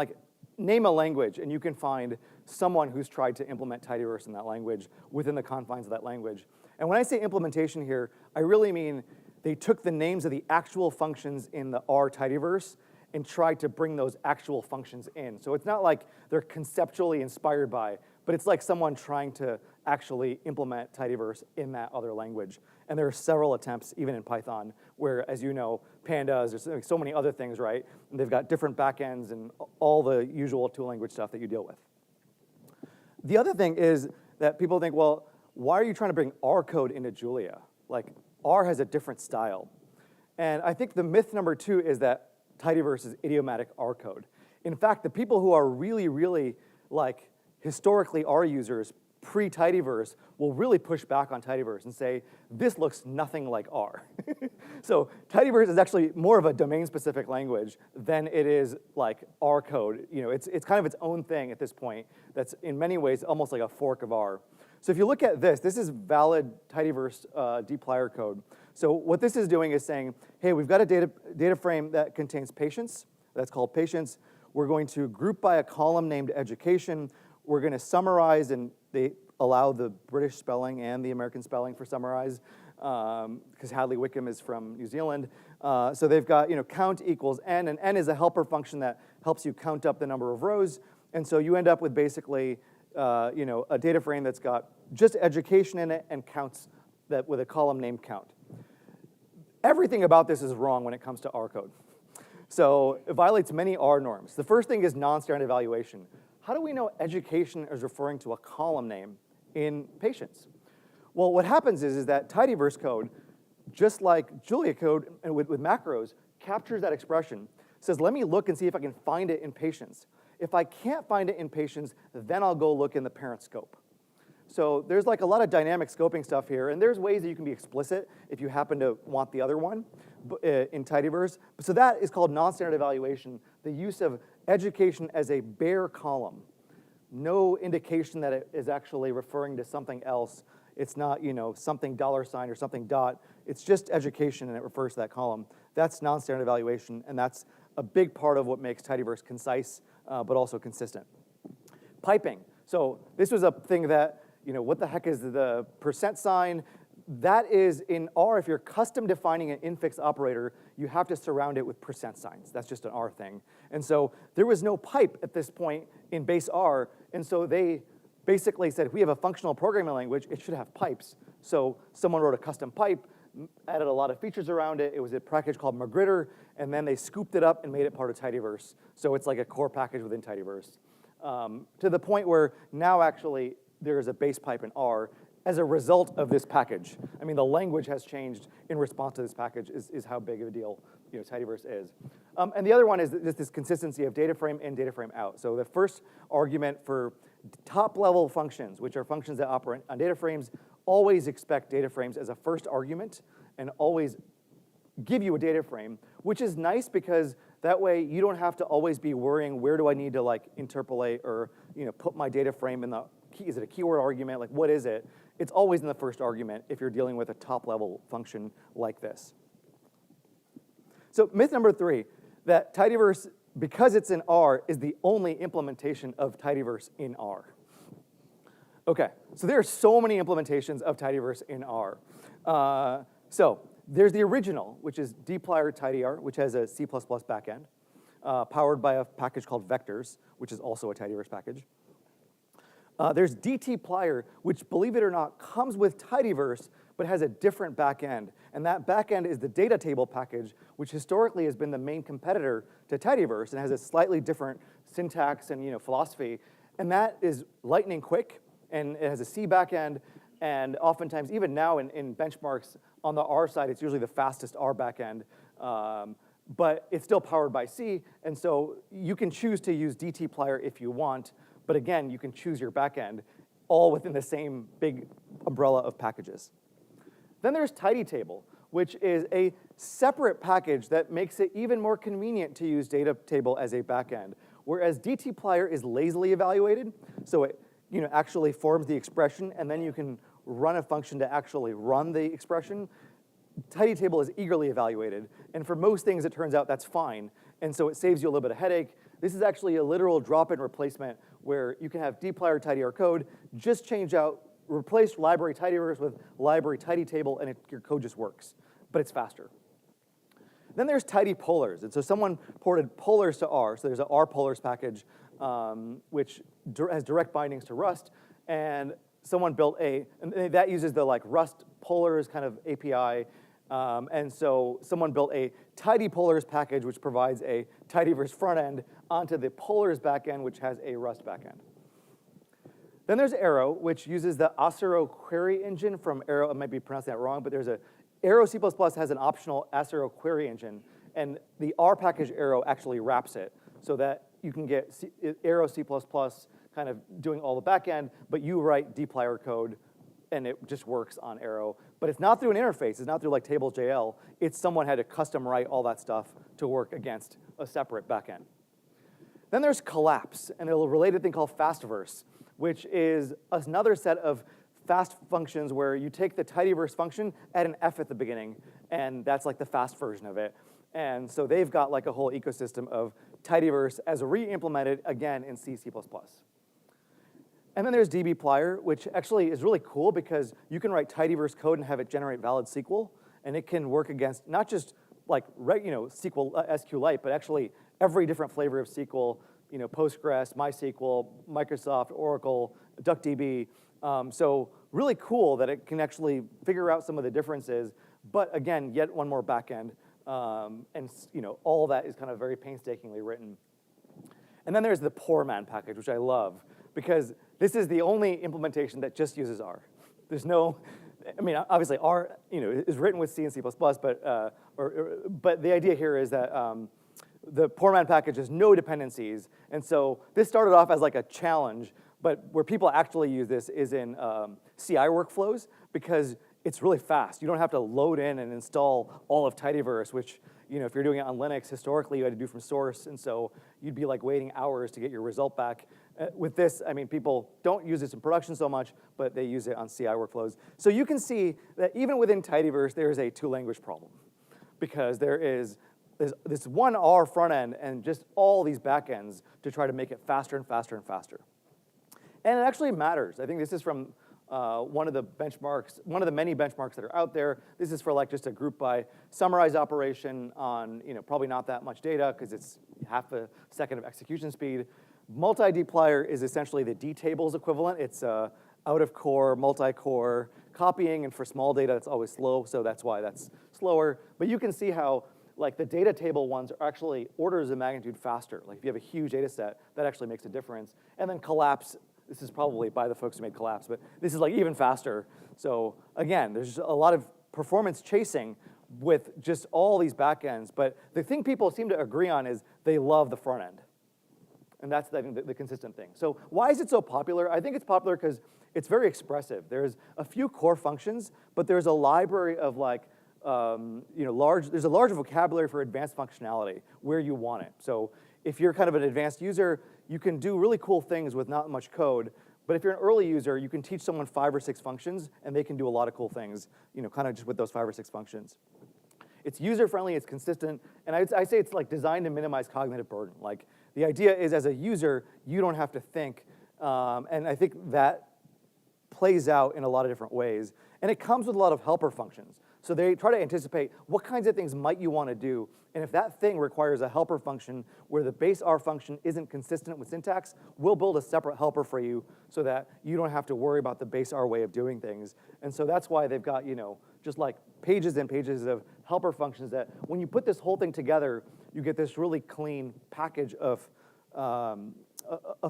name a language, and you can find someone who's tried to implement tidyverse in that language within the confines of that language. And when I say implementation here, I really mean they took the names of the actual functions in the R tidyverse and tried to bring those actual functions in. So it's not like they're conceptually inspired by, but it's like someone trying to actually implement tidyverse in that other language. And there are several attempts, even in Python, where, as you know, pandas, there's so many other things, right? And they've got different backends and all the usual tool language stuff that you deal with. The other thing is that people think, well, why are you trying to bring R code into Julia? R has a different style. And I think the myth number 2 is that tidyverse is idiomatic R code. In fact, the people who are really, really historically R users pre-tidyverse will really push back on tidyverse and say, this looks nothing like R. So tidyverse is actually more of a domain-specific language than it is like R code. You know, it's kind of its own thing at this point that's in many ways almost like a fork of R. So if you look at this is valid tidyverse dplyr code. So what this is doing is saying, hey, we've got a data frame that contains patients. That's called patients. We're going to group by a column named education. We're going to summarize, and they allow the British spelling and the American spelling for summarize, because Hadley Wickham is from New Zealand. So they've got, count equals n, and n is a helper function that helps you count up the number of rows. And so you end up with basically, a data frame that's got just education in it and counts that with a column named count. Everything about this is wrong when it comes to R code. So it violates many R norms. The first thing is non-standard evaluation. How do we know education is referring to a column name in patients? Well, what happens is that tidyverse code, just like Julia code and with macros, captures that expression, says, let me look and see if I can find it in patients. If I can't find it in patients, then I'll go look in the parent scope. So there's like a lot of dynamic scoping stuff here, and there's ways that you can be explicit if you happen to want the other one in tidyverse. So that is called non-standard evaluation, the use of education as a bare column. No indication that it is actually referring to something else. It's not, something $sign or something dot. It's just education, and it refers to that column. That's non-standard evaluation, and that's a big part of what makes tidyverse concise, but also consistent. Piping. So this was a thing that, what the heck is the %sign? That is in R, if you're custom defining an infix operator, you have to surround it with %signs. That's just an R thing. And so there was no pipe at this point in base R, and so they basically said, if we have a functional programming language, it should have pipes. So someone wrote a custom pipe, added a lot of features around it. It was a package called Magritter, and then they scooped it up and made it part of tidyverse. So it's like a core package within tidyverse. To the point where now actually there is a base pipe in R as a result of this package. I mean, the language has changed in response to this package is how big of a deal tidyverse is. And the other one is this consistency of data frame in, data frame out. So the first argument for top-level functions, which are functions that operate on data frames, always expect data frames as a first argument and always give you a data frame, which is nice because that way you don't have to always be worrying, where do I need to interpolate or put my data frame in the key? Is it a keyword argument? Like, what is it? It's always in the first argument if you're dealing with a top-level function like this. So myth number 3, that tidyverse, because it's in R, is the only implementation of tidyverse in R. Okay, so there are so many implementations of tidyverse in R. So there's the original, which is dplyr tidyr, which has a C++ backend, powered by a package called vectors, which is also a tidyverse package. There's dtplyr, which, believe it or not, comes with tidyverse, but has a different backend. And that backend is the data table package, which historically has been the main competitor to tidyverse and has a slightly different syntax and philosophy. And that is lightning quick, and it has a C backend. And oftentimes, even now in benchmarks on the R side, it's usually the fastest R backend. But it's still powered by C. And so you can choose to use dtplyr if you want. But again, you can choose your backend, all within the same big umbrella of packages. Then there's tidytable, which is a separate package that makes it even more convenient to use data table as a backend. Whereas dtplyr is lazily evaluated, so it actually forms the expression, and then you can run a function to actually run the expression. Tidytable is eagerly evaluated, and for most things, it turns out that's fine, and so it saves you a little bit of headache. This is actually a literal drop-in replacement where you can have dplyr tidyr code, just change out, replace library tidyverse with library tidytable, and your code just works, but it's faster. Then there's tidypolars, and so someone ported polars to R, so there's an R polars package, which has direct bindings to Rust, and someone built and that uses the Rust polars kind of API, and so someone built a tidypolars package, which provides a tidyverse front end onto the polars backend, which has a Rust backend. Then there's Arrow, which uses the Acero query engine from Arrow. I might be pronouncing that wrong, but Arrow C++ has an optional Acero query engine, and the R package Arrow actually wraps it so that you can get Arrow C++ kind of doing all the back end, but you write dplyr code, and it just works on Arrow. But it's not through an interface. It's not through like tables.jl. It's someone had to custom write all that stuff to work against a separate backend. Then there's collapse, and a related thing called fastverse, which is another set of fast functions where you take the tidyverse function, add an F at the beginning, and that's like the fast version of it. And so they've got like a whole ecosystem of tidyverse as re-implemented again in C, C++. And then there's dbplyr, which actually is really cool because you can write tidyverse code and have it generate valid SQL, and it can work against not just like SQL, SQLite, but actually every different flavor of SQL, Postgres, MySQL, Microsoft, Oracle, DuckDB. So really cool that it can actually figure out some of the differences, but again, yet one more backend, and all that is kind of very painstakingly written. And then there's the poor man package, which I love, because this is the only implementation that just uses R. There's no, I mean, obviously R, is written with C and C++, but the idea here is that the poor man package has no dependencies, and so this started off as like a challenge, but where people actually use this is in CI workflows, because it's really fast. You don't have to load in and install all of tidyverse, which if you're doing it on Linux, historically you had to do from source, and so you'd be like waiting hours to get your result back. With this, I mean, people don't use this in production so much, but they use it on CI workflows. So you can see that even within tidyverse, there is a two-language problem, because there's this one R front end and just all these backends to try to make it faster and faster and faster. And it actually matters. I think this is from one of the benchmarks, one of the many benchmarks that are out there. This is for like just a group by summarize operation on probably not that much data because it's half a second of execution speed. Multi-dplyr is essentially the dtables equivalent. It's out of core, multi-core copying, and for small data it's always slow, so that's why that's slower. But you can see how like the data table ones are actually orders of magnitude faster. Like if you have a huge data set, that actually makes a difference. And then collapse, this is probably by the folks who made collapse, but this is like even faster. So again, there's a lot of performance chasing with just all these backends, but the thing people seem to agree on is they love the front end. And that's, I think, the consistent thing. So why is it so popular? I think it's popular because it's very expressive. There's a few core functions, but there's a library of like, there's a large vocabulary for advanced functionality where you want it. So if you're kind of an advanced user, you can do really cool things with not much code. But if you're an early user, you can teach someone 5 or 6 functions, and they can do a lot of cool things, kind of just with those 5 or 6 functions. It's user-friendly, it's consistent, and I say it's like designed to minimize cognitive burden. Like the idea is as a user, you don't have to think, and I think that plays out in a lot of different ways. And it comes with a lot of helper functions. So they try to anticipate what kinds of things might you want to do, and if that thing requires a helper function where the base R function isn't consistent with syntax, we'll build a separate helper for you so that you don't have to worry about the base R way of doing things. And so that's why they've got, just like pages and pages of helper functions that when you put this whole thing together, you get this really clean package of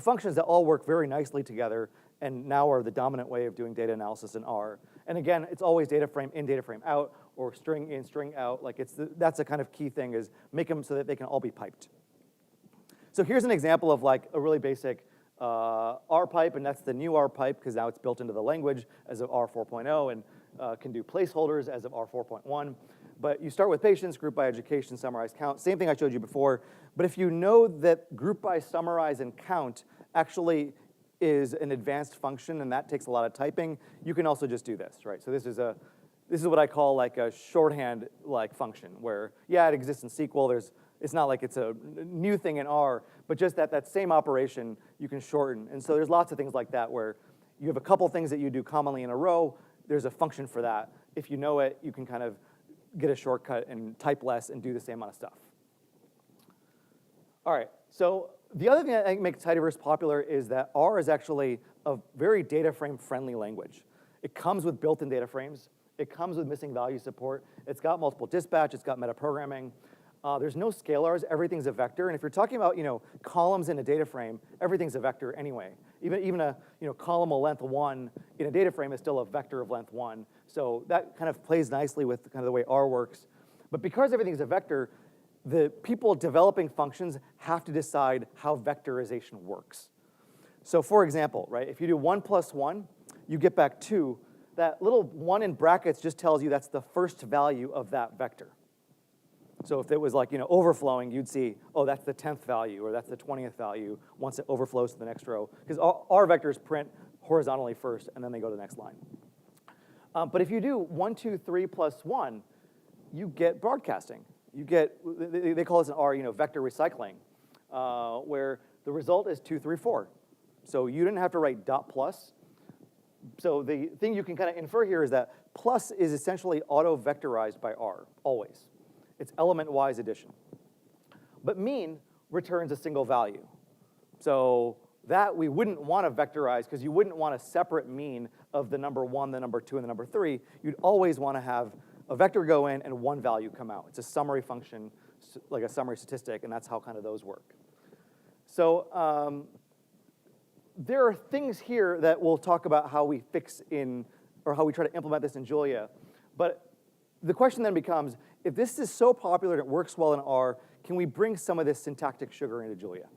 functions that all work very nicely together and now are the dominant way of doing data analysis in R. And again, it's always data frame in, data frame out, or string in, string out. Like that's a kind of key thing, is make them so that they can all be piped. So here's an example of like a really basic R pipe, and that's the new R pipe because now it's built into the language as of R 4.0 and can do placeholders as of R 4.1. But you start with patients, group by education, summarize, count. Same thing I showed you before. But if you know that group by summarize and count actually is an advanced function, and that takes a lot of typing, you can also just do this, right? So this is what I call like a shorthand like function where, yeah, it exists in SQL. It's not like it's a new thing in R, but just that same operation you can shorten. And so there's lots of things like that where you have a couple things that you do commonly in a row. There's a function for that. If you know it, you can kind of get a shortcut and type less and do the same amount of stuff. All right, so the other thing that I think makes tidyverse popular is that R is actually a very data frame friendly language. It comes with built-in data frames. It comes with missing value support. It's got multiple dispatch. It's got metaprogramming. There's no scalars. Everything's a vector. And if you're talking about columns in a data frame, everything's a vector anyway. Even a column of length 1 in a data frame is still a vector of length 1. So that kind of plays nicely with kind of the way R works. But because everything's a vector, the people developing functions have to decide how vectorization works. So for example, right, if you do 1 + 1, you get back 2. That little 1 in brackets just tells you that's the first value of that vector. So if it was like, overflowing, you'd see, oh, that's the 10th value, or that's the 20th value once it overflows to the next row. Because our vectors print horizontally first, and then they go to the next line. But if you do 1, 2, 3 + 1, you get broadcasting. You get, they call this in R, vector recycling, where the result is 2, 3, 4. So you didn't have to write dot plus. So the thing you can kind of infer here is that plus is essentially auto-vectorized by R, always. It's element-wise addition. But mean returns a single value. So that we wouldn't want to vectorize, because you wouldn't want a separate mean of the number 1, the number 2, and the number 3. You'd always want to have a vector go in and one value come out. It's a summary function, like a summary statistic, and that's how kind of those work. So there are things here that we'll talk about how we fix in, or how we try to implement this in Julia. But the question then becomes, if this is so popular and it works well in R, can we bring some of this syntactic sugar into Julia?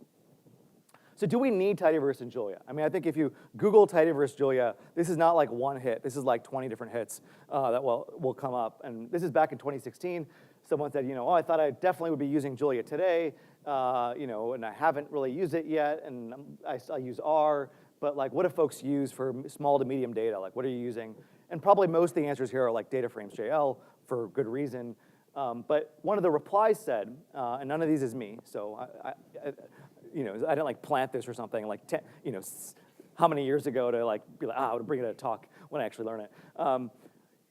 So do we need tidyverse in Julia? I mean, I think if you Google tidyverse Julia, this is not like one hit. This is like 20 different hits that will come up. And this is back in 2016. Someone said, oh, I thought I definitely would be using Julia today, and I haven't really used it yet, and I use R. But like, what do folks use for small to medium data? Like, what are you using? And probably most of the answers here are like data frames JL for good reason. But one of the replies said, and none of these is me, so I didn't like plant this or something like, how many years ago to like be like, I would bring it at a talk when I actually learn it.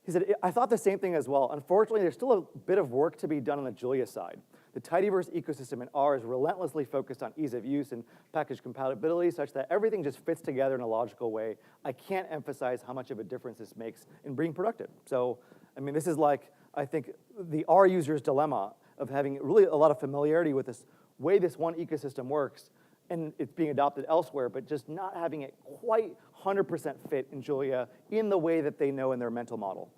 He said, I thought the same thing as well. Unfortunately, there's still a bit of work to be done on the Julia side. The tidyverse ecosystem in R is relentlessly focused on ease of use and package compatibility such that everything just fits together in a logical way. I can't emphasize how much of a difference this makes in being productive. So, I mean, this is like, I think, the R user's dilemma of having really a lot of familiarity with this way this one ecosystem works, and it's being adopted elsewhere, but just not having it quite 100% fit in Julia in the way that they know in their mental model.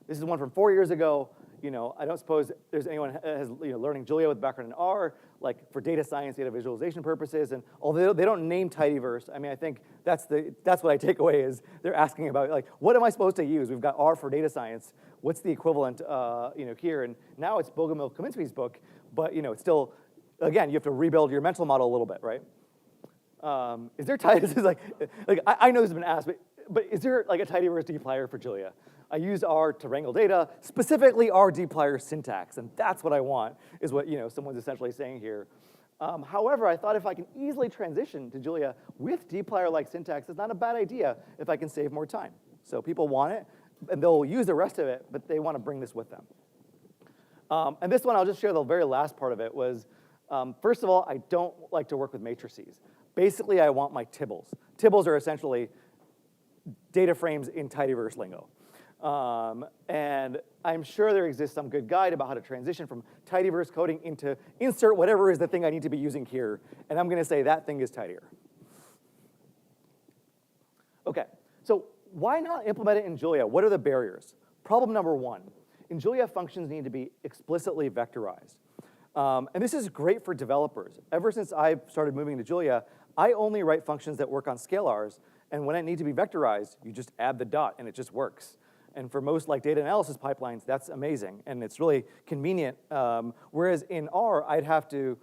This is one from 4 years ago. I don't suppose there's anyone has learning Julia with background in R, like for data science, data visualization purposes. And although they don't name tidyverse, I mean, I think that's what I take away is they're asking about like, what am I supposed to use? We've got R for data science. What's the equivalent, here? And now it's Bogomil-Kaminsky's book, but it's still, again, you have to rebuild your mental model a little bit, right? Is there this is like I know this has been asked, but is there like a tidyverse dplyr for Julia? I use R to wrangle data, specifically R dplyr syntax, and that's what I want, is what someone's essentially saying here. However, I thought if I can easily transition to Julia with dplyr-like syntax, it's not a bad idea if I can save more time. So people want it, and they'll use the rest of it, but they want to bring this with them. And this one, I'll just share the very last part of it was, first of all, I don't like to work with matrices. Basically, I want my tibbles. Tibbles are essentially data frames in tidyverse lingo. And I'm sure there exists some good guide about how to transition from tidyverse coding into insert whatever is the thing I need to be using here, and I'm going to say that thing is tidier. Okay, so why not implement it in Julia? What are the barriers? Problem number one, in Julia, functions need to be explicitly vectorized. And this is great for developers. Ever since I've started moving to Julia, I only write functions that work on scalars, and when it needs to be vectorized, you just add the dot, and it just works. And for most like data analysis pipelines, that's amazing, and it's really convenient. Whereas in R, I'd have to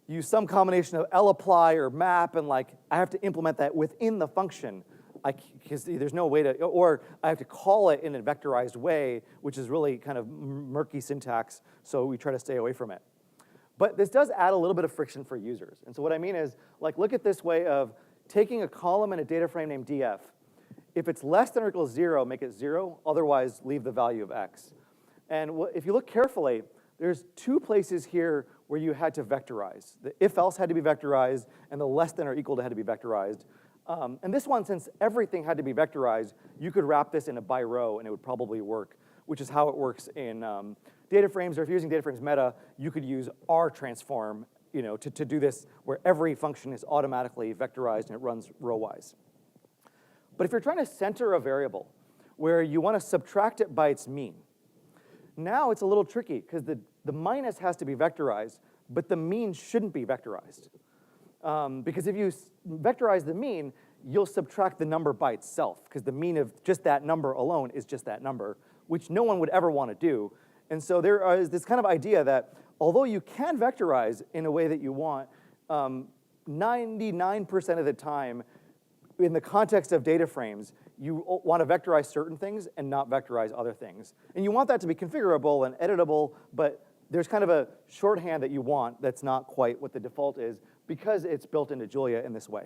use some combination of lapply or map, and like I have to implement that within the function, because there's no way to, or I have to call it in a vectorized way, which is really kind of murky syntax, so we try to stay away from it. But this does add a little bit of friction for users. And so what I mean is, like, look at this way of taking a column in a data frame named df. If it's less than or equals 0, make it 0. Otherwise, leave the value of x. And if you look carefully, there's two places here where you had to vectorize. The if-else had to be vectorized, and the less than or equal to had to be vectorized. And this one, since everything had to be vectorized, you could wrap this in a by row, and it would probably work, which is how it works in data frames. Or if you're using data frames meta, you could use R transform to do this, where every function is automatically vectorized, and it runs row-wise. But if you're trying to center a variable where you want to subtract it by its mean, now it's a little tricky because the the minus has to be vectorized, but the mean shouldn't be vectorized. Because if you vectorize the mean, you'll subtract the number by itself, because the mean of just that number alone is just that number, which no one would ever want to do. And so there is this kind of idea that although you can vectorize in a way that you want, 99% of the time, in the context of data frames, you want to vectorize certain things and not vectorize other things. And you want that to be configurable and editable, but there's kind of a shorthand that you want that's not quite what the default is because it's built into Julia in this way.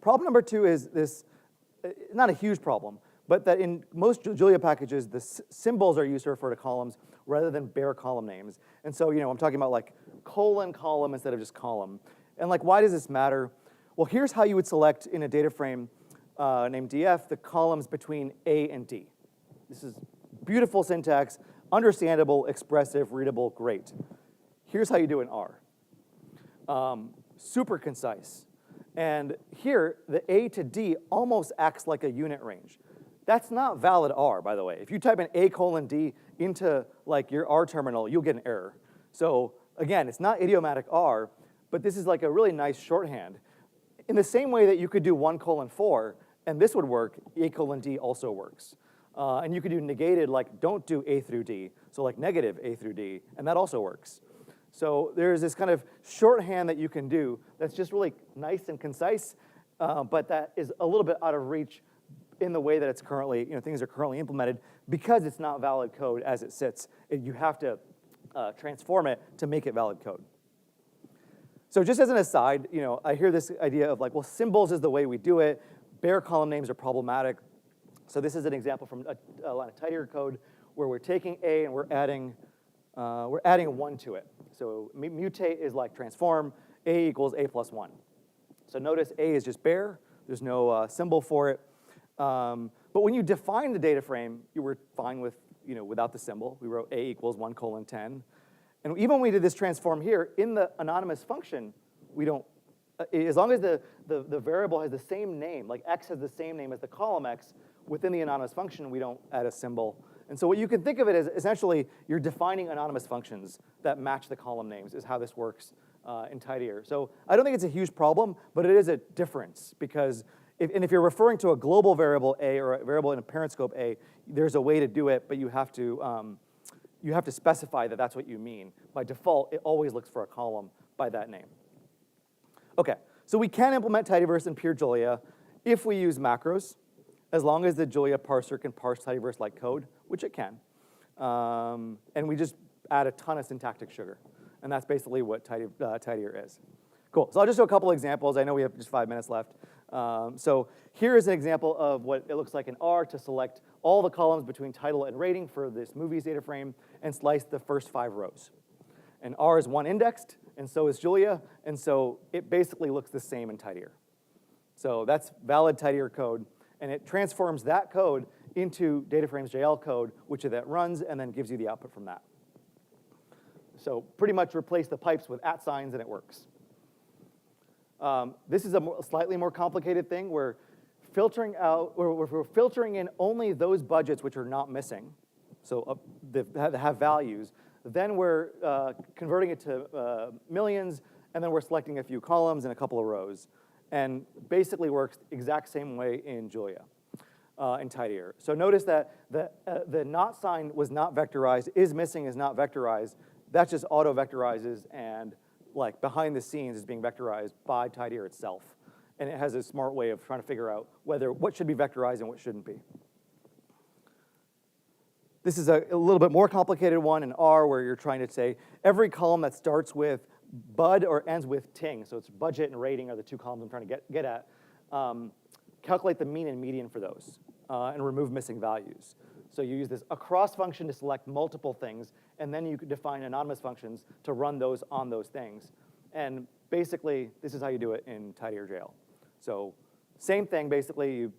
Problem number 2 is this, not a huge problem, but that in most Julia packages, the symbols are used to refer to columns rather than bare column names. And so, I'm talking about like colon column instead of just column. And like, why does this matter? Well, here's how you would select in a data frame named df the columns between A and D. This is beautiful syntax, understandable, expressive, readable, great. Here's how you do in R. Super concise. And here, the A to D almost acts like a unit range. That's not valid R, by the way. If you type in A:D into like your R terminal, you'll get an error. So again, it's not idiomatic R, but this is like a really nice shorthand. In the same way that you could do 1:4, and this would work, A:D also works. And you could do negated, like don't do A through D, so like negative A through D, and that also works. So there's this kind of shorthand that you can do that's just really nice and concise, but that is a little bit out of reach in the way that it's currently, things are currently implemented because it's not valid code as it sits. You have to transform it to make it valid code. So just as an aside, I hear this idea of like, well, symbols is the way we do it. Bare column names are problematic. So this is an example from a line of tidier code where we're taking A and we're adding 1 to it. So mutate is like transform, A equals A plus 1. So notice A is just bare. There's no symbol for it. But when you define the data frame, you were fine with, without the symbol. We wrote A equals 1:10. And even when we did this transform here, in the anonymous function, we don't, as long as the variable has the same name, like X has the same name as the column X, within the anonymous function, we don't add a symbol. And so what you can think of it as essentially you're defining anonymous functions that match the column names is how this works in tidier. So I don't think it's a huge problem, but it is a difference because if you're referring to a global variable A or a variable in a parent scope A, there's a way to do it, but you have to specify that that's what you mean. By default, it always looks for a column by that name. Okay, so we can implement tidyverse in pure Julia if we use macros, as long as the Julia parser can parse tidyverse-like code, which it can. And we just add a ton of syntactic sugar. And that's basically what tidier is. Cool, so I'll just show a couple examples. I know we have just 5 minutes left. So here is an example of what it looks like in R to select all the columns between title and rating for this movies data frame and slice the first 5 rows. And R is 1 indexed, and so is Julia, and so it basically looks the same in tidier. So that's valid tidier code, and it transforms that code into DataFrames.jl code, which it then runs and then gives you the output from that. So pretty much replace the pipes with @ signs and it works. This is a slightly more complicated thing where we're filtering in only those budgets which are not missing, so that have values. Then we're converting it to millions, and then we're selecting a few columns and a couple of rows. And basically works the exact same way in Julia, in tidier. So notice that the not sign was not vectorized, is missing is not vectorized. That just auto-vectorizes and like behind the scenes is being vectorized by tidier itself. And it has a smart way of trying to figure out what should be vectorized and what shouldn't be. This is a little bit more complicated one in R where you're trying to say every column that starts with bud or ends with ting, so it's budget and rating are the 2 columns I'm trying to get at, calculate the mean and median for those and remove missing values. So you use this across function to select multiple things, and then you could define anonymous functions to run those on those things. And basically, this is how you do it in tidier.jl. So same thing, basically,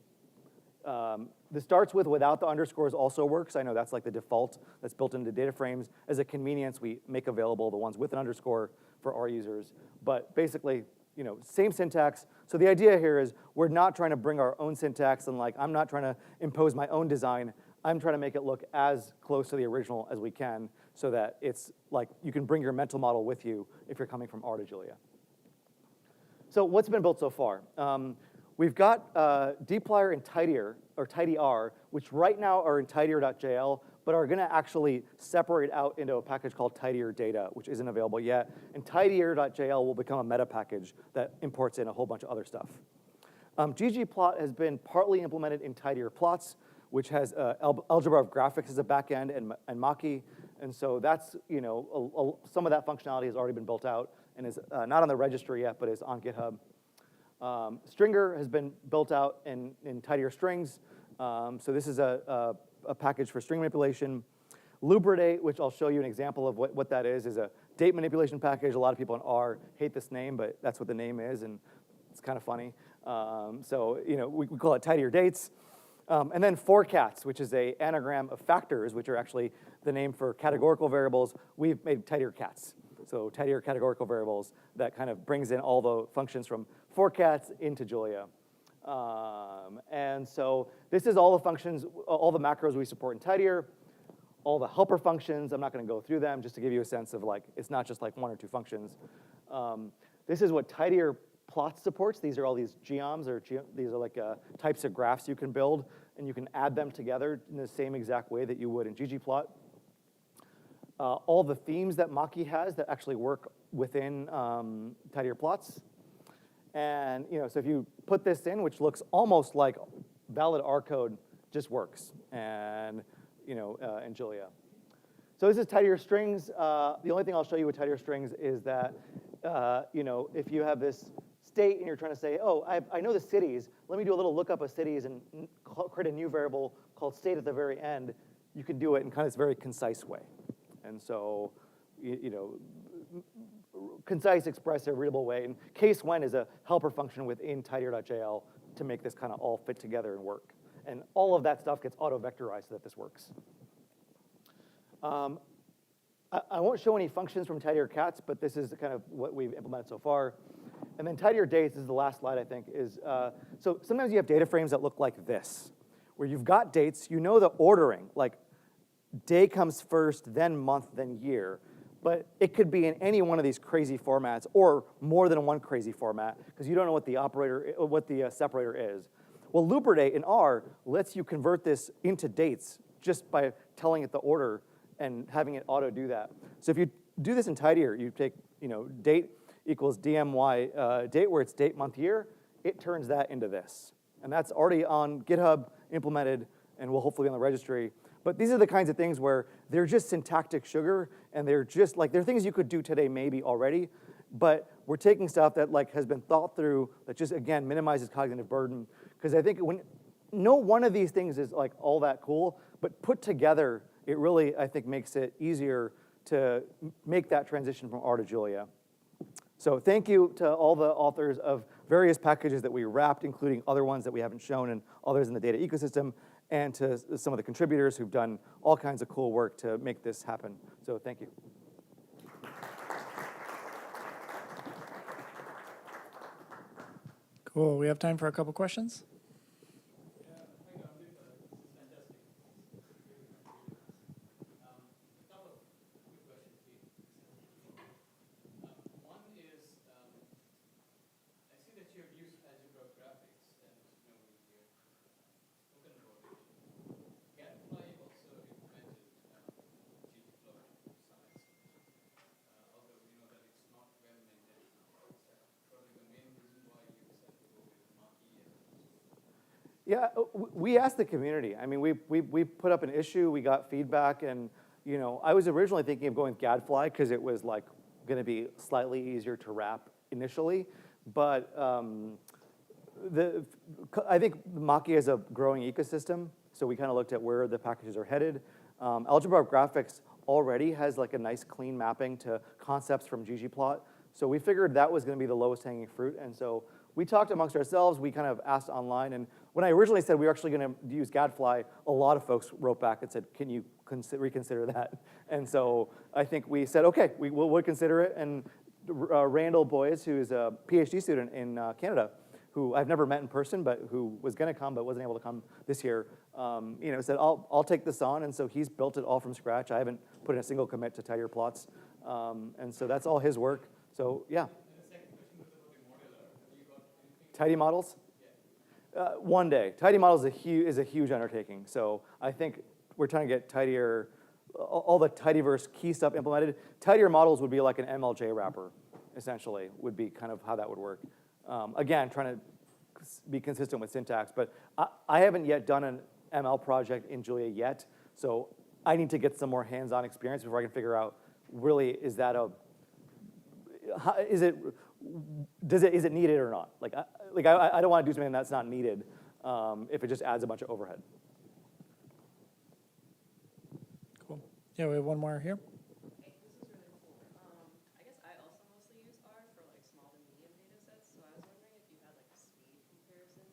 the starts with without the underscores also works. I know that's like the default that's built into data frames. As a convenience, we make available the ones with an underscore for our users. But basically, same syntax. So the idea here is we're not trying to bring our own syntax, and like I'm not trying to impose my own design. I'm trying to make it look as close to the original as we can so that it's like you can bring your mental model with you if you're coming from R to Julia. So what's been built so far? We've got dplyr and tidyr, or tidyr, which right now are in tidyr.jl, but are going to actually separate out into a package called tidyr data, which isn't available yet. And tidyr.jl will become a meta package that imports in a whole bunch of other stuff. ggplot has been partly implemented in tidyr plots, which has algebra of graphics as a backend and Mach-E. And so that's, some of that functionality has already been built out and is not on the registry yet, but is on GitHub. Stringer has been built out in tidyr strings. So this is a package for string manipulation. Lubridate, which I'll show you an example of what that is a date manipulation package. A lot of people in R hate this name, but that's what the name is, and it's kind of funny. So we call it tidyr dates. And then forcats, which is an anagram of factors, which are actually the name for categorical variables. We've made tidyr cats. So tidyr categorical variables that kind of brings in all the functions from forcats into Julia. And so this is all the functions, all the macros we support in tidyr, all the helper functions. I'm not going to go through them, just to give you a sense of it's not just like one or two functions. This is what tidyr plot supports. These are all these geoms, these are like types of graphs you can build, and you can add them together in the same exact way that you would in ggplot. All the themes that Mach-E has that actually work within tidyr plots. And so if you put this in, which looks almost like valid R code, just works, and in Julia. So this is tidyr strings. The only thing I'll show you with tidyr strings is that if you have this state and you're trying to say, oh, I know the cities, let me do a little lookup of cities and create a new variable called state at the very end, you can do it in kind of this very concise way. And so, concise, expressive, readable way. And case when is a helper function within tidyr.jl to make this kind of all fit together and work. And all of that stuff gets auto-vectorized so that this works. I won't show any functions from tidyr cats, but this is kind of what we've implemented so far. And then tidyr dates, this is the last slide, I think, is, so sometimes you have data frames that look like this, where you've got dates, you know the ordering, like day comes first, then month, then year. But it could be in any one of these crazy formats or more than one crazy format because you don't know what the separator is. Well, lubridate in R lets you convert this into dates just by telling it the order and having it auto do that. So if you do this in tidyr, you take date equals dmy date where it's date, month, year, it turns that into this. And that's already on GitHub implemented and will hopefully be on the registry. But these are the kinds of things where they're just syntactic sugar, and they're just they're things you could do today maybe already, but we're taking stuff that has been thought through that just, again, minimizes cognitive burden. Because I think no one of these things is all that cool, but put together, it really, I think, makes it easier to make that transition from R to Julia. So thank you to all the authors of various packages that we wrapped, including other ones that we haven't shown and others in the data ecosystem, and to some of the contributors who've done all kinds of cool work to make this happen. So thank you. Cool. We have time for a couple questions. Yeah, we asked the community. I mean, we put up an issue, we got feedback, and I was originally thinking of going with Gadfly because it was going to be slightly easier to wrap initially, but I think Mach-E is a growing ecosystem, so we kind of looked at where the packages are headed. Algebra of Graphics already has a nice clean mapping to concepts from ggplot, so we figured that was going to be the lowest hanging fruit, and so we talked amongst ourselves, we kind of asked online, and when I originally said we were actually going to use Gadfly, a lot of folks wrote back and said, can you reconsider that? And so I think we said, okay, we'll consider it, and Randall Boyes, who's a PhD student in Canada, who I've never met in person, but who was going to come but wasn't able to come this year, said, I'll take this on. And so he's built it all from scratch. I haven't put in a single commit to tidier plots. And so that's all his work. So yeah. And the second question was about the modular. Have you got anything? Tidy models? One day. Tidy models is a huge undertaking. So I think we're trying to get tidier, all the tidyverse key stuff implemented. Tidier models would be like an MLJ wrapper, essentially, would be kind of how that would work. Again, trying to be consistent with syntax. But I haven't yet done an ML project in Julia yet. So I need to get some more hands-on experience before I can figure out, really, is it needed or not? I don't want to do something that's not needed if it just adds a bunch of overhead. Cool. Yeah, we have one more here. Hey, this is really cool. I guess I also mostly use R for like small to medium data sets, so I was wondering if you had like a speed comparison.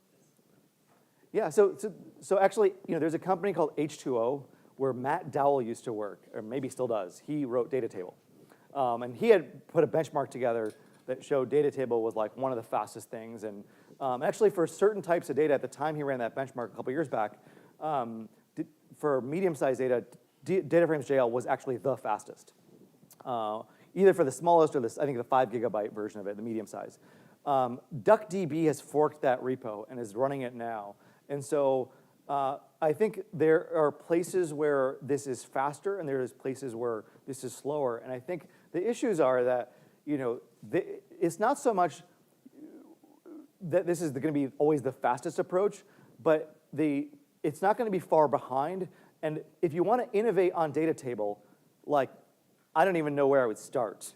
Yeah, so actually, there's a company called H2O where Matt Dowell used to work, or maybe still does. He wrote data table. And he had put a benchmark together that showed data table was like one of the fastest things. And actually for certain types of data, at the time he ran that benchmark a couple years back, for medium-sized data, data frames JL was actually the fastest. Either for the smallest or I think the 5 gigabyte version of it, the medium size. DuckDB has forked that repo and is running it now. And so I think there are places where this is faster and there's places where this is slower. And I think the issues are that, it's not so much that this is going to be always the fastest approach, but it's not going to be far behind. And if you want to innovate on data table, I don't even know where I would start.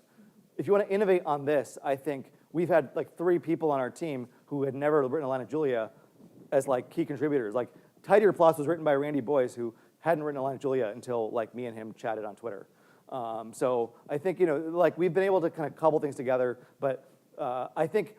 If you want to innovate on this, I think we've had 3 people on our team who had never written a line of Julia as key contributors. Tidier Plots was written by Randy Boyce, who hadn't written a line of Julia until me and him chatted on Twitter. So I think we've been able to kind of cobble things together, but I think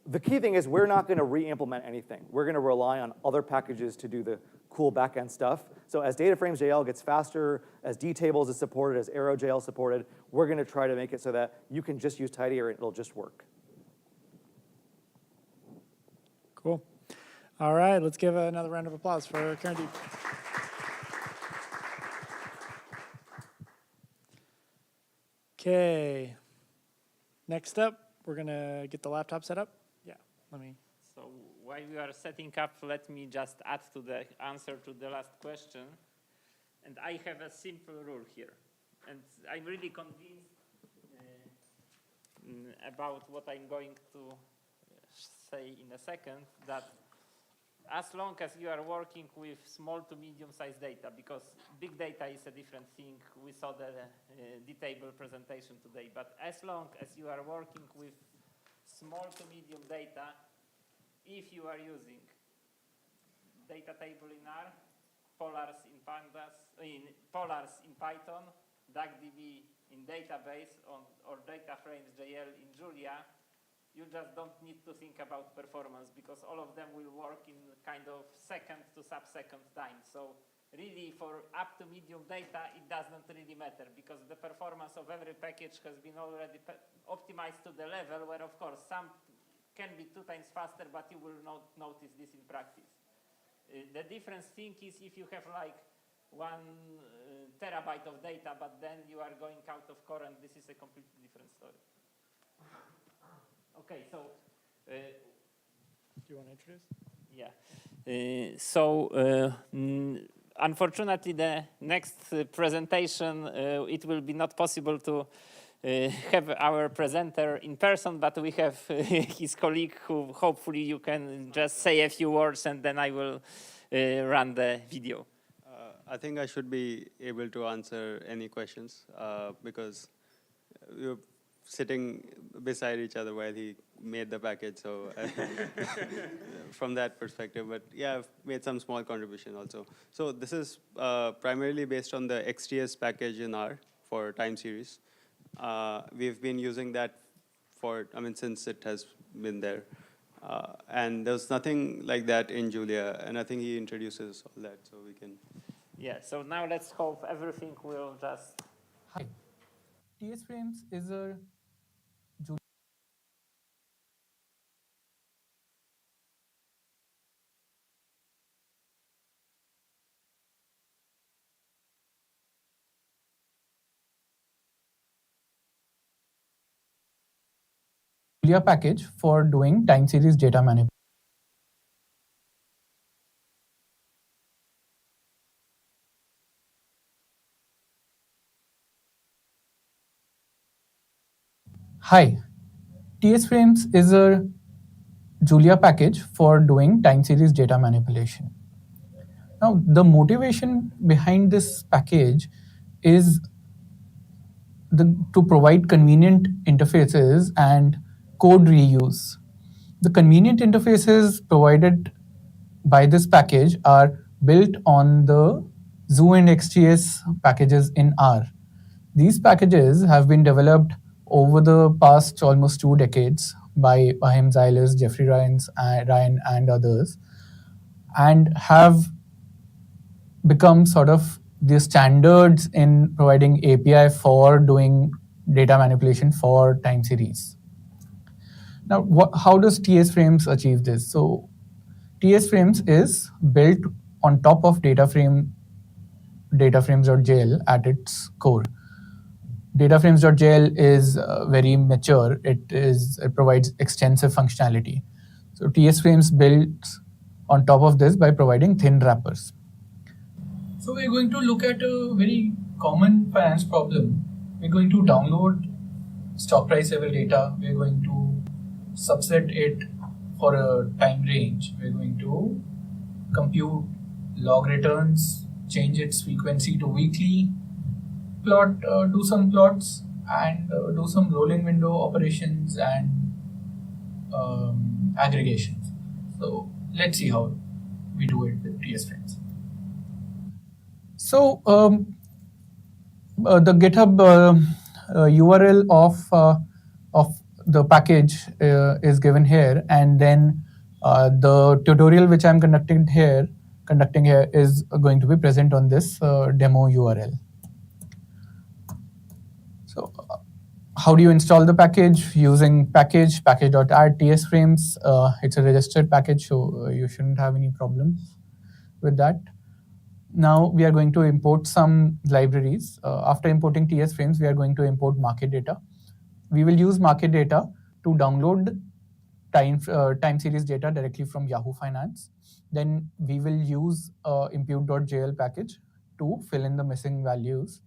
the key thing is we're not going to re-implement anything. We're going to rely on other packages to do the cool backend stuff. So as DataFrames.jl gets faster, as dtables is supported, as ArrowJL supported, we're going to try to make it so that you can just use tidier and it'll just work. Cool. All right, let's give another round of applause for Karen Deep. Okay. Next up, we're going to get the laptop set up. Yeah, let me. So while we are setting up, let me just add to the answer to the last question. And I have a simple rule here. And I'm really convinced about what I'm going to say in a second, that as long as you are working with small to medium-sized data, because big data is a different thing. We saw the D-table presentation today. But as long as you are working with small to medium data, if you are using data table in R, polars in pandas, polars in Python, DuckDB in database, or data frames JL in Julia, you just don't need to think about performance because all of them will work in kind of second to sub-second time. So really for up to medium data, it doesn't really matter because the performance of every package has been already optimized to the level where, of course, some can be 2 times faster, but you will not notice this in practice. The difference thing is if you have 1 terabyte of data, but then you are going out of current, this is a completely different story. Okay, so. Do you want to introduce? Yeah. Unfortunately, the next presentation, it will be not possible to have our presenter in person, but we have his colleague who hopefully you can just say a few words and then I will run the video. I think I should be able to answer any questions because we're sitting beside each other while he made the package, so from that perspective. But yeah, I've made some small contribution also. So this is primarily based on the XTS package in R for time series. We've been using that since it has been there. And there's nothing like that in Julia, and I think he introduces all that, so we can. Yeah, so now let's hope everything will just. Hi. TS Frames is a Julia package for doing time series data manipulation. Hi, TS Frames is a Julia package for doing time series data manipulation. Now, the motivation behind this package is to provide convenient interfaces and code reuse. The convenient interfaces provided by this package are built on the Zoo and XGS packages in R. These packages have been developed over the past almost 2 decades by Ahim Zylis, Jeffrey Ryan, and others, and have become sort of the standards in providing API for doing data manipulation for time series. Now, how does TS Frames achieve this? So, TS Frames is built on top of dataframes.jl at its core. Dataframes.jl is very mature. It provides extensive functionality. So TS Frames builds on top of this by providing thin wrappers. So we're going to look at a very common finance problem. We're going to download stock price level data. We're going to subset it for a time range. We're going to compute log returns, change its frequency to weekly, do some plots, and do some rolling window operations and aggregations. So let's see how we do it with TS Frames. So the GitHub URL of the package is given here, and then the tutorial which I'm conducting here is going to be present on this demo URL. So how do you install the package? Using package.add TS Frames. It's a registered package, so you shouldn't have any problems with that. Now we are going to import some libraries. After importing TS Frames, we are going to import market data. We will use market data to download time series data directly from Yahoo Finance. Then we will use impute.jl package to fill in the missing values,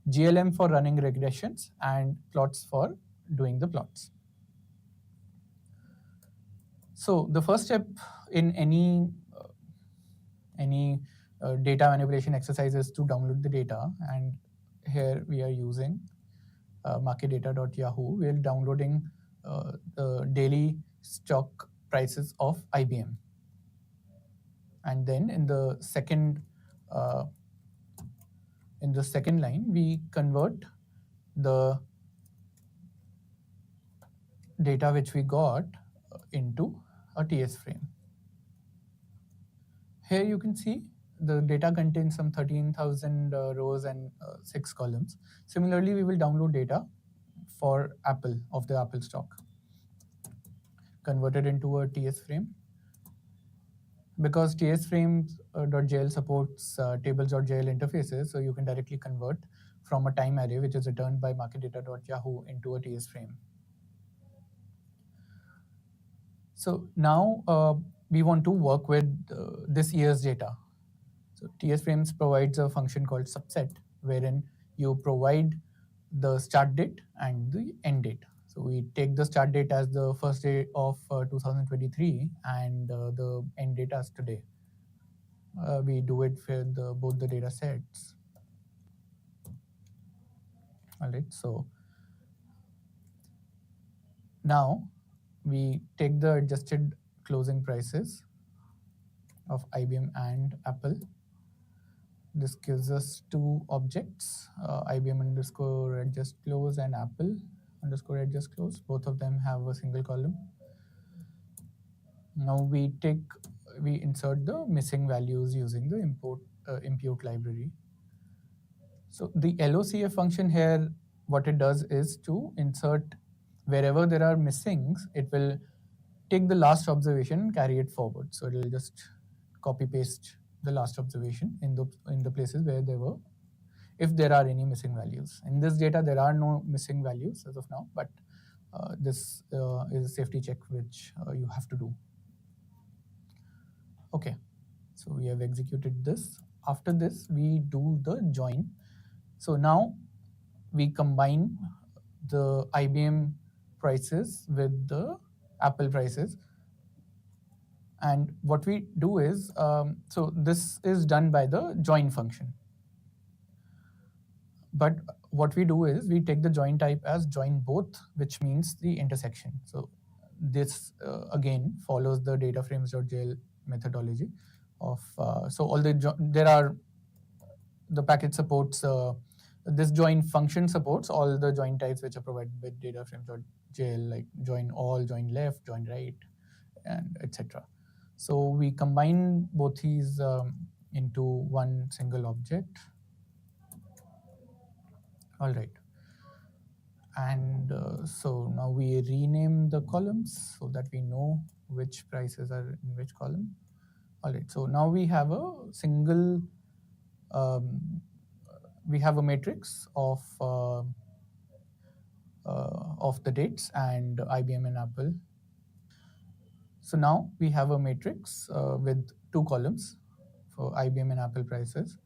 GLM for running regressions, and plots for doing the plots. So the first step in any data manipulation exercise is to download the data, and here we are using marketdata.yahoo. We are downloading the daily stock prices of IBM, and then in the second line we convert the data which we got into a TS frame. Here you can see the data contains some 13,000 rows and 6 columns. Similarly, we will download data for Apple, of the Apple stock, converted into a TS frame. Because TS frames.jl supports tables.jl interfaces, so you can directly convert from a time array which is returned by marketdata.yahoo into a TS frame. So now we want to work with this year's data. So TS Frames provides a function called subset, wherein you provide the start date and the end date. So we take the start date as the first day of 2023 and the end date as today. We do it with both the data sets. All right, so now we take the adjusted closing prices of IBM and Apple. This gives us 2 objects, IBM underscore adjust close and Apple underscore adjust close. Both of them have a single column. Now we insert the missing values using the impute library. So the LOCF function here, what it does is to insert wherever there are missings, it will take the last observation and carry it forward. So it will just copy paste the last observation in the places where there were, if there are any missing values. In this data, there are no missing values as of now, but this is a safety check which you have to do. Okay, so we have executed this. After this, we do the join. So now we combine the IBM prices with the Apple prices. And what we do is, so this is done by the join function. But what we do is we take the join type as join both, which means the intersection. So this again follows the data frames.jl methodology of, so all the package supports, this join function supports all the join types which are provided by data frames.jl, like join all, join left, join right, and etc. So we combine both these into one single object. All right. And so now we rename the columns so that we know which prices are in which column. All right, so now we have a single, we have a matrix of the dates and IBM and Apple. So now we have a matrix with two columns for IBM and Apple prices.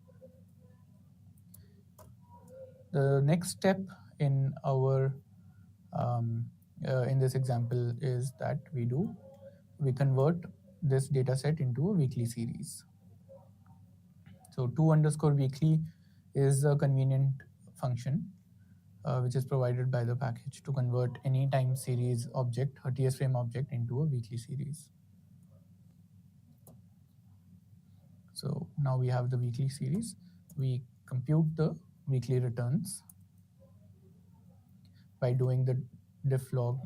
The next step in our in this example is that we convert this data set into a weekly series. So 2_weekly is a convenient function which is provided by the package to convert any time series object, a TS frame object, into a weekly series. So now we have the weekly series. We compute the weekly returns by doing the diff log.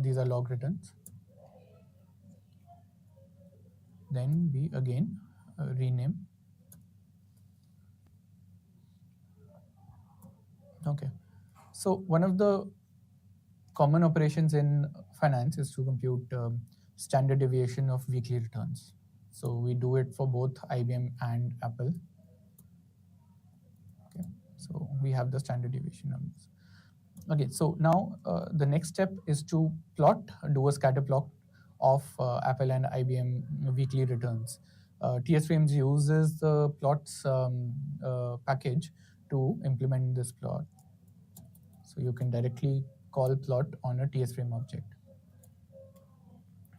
These are log returns. Then we again rename. Okay. So one of the common operations in finance is to compute standard deviation of weekly returns. So we do it for both IBM and Apple. Okay. So we have the standard deviation numbers. Okay, so now the next step is to do a scatter plot of Apple and IBM weekly returns. TS Frames uses the plots package to implement this plot. So you can directly call plot on a TS Frame object.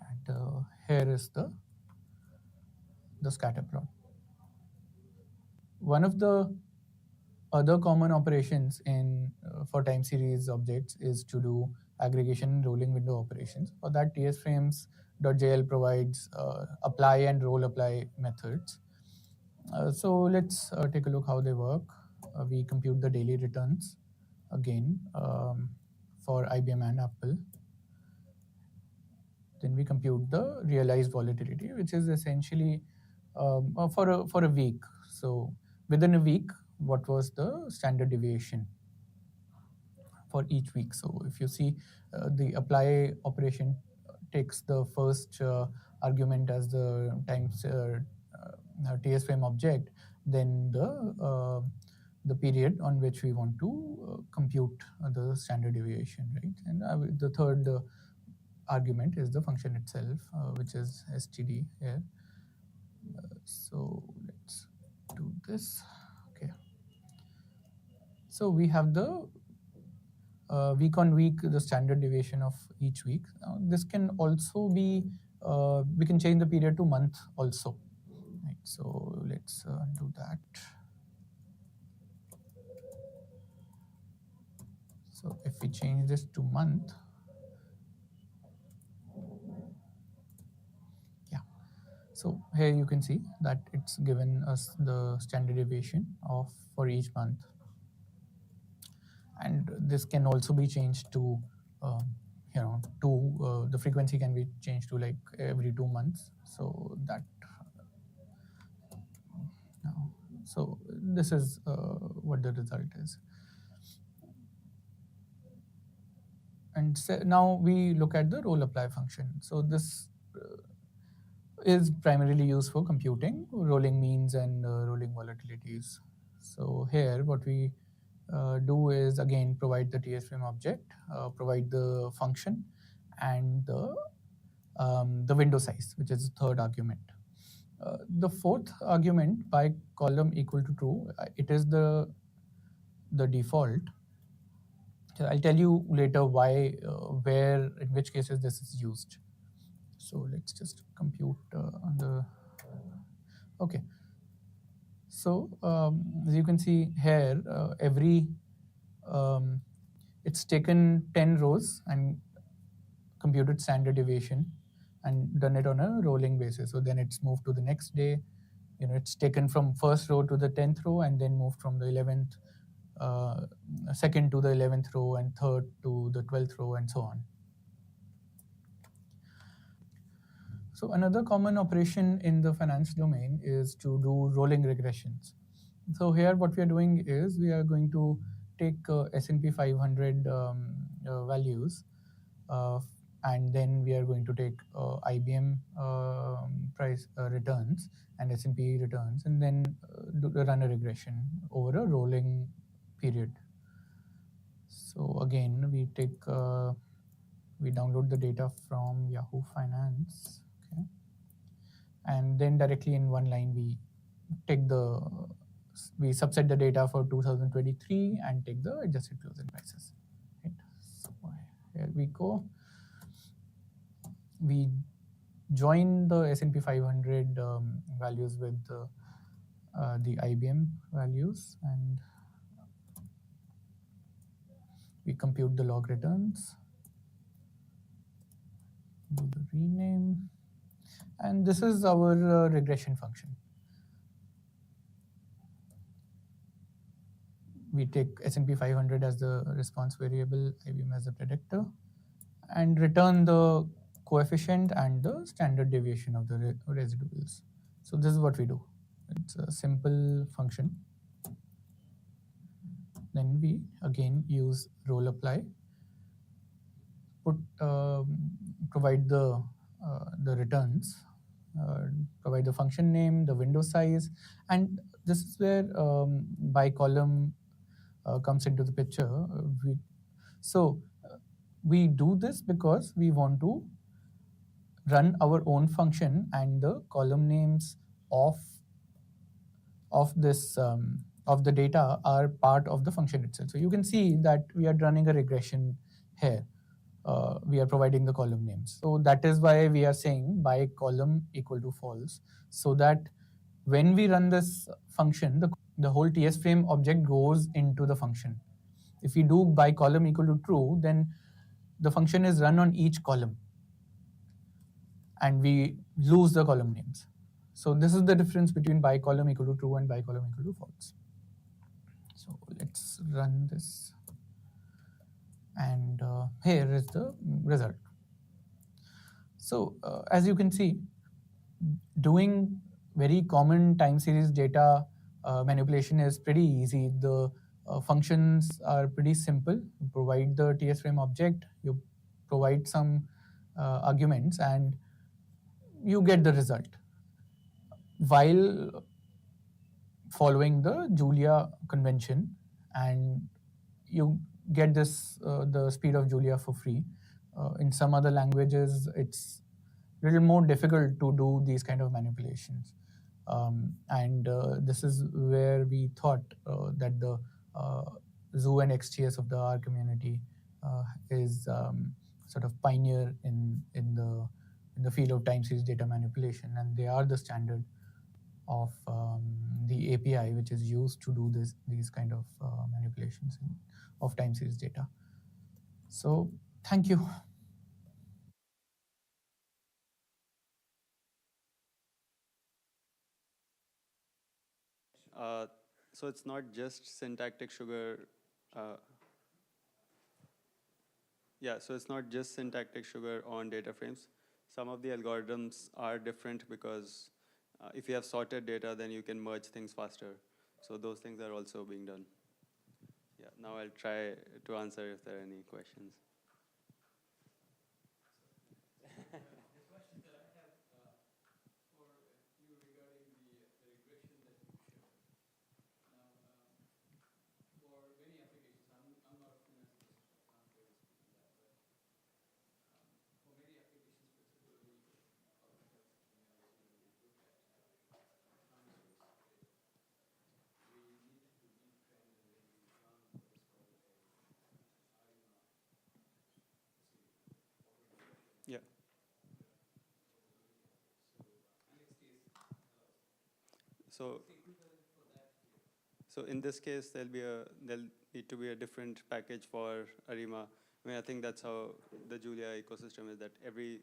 And here is the scatter plot. One of the other common operations in for time series objects is to do aggregation and rolling window operations. For that, tsframes.jl provides apply and roll apply methods. So let's take a look how they work. We compute the daily returns again for IBM and Apple. Then we compute the realized volatility, which is essentially for a week. So within a week, what was the standard deviation for each week? So if you see the apply operation takes the first argument as the times TS frame object, then the period on which we want to compute the standard deviation, right? And the third argument is the function itself, which is std here. So let's do this. Okay. So we have the week on week, the standard deviation of each week. This can also be, we can change the period to month also. Right. So let's do that. So if we change this to month, yeah. So here you can see that it's given us the standard deviation for each month. And this can also be changed to, the frequency can be changed to like every 2 months. So that, so this is what the result is. And so now we look at the roll apply function. So this is primarily used for computing rolling means and rolling volatilities. So here what we do is again provide the TS frame object, provide the function, and the window size, which is the third argument. The fourth argument by column equal to true, it is the default. So I'll tell you later why, where, in which cases this is used. So let's just compute on the, okay. So as you can see here, it's taken 10 rows and computed standard deviation and done it on a rolling basis. So then it's moved to the next day. It's taken from first row to the 10th row and then moved from the 11th, second to the 11th row and third to the 12th row and so on. So another common operation in the finance domain is to do rolling regressions. So here what we are doing is we are going to take S&P 500 values, and then we are going to take IBM price returns and S&P returns, and then run a regression over a rolling period. So again, we download the data from Yahoo Finance, okay, and then directly in one line we subset the data for 2023 and take the adjusted closing prices. Right. So here we go. We join the S&P 500 values with the IBM values, and we compute the log returns, do the rename, and this is our regression function. We take S&P 500 as the response variable, IBM as the predictor, and return the coefficient and the standard deviation of the residuals. So this is what we do. It's a simple function. Then we again use roll apply, provide the returns, provide the function name, the window size, and this is where by column comes into the picture. We do this because we want to run our own function, and the column names of this of the data are part of the function itself. So you can see that we are running a regression here. We are providing the column names. So that is why we are saying by column equal to false, so that when we run this function, the whole TS frame object goes into the function. If we do by column equal to true, then the function is run on each column and we lose the column names. So this is the difference between by column equal to true and by column equal to false. So let's run this, and here is the result. So as you can see, doing very common time series data manipulation is pretty easy. The functions are pretty simple. You provide the TS frame object, you provide some arguments, and you get the result while following the Julia convention, and you get this the speed of Julia for free. In some other languages, it's a little more difficult to do these kind of manipulations. And this is where we thought that the Zoo and XGS of the R community is sort of pioneer in the field of time series data manipulation, and they are the standard of the API which is used to do these kind of manipulations of time series data. So thank you. So it's not just syntactic sugar. Yeah, so it's not just syntactic sugar on data frames. Some of the algorithms are different because if you have sorted data, then you can merge things faster. So those things are also being done. Yeah, now I'll try to answer if there are any questions. The question that I have for you regarding the regression that you showed. Now, for many Yeah. So in this case, there'll need to be a different package for ARIMA. I mean, I think that's how the Julia ecosystem is, that every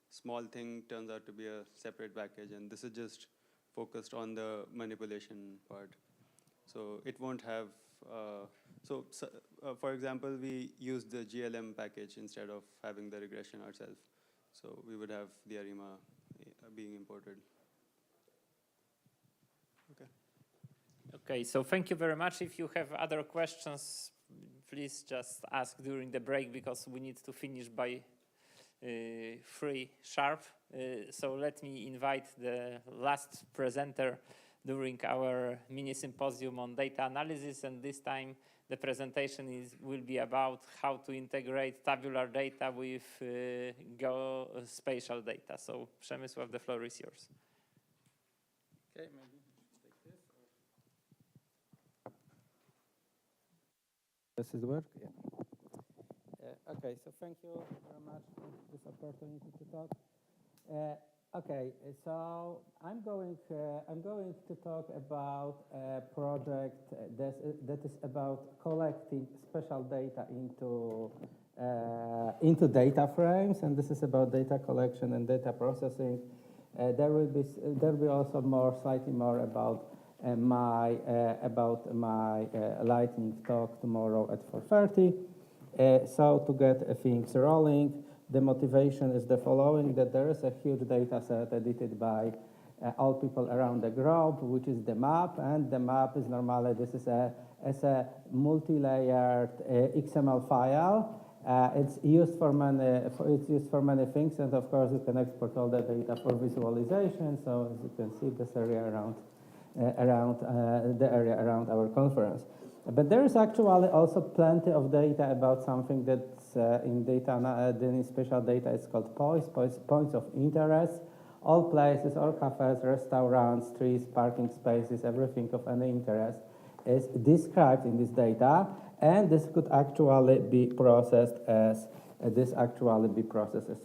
small thing turns out to be a separate package, and this is just focused on the manipulation part. So it won't have, for example, we use the GLM package instead of having the regression ourselves. So we would have the ARIMA being imported. Okay. Okay, so thank you very much. If you have other questions, please just ask during the break, because we need to finish by 3 sharp. So let me invite the last presenter during our mini symposium on data analysis, and this time the presentation will be about how to integrate tabular data with geospatial data. So Przemysław, the floor is yours. Okay, maybe take this. This is the work? Yeah. Okay, so thank you very much for this opportunity to talk. Okay, so I'm going to talk about a project that is about collecting special data into data frames, and this is about data collection and data processing. There will be also slightly more about my lightning talk tomorrow at 4:30. So to get things rolling, the motivation is the following: that there is a huge data set edited by all people around the globe, which is the map, and the map is normally a multi-layered XML file. It's used for many things, and of course you can export all the data for visualization. So as you can see, this area around our conference. But there is actually also plenty of data about something that's in spatial data. It's called points of interest. All places, all cafes, restaurants, trees, parking spaces, everything of any interest is described in this data, and this could actually be processed as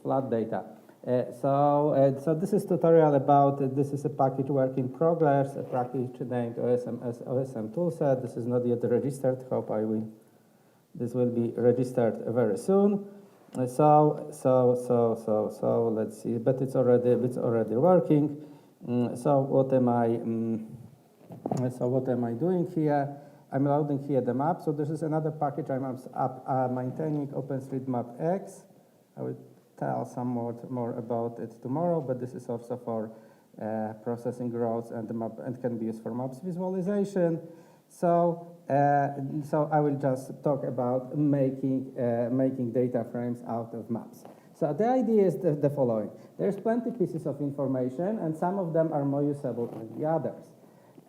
flat data. So this is tutorial about, this is a package work in progress, a package named OSM toolset. This is not yet registered. This will be registered very soon. So let's see, but it's already working. So what am I doing here? I'm loading here the map. So this is another package I'm maintaining, OpenStreetMap X. I will tell some more about it tomorrow, but this is also for processing roads and the map, and can be used for maps visualization. So I will just talk about making data frames out of maps. So the idea is the following: there's plenty pieces of information, and some of them are more usable than the others.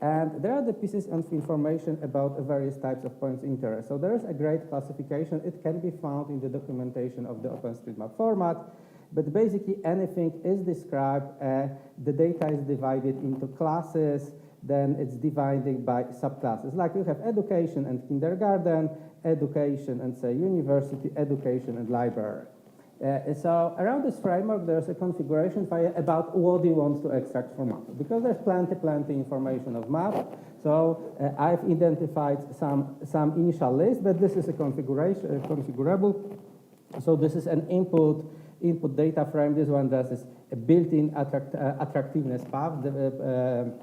And there are the pieces of information about various types of points of interest. So there is a great classification. It can be found in the documentation of the OpenStreetMap format. But basically anything is described. The data is divided into classes. Then it's divided by subclasses. Like you have education and kindergarten, education and say university, education and library. So around this framework, there's a configuration file about what you want to extract from map, because there's plenty information of map. So I've identified some initial list, but this is a configurable. So this is an input data frame. This one does is a built-in attractiveness path, the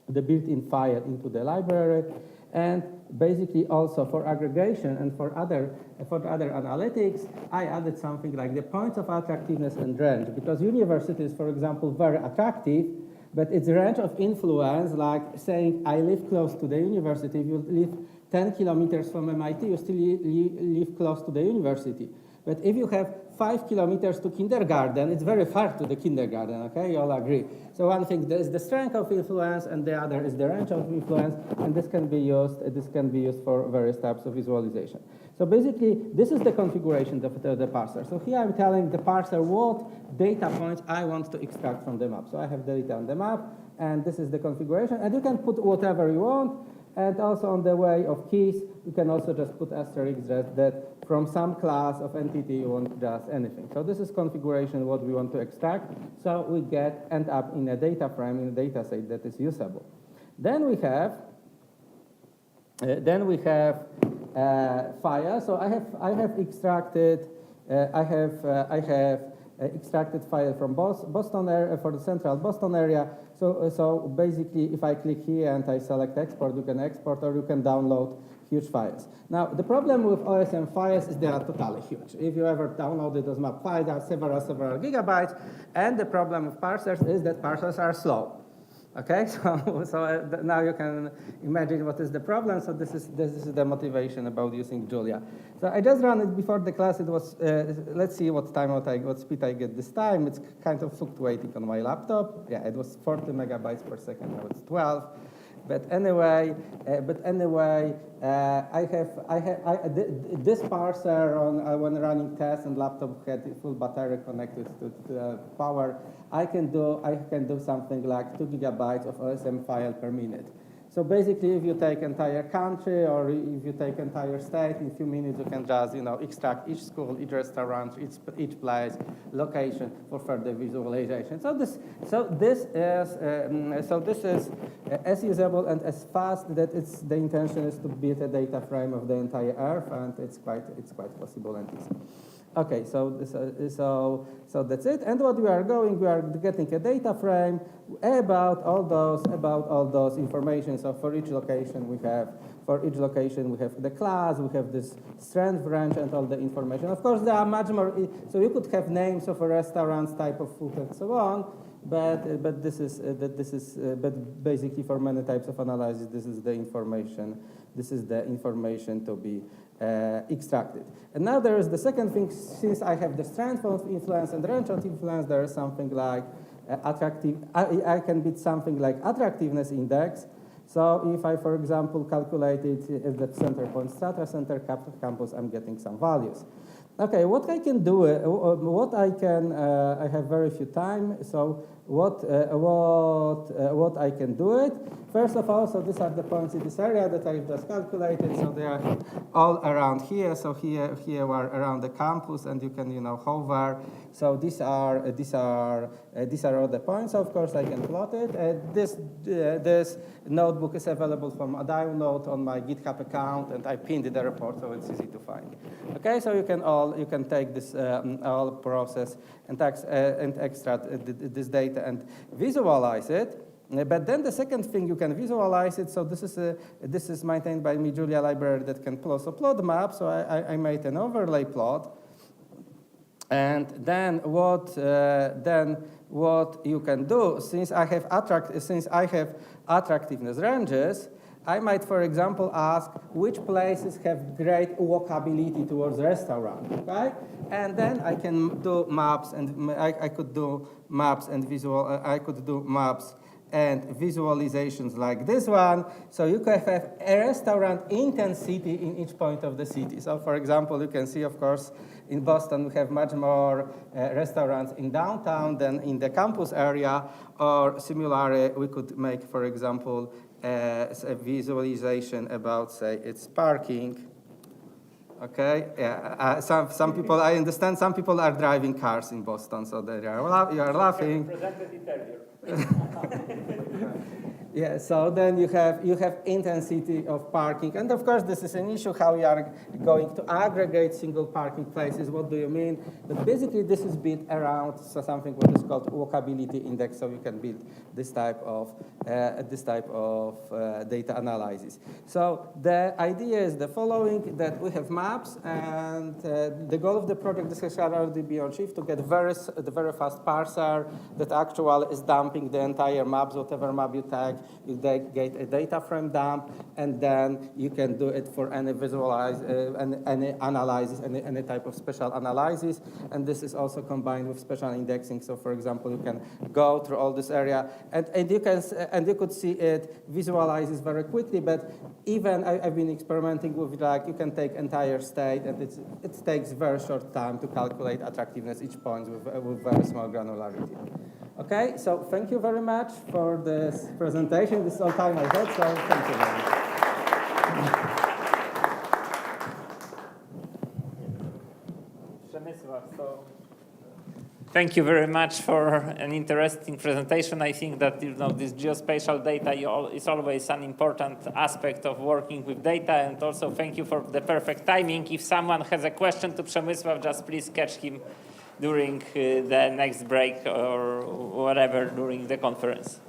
built-in file into the library. And basically also for aggregation and for other analytics, I added something like the points of attractiveness and range, because university is, for example, very attractive, but its range of influence, like saying I live close to the university, if you live 10 kilometers from MIT, you still live close to the university. But if you have 5 kilometers to kindergarten, it's very far to the kindergarten, okay? You all agree. So one thing is the strength of influence, and the other is the range of influence, and this can be used for various types of visualization. So basically, this is the configuration of the parser. So here I'm telling the parser what data points I want to extract from the map. So I have data on the map, and this is the configuration, and you can put whatever you want. And also on the way of keys, you can also just put asterisks that from some class of entity you want just anything. So this is configuration what we want to extract. So we end up in a data frame, in a data set that is usable. Then we have file. So I have extracted extracted file from Boston area for the central Boston area. So basically, if I click here and I select export, you can export or you can download huge files. Now, the problem with OSM files is they are totally huge. If you ever downloaded those map files, they are several gigabytes. And the problem with parsers is that parsers are slow. Okay, so now you can imagine what is the problem. So this is the motivation about using Julia. So I just ran it before the class. It was let's see what speed I get this time. It's kind of fluctuating on my laptop. Yeah, it was 40 megabytes per second. Now it's 12. But anyway, this parser when running tests and laptop had full battery connected to power. I can do something like 2 gigabytes of OSM file per minute. So basically, if you take entire country or if you take entire state, in a few minutes you can just extract each school, each restaurant, each place, location for further visualization. So this is as usable and as fast that the intention is to build a data frame of the entire Earth, and it's quite possible and easy. Okay, so that's it. And what we are getting a data frame about all those information. So for each location we have the class, we have this strength range and all the information. Of course, there are much more. So you could have names of a restaurants, type of food, and so on. But basically for many types of analysis, this is the information. This is the information to be extracted. And now there is the second thing. Since I have the strength of influence and range of influence, there is something like I can beat something like attractiveness index. So if I, for example, calculate it at the center point, strata center campus, I'm getting some values. Okay, what I can do, I have very few time, so what I can do it. First of all, so these are the points in this area that I've just calculated, so they are all around here. So here are around the campus, and you can hover. So these are all the points. Of course, I can plot it. This notebook is available from a download on my GitHub account, and I pinned the report, so it's easy to find. Okay, so you can take this all process and extract this data and visualize it. But then the second thing, you can visualize it. So this is maintained by me Julia library that can also plot the map. So I made an overlay plot. And then what you can do, since I have attractiveness ranges, I might, for example, ask which places have great walkability towards restaurant, okay? And then I can do maps, and I could do maps and visualizations like this one. So you can have a restaurant intensity in each point of the city. So for example, you can see, of course, in Boston, we have much more restaurants in downtown than in the campus area. Or similarly, we could make, for example, a visualization about, say, its parking. Okay, yeah. Some people, I understand, some people are driving cars in Boston, so you are laughing. Yeah, so then you have intensity of parking, and of course this is an issue how we are going to aggregate single parking places. What do you mean? But basically this is built around something what is called walkability index, so you can build this type of data analysis. So the idea is the following: that we have maps, and the goal of the project, this has already been achieved, to get the very fast parser that actually is dumping the entire maps, whatever map you tag. You get a data frame dump, and then you can do it for any any analysis, any type of special analysis. And this is also combined with special indexing. So, for example, you can go through all this area, and you could see it visualizes very quickly. But even I've been experimenting with you can take entire state, and it takes very short time to calculate attractiveness each point with very small granularity. Okay, so thank you very much for this presentation. This is all time I had, so thank you very much. Thank you very much for an interesting presentation. I think that this geospatial data is always an important aspect of working with data, and also thank you for the perfect timing. If someone has a question to Przemysław, just please catch him during the next break or whatever during the conference.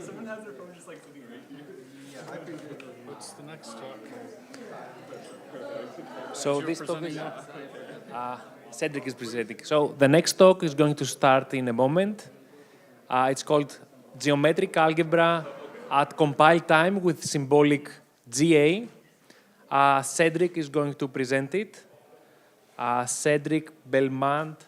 Someone has their phone just like sitting right here. Yeah, I appreciate it. What's the next talk? So this talk is Cedric is presenting. So the next talk is going to start in a moment. It's called Geometric Algebra at Compile Time with Symbolic GA. Cedric is going to present it. Cedric Belmont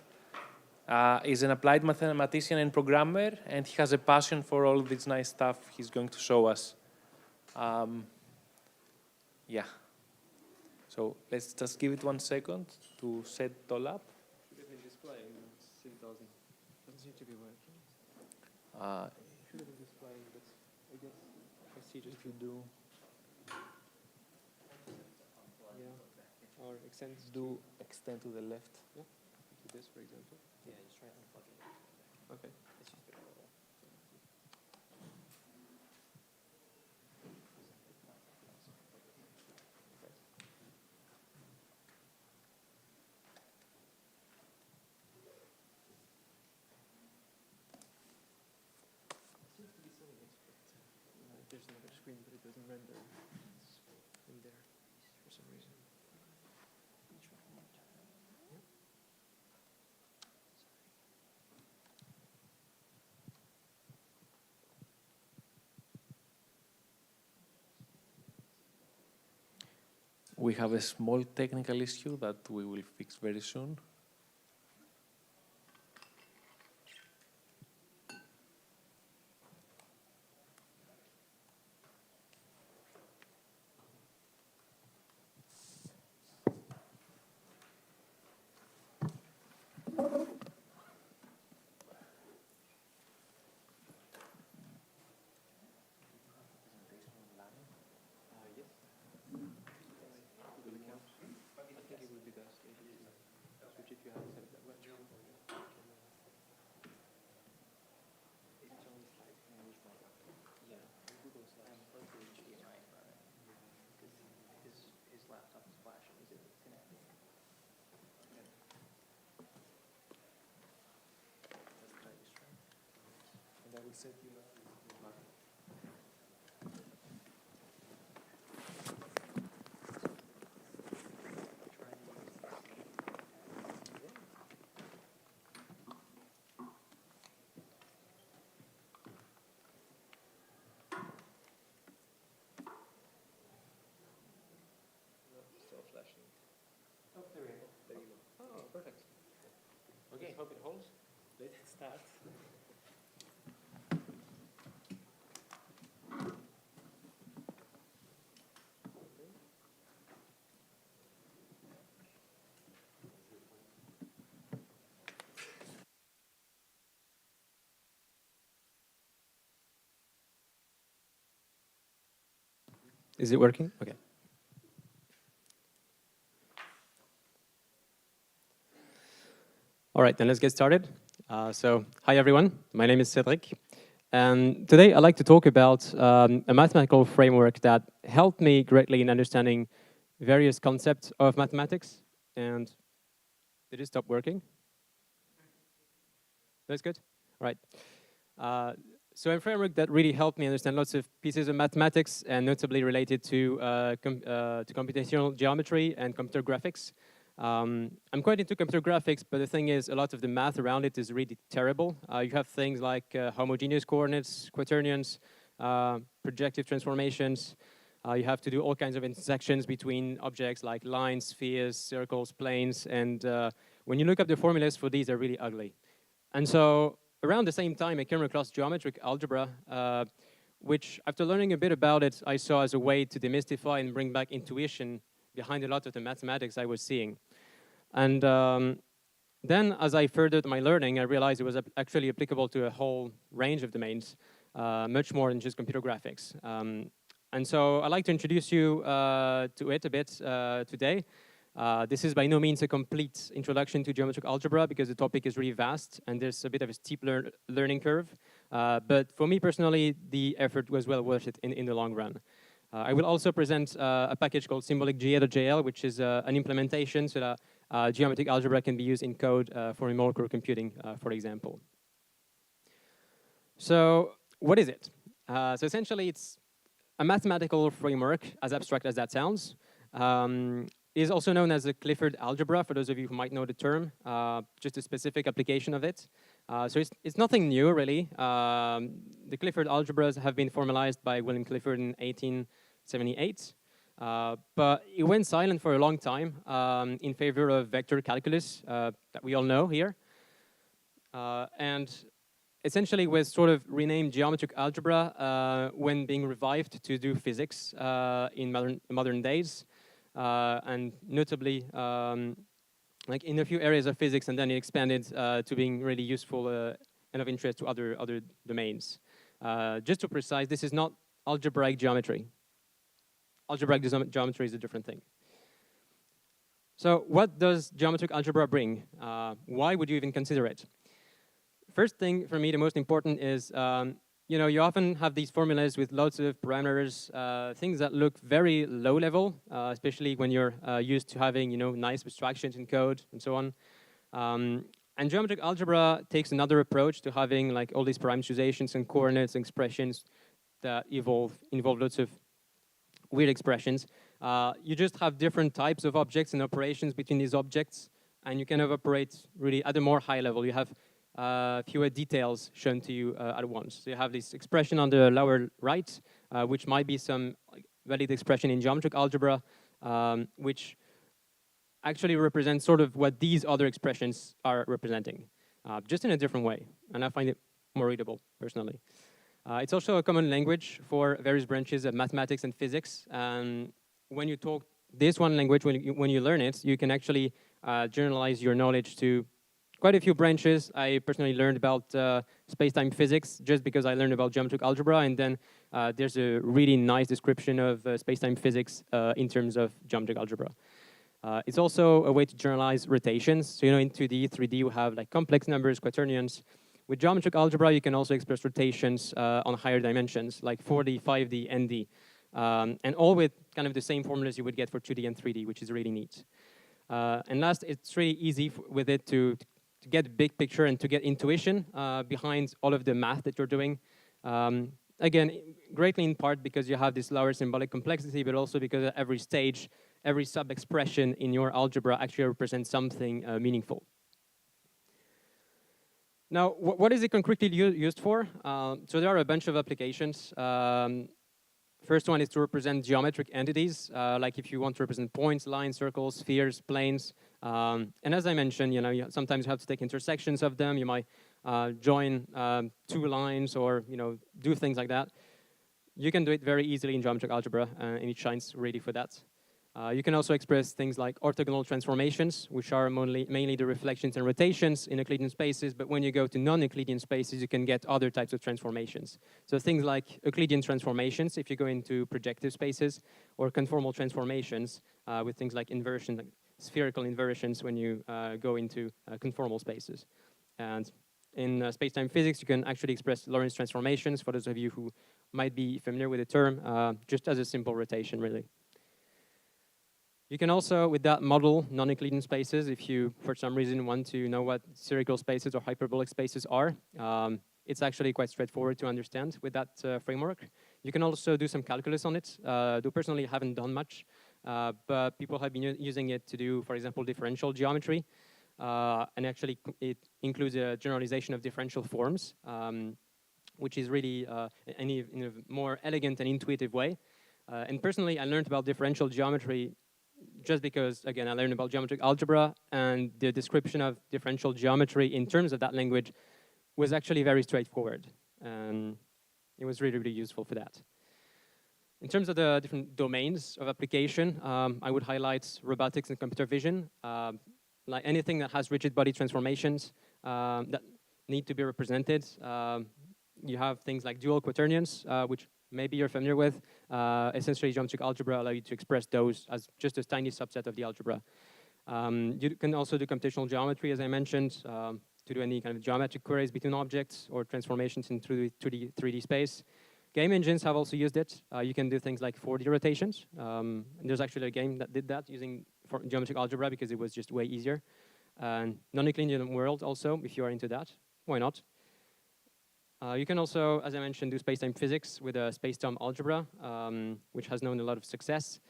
is an applied mathematician and programmer, and he has a passion for all this nice stuff he's going to show us. Yeah. So let's just give it 1 second to set it all up. Let me display. It doesn't seem to be working. It should have been displaying, but I guess procedures if you do. Yeah. Or extend. Do extend to the left. Yeah. To this, for example. Yeah, just try unplugging it. Okay. It's just there's another screen, but it doesn't render in there for some reason. We have a small technical issue that we will fix very soon. I will set you up. Still flashing. Oh, there we go. There you go. Oh, perfect. Okay. Let's hope it holds. Let's start. Is it working? Okay. All right, then let's get started. Hi everyone, my name is Cedric. And today I'd like to talk about a mathematical framework that helped me greatly in understanding various concepts of mathematics. And did it stop working? That's good. All right. So a framework that really helped me understand lots of pieces of mathematics, and notably related to computational geometry and computer graphics. I'm quite into computer graphics, but the thing is, a lot of the math around it is really terrible. You have things like homogeneous coordinates, quaternions, projective transformations. You have to do all kinds of intersections between objects like lines, spheres, circles, planes, and when you look up the formulas for these, they're really ugly. And so around the same time, I came across geometric algebra, which after learning a bit about it, I saw as a way to demystify and bring back intuition behind a lot of the mathematics I was seeing. And then as I furthered my learning, I realized it was actually applicable to a whole range of domains, much more than just computer graphics. And so I'd like to introduce you to it a bit today. This is by no means a complete introduction to geometric algebra because the topic is really vast and there's a bit of a steep learning curve. But for me personally, the effort was well worth it in the long run. I will also present a package called SymbolicGA.jl, which is an implementation so that geometric algebra can be used in code for molecular computing, for example. So what is it? So essentially, it's a mathematical framework, as abstract as that sounds. It is also known as the Clifford algebra, for those of you who might know the term, just a specific application of it. So it's nothing new, really. The Clifford algebras have been formalized by William Clifford in 1878. But it went silent for a long time in favor of vector calculus that we all know here. And essentially was sort of renamed geometric algebra when being revived to do physics in modern days. And notably, like in a few areas of physics, and then it expanded to being really useful and of interest to other domains. Just to precise, this is not algebraic geometry. Algebraic geometry is a different thing. So what does geometric algebra bring? Why would you even consider it? First thing for me, the most important is, you often have these formulas with lots of parameters, things that look very low level, especially when you're used to having, nice abstractions in code and so on. And geometric algebra takes another approach to having like all these parameterizations and coordinates and expressions that involve lots of weird expressions. You just have different types of objects and operations between these objects, and you kind of operate really at a more high level. You have fewer details shown to you at once. So you have this expression on the lower right, which might be some valid expression in geometric algebra, which actually represents sort of what these other expressions are representing, just in a different way. And I find it more readable, personally. It's also a common language for various branches of mathematics and physics. And when you talk this one language, when you learn it, you can actually generalize your knowledge to quite a few branches. I personally learned about space-time physics just because I learned about geometric algebra, and then there's a really nice description of space-time physics in terms of geometric algebra. It's also a way to generalize rotations. So in 2D, 3D, you have like complex numbers, quaternions. With geometric algebra, you can also express rotations on higher dimensions, like 4D, 5D, ND, and all with kind of the same formulas you would get for 2D and 3D, which is really neat. And last, it's really easy with it to get a big picture and to get intuition behind all of the math that you're doing. Again, greatly in part because you have this lower symbolic complexity, but also because at every stage, every sub-expression in your algebra actually represents something meaningful. Now, what is it concretely used for? So there are a bunch of applications. First one is to represent geometric entities, like if you want to represent points, lines, circles, spheres, planes. And as I mentioned, sometimes you have to take intersections of them. You might join two lines or do things like that. You can do it very easily in geometric algebra, and it shines ready for that. You can also express things like orthogonal transformations, which are mainly the reflections and rotations in Euclidean spaces, but when you go to non-Euclidean spaces, you can get other types of transformations. So things like Euclidean transformations, if you go into projective spaces, or conformal transformations with things like inversion, like spherical inversions when you go into conformal spaces. And in space-time physics, you can actually express Lorentz transformations, for those of you who might be familiar with the term, just as a simple rotation, really. You can also, with that, model non-Euclidean spaces if you, for some reason, want to know what spherical spaces or hyperbolic spaces are. it's actually quite straightforward to understand with that framework. You can also do some calculus on it. Though personally, I haven't done much, but people have been using it to do, for example, differential geometry. And actually, it includes a generalization of differential forms, which is really in a more elegant and intuitive way. And personally, I learned about differential geometry just because, again, I learned about geometric algebra, and the description of differential geometry in terms of that language was actually very straightforward. And it was really, really useful for that. In terms of the different domains of application, I would highlight robotics and computer vision. Like anything that has rigid body transformations that need to be represented. You have things like dual quaternions, which maybe you're familiar with. Essentially, geometric algebra allows you to express those as just a tiny subset of the algebra. You can also do computational geometry, as I mentioned, to do any kind of geometric queries between objects or transformations in 3D space. Game engines have also used it. You can do things like 4D rotations. There's actually a game that did that using geometric algebra because it was just way easier. And non-Euclidean world also, if you are into that, why not? You can also, as I mentioned, do space-time physics with a space-time algebra, which has known a lot of success.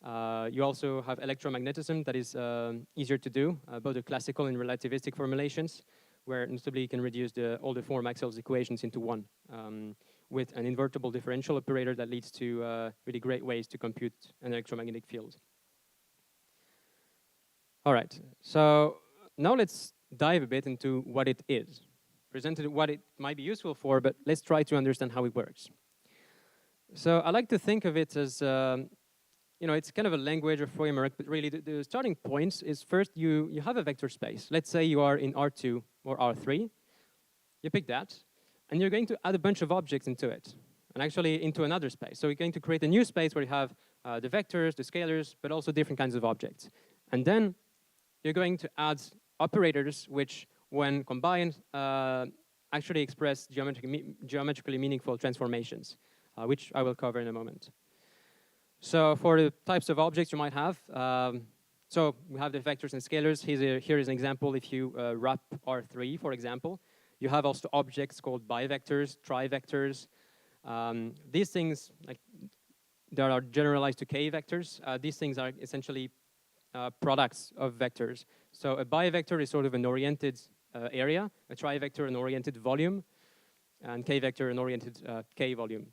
You also have electromagnetism that is easier to do, both the classical and relativistic formulations, where notably you can reduce all the four Maxwell's equations into one, with an invertible differential operator that leads to really great ways to compute an electromagnetic field. All right, so now let's dive a bit into what it is. Presented what it might be useful for, but let's try to understand how it works. So I like to think of it as, it's kind of a language or framework, but really the starting point is first you have a vector space. Let's say you are in R2 or R3. You pick that, and you're going to add a bunch of objects into it, and actually into another space. So you're going to create a new space where you have the vectors, the scalars, but also different kinds of objects. And then you're going to add operators which, when combined, actually express geometrically meaningful transformations, which I will cover in a moment. So for the types of objects you might have, so we have the vectors and scalars. Here is an example. If you wrap R3, for example, you have also objects called bivectors, trivectors. These things that are generalized to k vectors. These things are essentially products of vectors. So a bivector is sort of an oriented area, a trivector an oriented volume, and k vector an oriented k volume.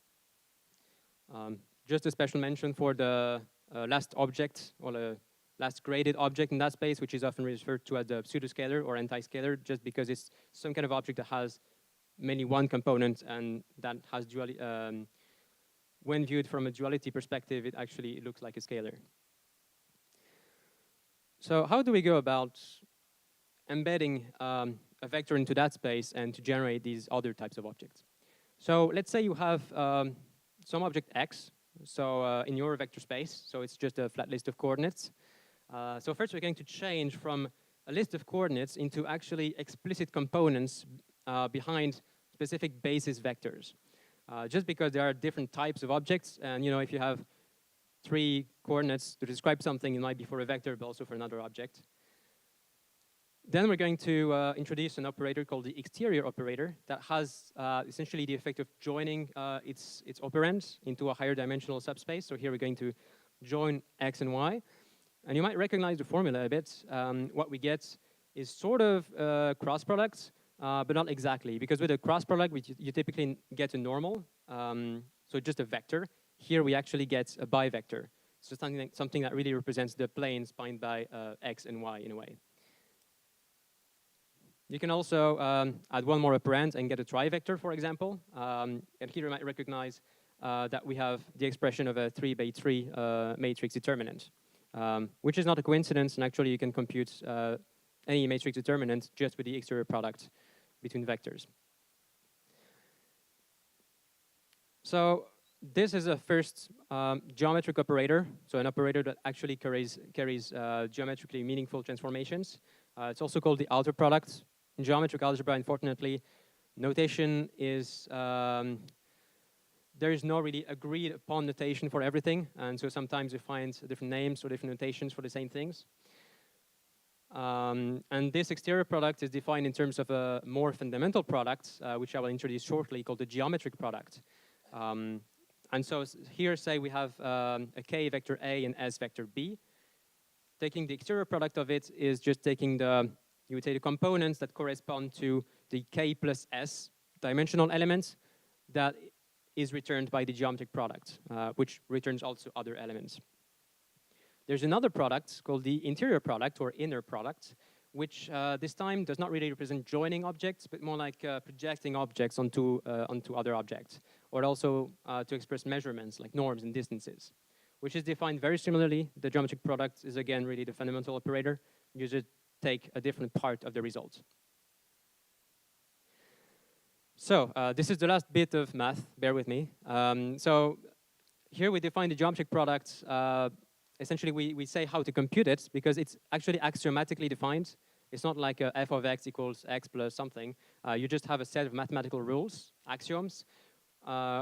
Just a special mention for the last object, or the last graded object in that space, which is often referred to as the pseudoscalar or anti-scalar, just because it's some kind of object that has mainly one component and that has duality. When viewed from a duality perspective, it actually looks like a scalar. So how do we go about embedding a vector into that space and to generate these other types of objects? So let's say you have some object x, so in your vector space, so it's just a flat list of coordinates. So first we're going to change from a list of coordinates into actually explicit components behind specific basis vectors. Just because there are different types of objects, and if you have 3 coordinates to describe something, it might be for a vector, but also for another object. Then we're going to introduce an operator called the exterior operator that has essentially the effect of joining its operands into a higher dimensional subspace. So here we're going to join x and y. And you might recognize the formula a bit. What we get is sort of cross products, but not exactly. Because with a cross product, you typically get a normal, so just a vector. Here we actually get a bivector. So something that really represents the plane spanned by x and y in a way. You can also add one more operand and get a trivector, for example. And here you might recognize that we have the expression of a 3x3 matrix determinant, which is not a coincidence. And actually, you can compute any matrix determinant just with the exterior product between vectors. So this is a first geometric operator, so an operator that actually carries geometrically meaningful transformations. It's also called the outer product. In geometric algebra, unfortunately, notation is, there is no really agreed upon notation for everything, and so sometimes you find different names or different notations for the same things. And this exterior product is defined in terms of a more fundamental product, which I will introduce shortly, called the geometric product. And so here, say we have a k vector A and S vector B. Taking the exterior product of it is just taking you would say the components that correspond to the k plus S dimensional elements that is returned by the geometric product, which returns also other elements. There's another product called the interior product or inner product, which this time does not really represent joining objects, but more like projecting objects onto other objects, or also to express measurements like norms and distances, which is defined very similarly. The geometric product is again really the fundamental operator. You just take a different part of the result. So this is the last bit of math, bear with me. So here we define the geometric product. Essentially, we say how to compute it because it's actually axiomatically defined. It's not like f of x equals x plus something. You just have a set of mathematical rules, axioms.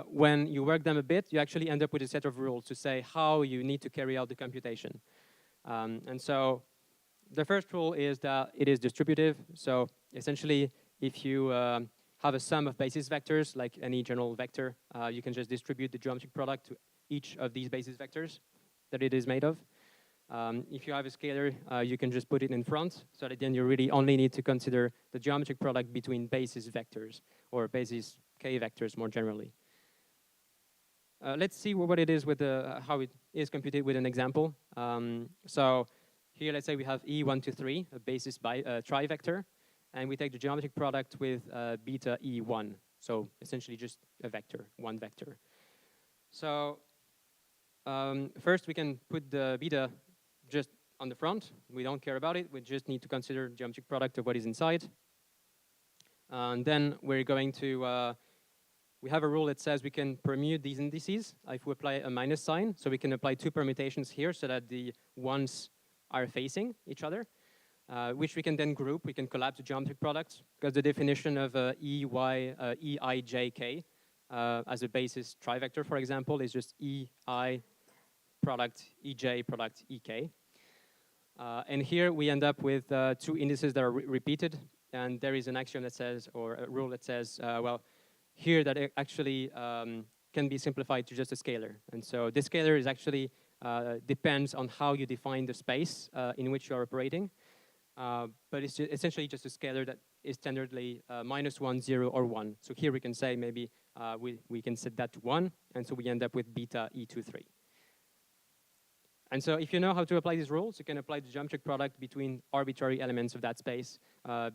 When you work them a bit, you actually end up with a set of rules to say how you need to carry out the computation. And so the first rule is that it is distributive. So essentially, if you have a sum of basis vectors, like any general vector, you can just distribute the geometric product to each of these basis vectors that it is made of. If you have a scalar, you can just put it in front, so that then you really only need to consider the geometric product between basis vectors, or basis k vectors more generally. Let's see what it is with how it is computed with an example. So here, let's say we have E1 to 3, a basis trivector, and we take the geometric product with beta E1, so essentially just a vector, one vector. So first, we can put the beta just on the front. We don't care about it. We just need to consider the geometric product of what is inside. And then we're going to, we have a rule that says we can permute these indices if we apply a minus sign. So we can apply two permutations here so that the ones are facing each other, which we can then group. We can collapse the geometric product because the definition of EIJK as a basis trivector, for example, is just EI product EJ product EK. And here we end up with two indices that are repeated. And there is an axiom that says, or a rule that says, well, here that it actually can be simplified to just a scalar. And so this scalar is actually depends on how you define the space in which you are operating. But it's essentially just a scalar that is standardly -1, 0, or 1. So here we can say maybe we can set that to 1. And so we end up with beta E23. And so if you know how to apply these rules, you can apply the geometric product between arbitrary elements of that space,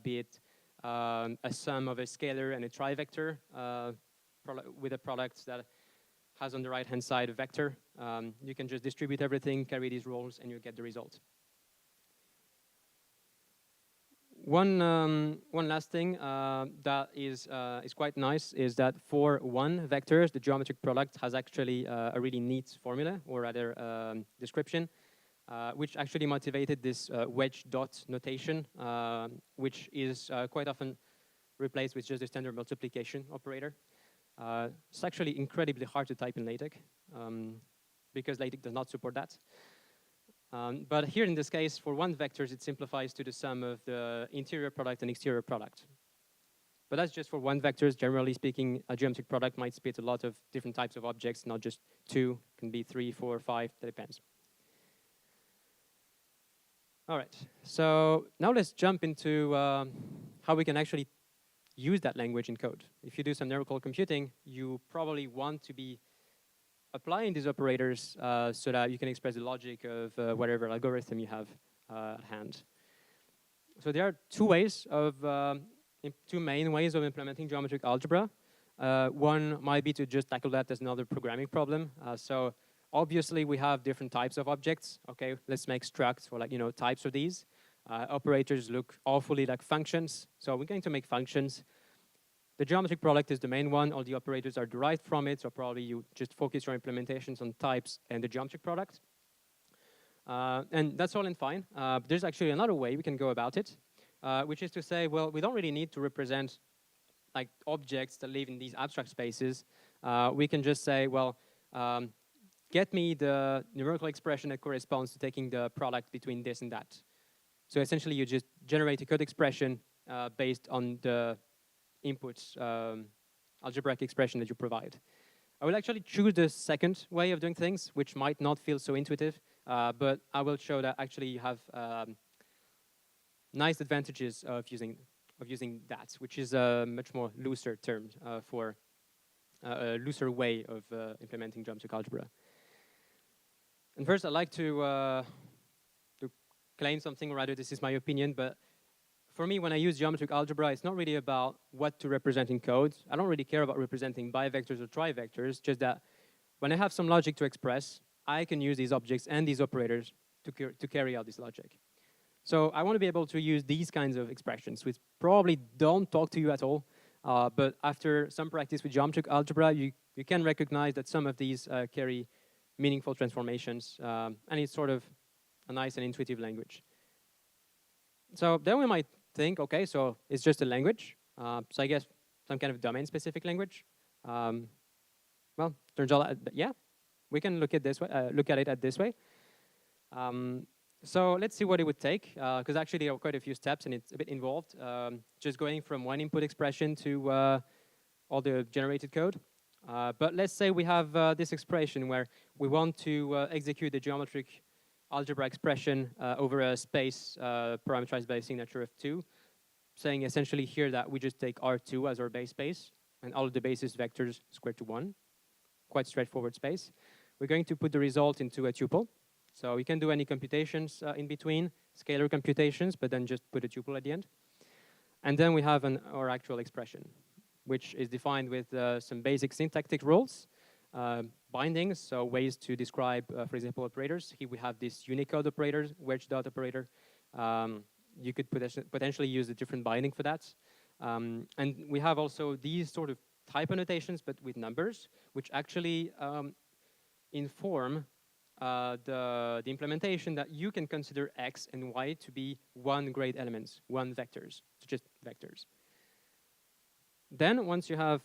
be it a sum of a scalar and a trivector with a product that has on the right-hand side a vector. You can just distribute everything, carry these rules, and you get the result. One last thing that is quite nice is that for one vectors, the geometric product has actually a really neat formula, or rather description, which actually motivated this wedge dot notation, which is quite often replaced with just a standard multiplication operator. It's actually incredibly hard to type in LaTeX because LaTeX does not support that. But here in this case, for one vectors, it simplifies to the sum of the interior product and exterior product. But that's just for one vectors. Generally speaking, a geometric product might split a lot of different types of objects, not just 2, can be 3, 4, 5, that depends. All right, so now let's jump into how we can actually use that language in code. If you do some numerical computing, you probably want to be applying these operators so that you can express the logic of whatever algorithm you have at hand. So there are two main ways of implementing geometric algebra. One might be to just tackle that as another programming problem. So obviously we have different types of objects. Okay, let's make structs for types of these. Operators look awfully like functions. So we're going to make functions. The geometric product is the main one. All the operators are derived from it, so probably you just focus your implementations on types and the geometric product. And that's all and fine. But there's actually another way we can go about it, which is to say, well, we don't really need to represent like objects that live in these abstract spaces. We can just say, well, get me the numerical expression that corresponds to taking the product between this and that. So essentially, you just generate a code expression based on the inputs algebraic expression that you provide. I will actually choose the second way of doing things, which might not feel so intuitive, but I will show that actually you have nice advantages of using that, which is a much more looser term for a looser way of implementing geometric algebra. And first, I'd like to claim something, or rather, this is my opinion, but for me, when I use geometric algebra, it's not really about what to represent in code. I don't really care about representing bivectors or trivectors, just that when I have some logic to express, I can use these objects and these operators to carry out this logic. So I want to be able to use these kinds of expressions, which probably don't talk to you at all, but after some practice with geometric algebra, you can recognize that some of these carry meaningful transformations, and it's sort of a nice and intuitive language. So then we might think, okay, so it's just a language. So I guess some kind of domain-specific language. Well, turns out, yeah, we can look at it this way. So let's see what it would take, because actually there are quite a few steps and it's a bit involved. Just going from one input expression to all the generated code. But let's say we have this expression where we want to execute the geometric algebra expression over a space parameterized by a signature of 2, saying essentially here that we just take R2 as our base space, and all of the basis vectors squared to 1. Quite straightforward space. We're going to put the result into a tuple. So we can do any computations in between, scalar computations, but then just put a tuple at the end. And then we have our actual expression, which is defined with some basic syntactic rules, bindings, so ways to describe, for example, operators. Here we have this Unicode operator, wedge dot operator. You could potentially use a different binding for that. And we have also these sort of type annotations, but with numbers, which actually inform the implementation that you can consider X and Y to be one grade elements, one vectors, so just vectors. Then once you have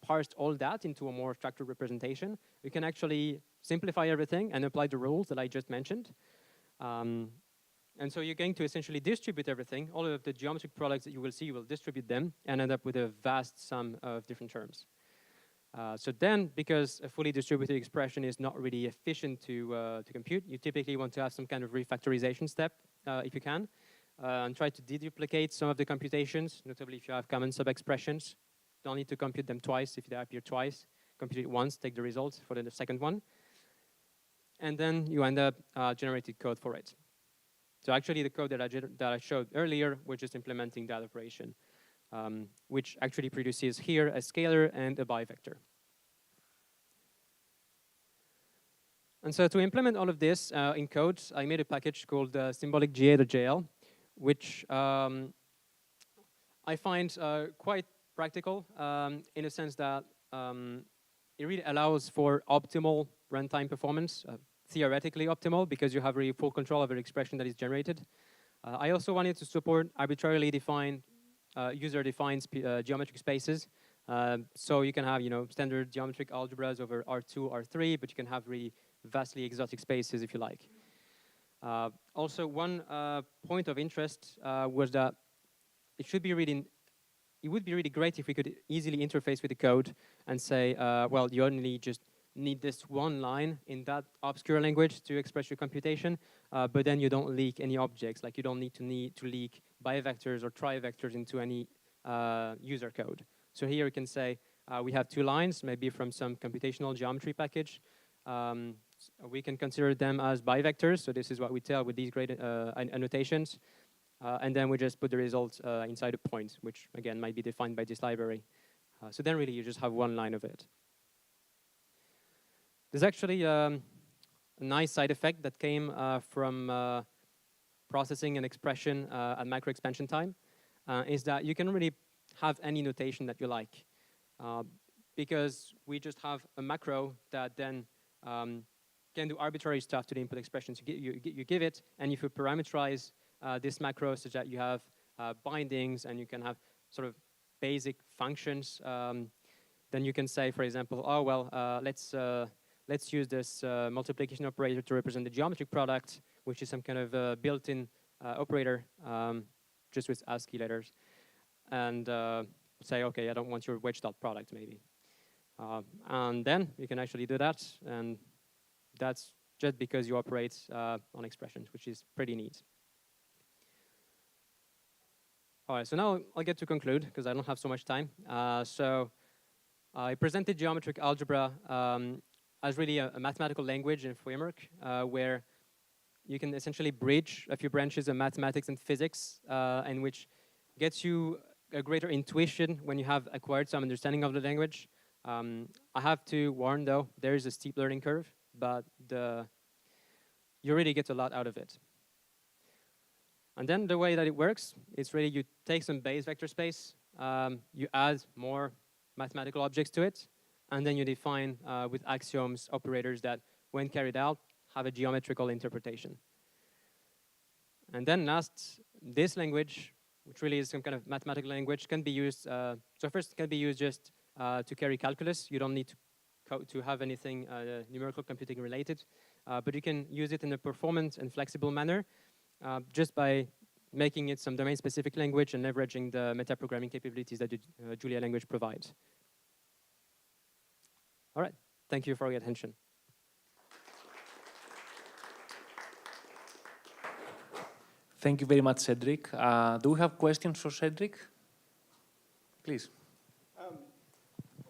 parsed all that into a more structured representation, you can actually simplify everything and apply the rules that I just mentioned. And so you're going to essentially distribute everything. All of the geometric products that you will see, you will distribute them and end up with a vast sum of different terms. So then, because a fully distributed expression is not really efficient to compute, you typically want to have some kind of refactorization step, if you can, and try to deduplicate some of the computations, notably if you have common sub-expressions. Don't need to compute them twice. If they appear twice, compute it once, take the result for the second one. And then you end up generating code for it. So actually, the code that I showed earlier, we're just implementing that operation, which actually produces here a scalar and a bivector. And so to implement all of this in code, I made a package called symbolicga.jl, which I find quite practical in a sense that it really allows for optimal runtime performance, theoretically optimal, because you have really full control of the expression that is generated. I also wanted to support arbitrarily defined user-defined geometric spaces. So you can have, standard geometric algebras over R2, R3, but you can have really vastly exotic spaces if you like. Also, one point of interest was that it would be really great if we could easily interface with the code and say, well, you only just need this one line in that obscure language to express your computation, but then you don't leak any objects. Like you don't need to leak bivectors or trivectors into any user code. So here we can say we have 2 lines, maybe from some computational geometry package. We can consider them as bivectors. So this is what we tell with these great annotations. And then we just put the results inside a point, which again might be defined by this library. So then really you just have one line of it. There's actually a nice side effect that came from processing an expression at macro expansion time, is that you can really have any notation that you like. Because we just have a macro that then can do arbitrary stuff to the input expressions you give it, and if you parameterize this macro such that you have bindings and you can have sort of basic functions, then you can say, for example, oh, well, let's use this multiplication operator to represent the geometric product, which is some kind of built-in operator just with ASCII letters and say, okay, I don't want your wedge dot product maybe. And then you can actually do that, and that's just because you operate on expressions, which is pretty neat. All right, so now I'll get to conclude, because I don't have so much time. So I presented geometric algebra as really a mathematical language and framework where you can essentially bridge a few branches of mathematics and physics, and which gets you a greater intuition when you have acquired some understanding of the language. I have to warn, though, there is a steep learning curve, but you really get a lot out of it. And then the way that it works is really you take some base vector space, you add more mathematical objects to it, and then you define with axioms operators that, when carried out, have a geometrical interpretation. And then last, this language, which really is some kind of mathematical language, can be used, so first it can be used just to carry calculus. You don't need to have anything numerical computing related, but you can use it in a performant and flexible manner just by making it some domain-specific language and leveraging the metaprogramming capabilities that the Julia language provides. All right, thank you for your attention. Thank you very much, Cedric. Do we have questions for Cedric? Please.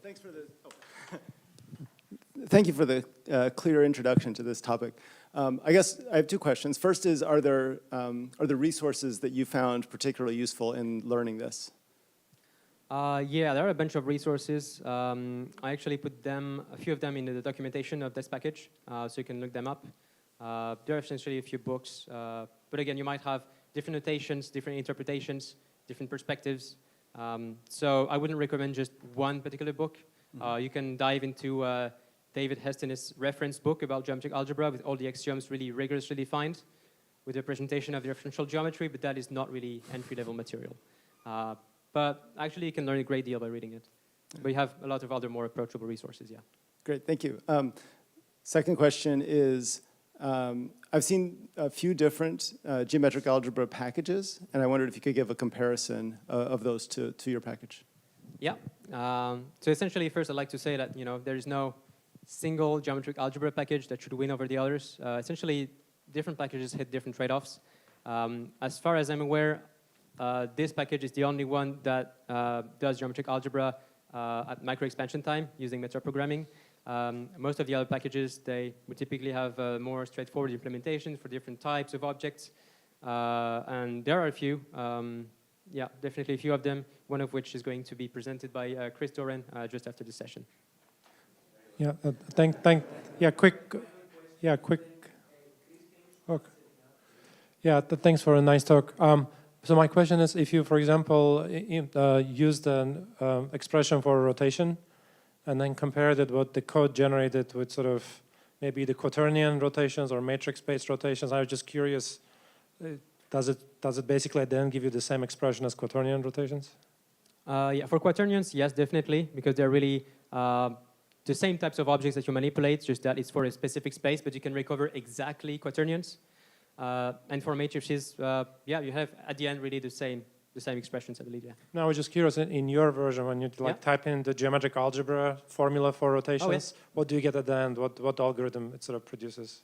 Thanks for the. Oh. Thank you for the clear introduction to this topic. I guess I have two questions. First is, are there resources that you found particularly useful in learning this? Yeah, there are a bunch of resources. I actually put a few of them in the documentation of this package, so you can look them up. There are essentially a few books, but again, you might have different notations, different interpretations, different perspectives. So I wouldn't recommend just one particular book. You can dive into David Heston's reference book about geometric algebra with all the axioms really rigorously defined with a presentation of the differential geometry, but that is not really entry-level material. But actually, you can learn a great deal by reading it. But you have a lot of other more approachable resources, yeah. Great, thank you. Second question is, I've seen a few different geometric algebra packages, and I wondered if you could give a comparison of those to your package. Yeah. So essentially, first, I'd like to say that there is no single geometric algebra package that should win over the others. Essentially, different packages hit different trade-offs. As far as I'm aware, this package is the only one that does geometric algebra at micro-expansion time using metaprogramming. Most of the other packages, they would typically have more straightforward implementation for different types of objects. And there are a few, yeah, definitely a few of them, one of which is going to be presented by Chris Doran just after the session. Yeah, quick. Okay. Yeah, thanks for a nice talk. So my question is, if you, for example, used an expression for rotation, and then compared it with the code generated with sort of maybe the quaternion rotations or matrix-based rotations, I was just curious, does it basically then give you the same expression as quaternion rotations? Yeah, for quaternions, yes, definitely, because they're really the same types of objects that you manipulate, just that it's for a specific space, but you can recover exactly quaternions. And for matrices, yeah, you have at the end really the same expressions, I believe. Yeah. No, I was just curious. In your version, when you type in the geometric algebra formula for rotations, what do you get at the end? What algorithm it sort of produces?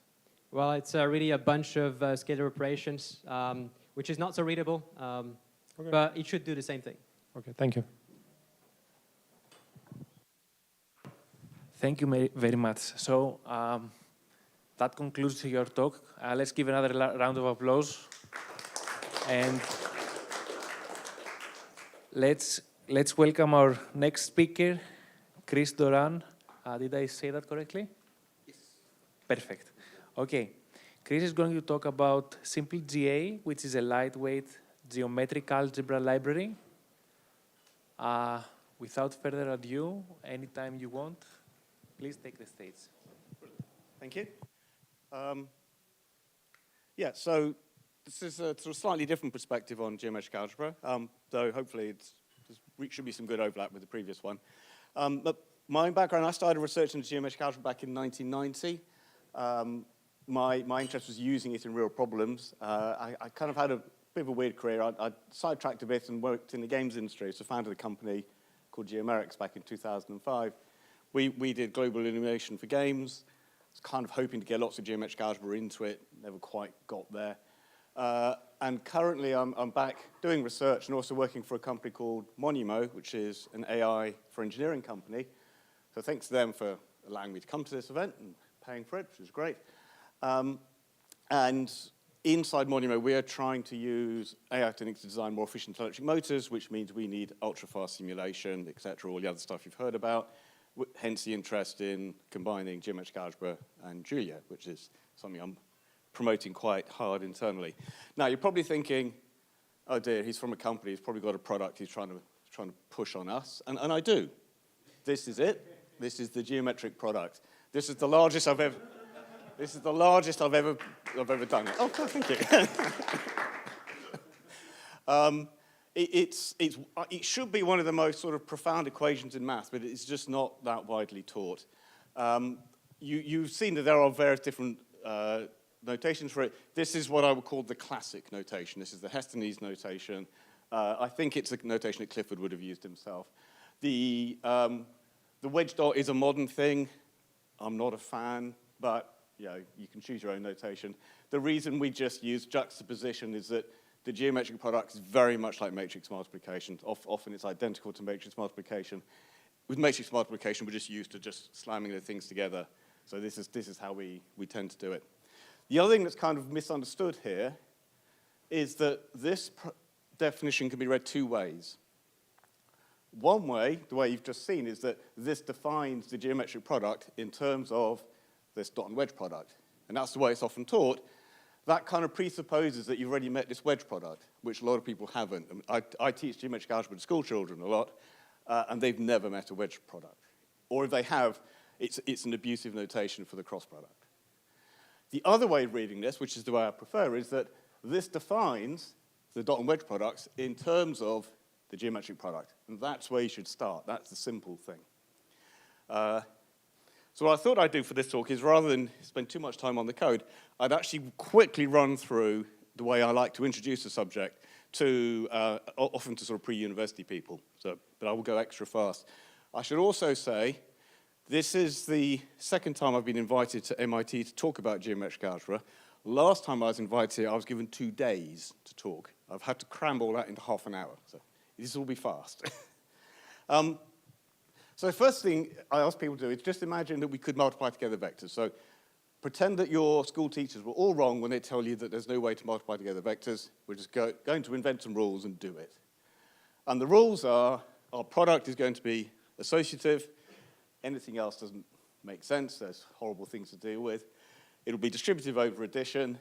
Well, it's really a bunch of scalar operations, which is not so readable, but it should do the same thing. Okay, thank you. Thank you very much. So that concludes your talk. Let's give another round of applause. And let's welcome our next speaker, Chris Doran. Did I say that correctly? Yes. Perfect. Okay. Chris is going to talk about SimpleGA, which is a lightweight geometric algebra library. Without further ado, anytime you want, please take the stage. Thank you. Yeah, so this is a sort of slightly different perspective on geometric algebra, though hopefully there should be some good overlap with the previous one. But my background, I started research into geometric algebra back in 1990. my interest was using it in real problems. I kind of had a bit of a weird career. I sidetracked a bit and worked in the games industry, so founded a company called Geomerics back in 2005. We did global illumination for games. I was kind of hoping to get lots of geometric algebra into it, never quite got there. And currently I'm back doing research and also working for a company called Monumo, which is an AI for engineering company. So thanks to them for allowing me to come to this event and paying for it, which is great. And inside Monumo, we are trying to use AI techniques to design more efficient electric motors, which means we need ultra-fast simulation, et cetera, all the other stuff you've heard about, hence the interest in combining geometric algebra and Julia, which is something I'm promoting quite hard internally. Now, you're probably thinking, oh dear, he's from a company, he's probably got a product he's trying to push on us, and I do. This is it. This is the geometric product. This is the largest I've ever done it. Oh, thank you. It should be one of the most sort of profound equations in math, but it's just not that widely taught. You've seen that there are various different notations for it. This is what I would call the classic notation. This is the Hestonese notation. I think it's a notation that Clifford would have used himself. The wedge dot is a modern thing. I'm not a fan, but you can choose your own notation. The reason we just use juxtaposition is that the geometric product is very much like matrix multiplication. Often it's identical to matrix multiplication. With matrix multiplication, we're just used to just slamming the things together. So this is how we tend to do it. The other thing that's kind of misunderstood here is that this definition can be read two ways. One way, the way you've just seen, is that this defines the geometric product in terms of this dot and wedge product. And that's the way it's often taught. That kind of presupposes that you've already met this wedge product, which a lot of people haven't. I teach geometric algebra to school children a lot, and they've never met a wedge product. Or if they have, it's an abusive notation for the cross product. The other way of reading this, which is the way I prefer, is that this defines the dot and wedge products in terms of the geometric product. And that's where you should start. That's the simple thing. So what I thought I'd do for this talk is, rather than spend too much time on the code, I'd actually quickly run through the way I like to introduce a subject to, often to sort of pre-university people. But I will go extra fast. I should also say, this is the second time I've been invited to MIT to talk about geometric algebra. Last time I was invited, I was given 2 days to talk. I've had to cram all that into half an hour, so this will be fast. So the first thing I ask people to do is just imagine that we could multiply together vectors. So pretend that your school teachers were all wrong when they tell you that there's no way to multiply together vectors. We're just going to invent some rules and do it. And the rules are, our product is going to be associative. Anything else doesn't make sense. There's horrible things to deal with. It'll be distributive over addition.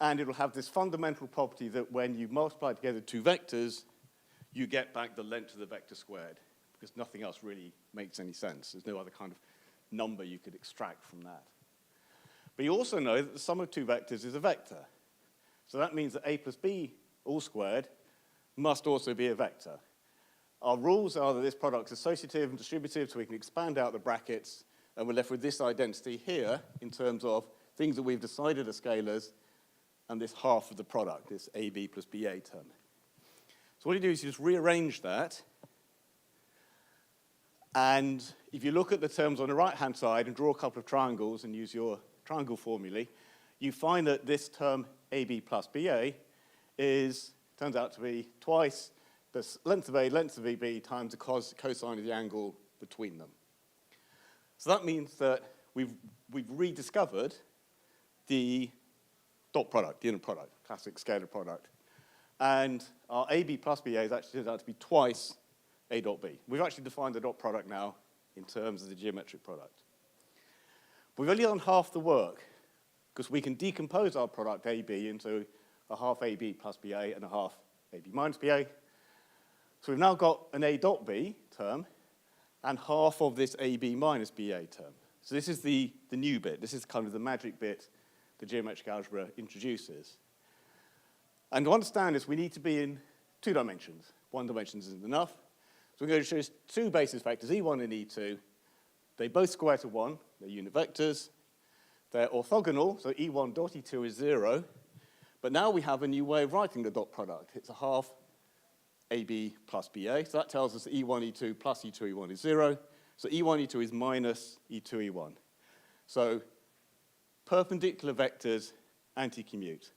And it'll have this fundamental property that when you multiply together 2 vectors, you get back the length of the vector squared, because nothing else really makes any sense. There's no other kind of number you could extract from that. But you also know that the sum of 2 vectors is a vector. So that means that a plus b all squared must also be a vector. Our rules are that this product is associative and distributive, so we can expand out the brackets, and we're left with this identity here in terms of things that we've decided are scalars, and this half of the product, this AB plus BA term. So what you do is you just rearrange that, and if you look at the terms on the right-hand side and draw a couple of triangles and use your triangle formulae, you find that this term AB plus BA turns out to be twice the length of A, length of B times the cosine of the angle between them. So that means that we've rediscovered the dot product, the inner product, classic scalar product. And our AB plus BA actually turns out to be twice A dot B. We've actually defined the dot product now in terms of the geometric product. We've only done half the work, because we can decompose our product AB into a half AB plus BA and a half AB minus BA. So we've now got an A dot B term and half of this AB minus BA term. So this is the new bit. This is kind of the magic bit the geometric algebra introduces. And to understand this, we need to be in 2 dimensions. 1 dimension isn't enough. So we're going to choose 2 basis vectors, E1 and E2. They both square to 1. They're unit vectors. They're orthogonal, so E1 dot E2 is 0. But now we have a new way of writing the dot product. It's a half AB plus BA. So that tells us that E1, E2 plus E2, E1 is 0. So E1, E2 is minus E2, E1. So perpendicular vectors anti-commute.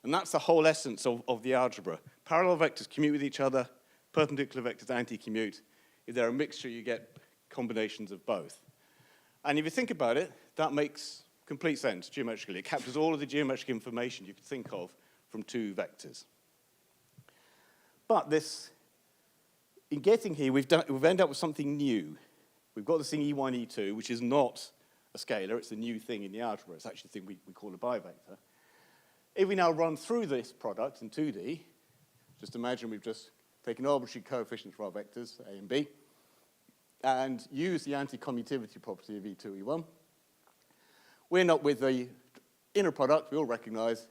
And that's the whole essence of the algebra. Parallel vectors commute with each other. Perpendicular vectors anti-commute. If they're a mixture, you get combinations of both. And if you think about it, that makes complete sense geometrically. It captures all of the geometric information you could think of from two vectors. But this, in getting here, we've ended up with something new. We've got this thing E1, E2, which is not a scalar. It's a new thing in the algebra. It's actually a thing we call a bivector. If we now run through this product in 2D, just imagine we've just taken arbitrary coefficients for our vectors, A and B, and use the anti-commutativity property of E2, E1. We end up with the inner product we all recognize,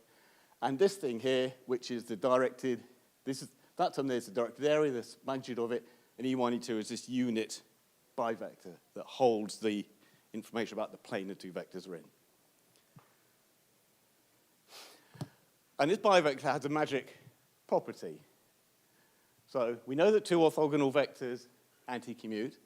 and this thing here, which is the directed, that term there is the directed area, this magnitude of it, and E1, E2 is this unit bivector that holds the information about the plane the two vectors are in. And this bivector has a magic property. So we know that two orthogonal vectors anti-commute.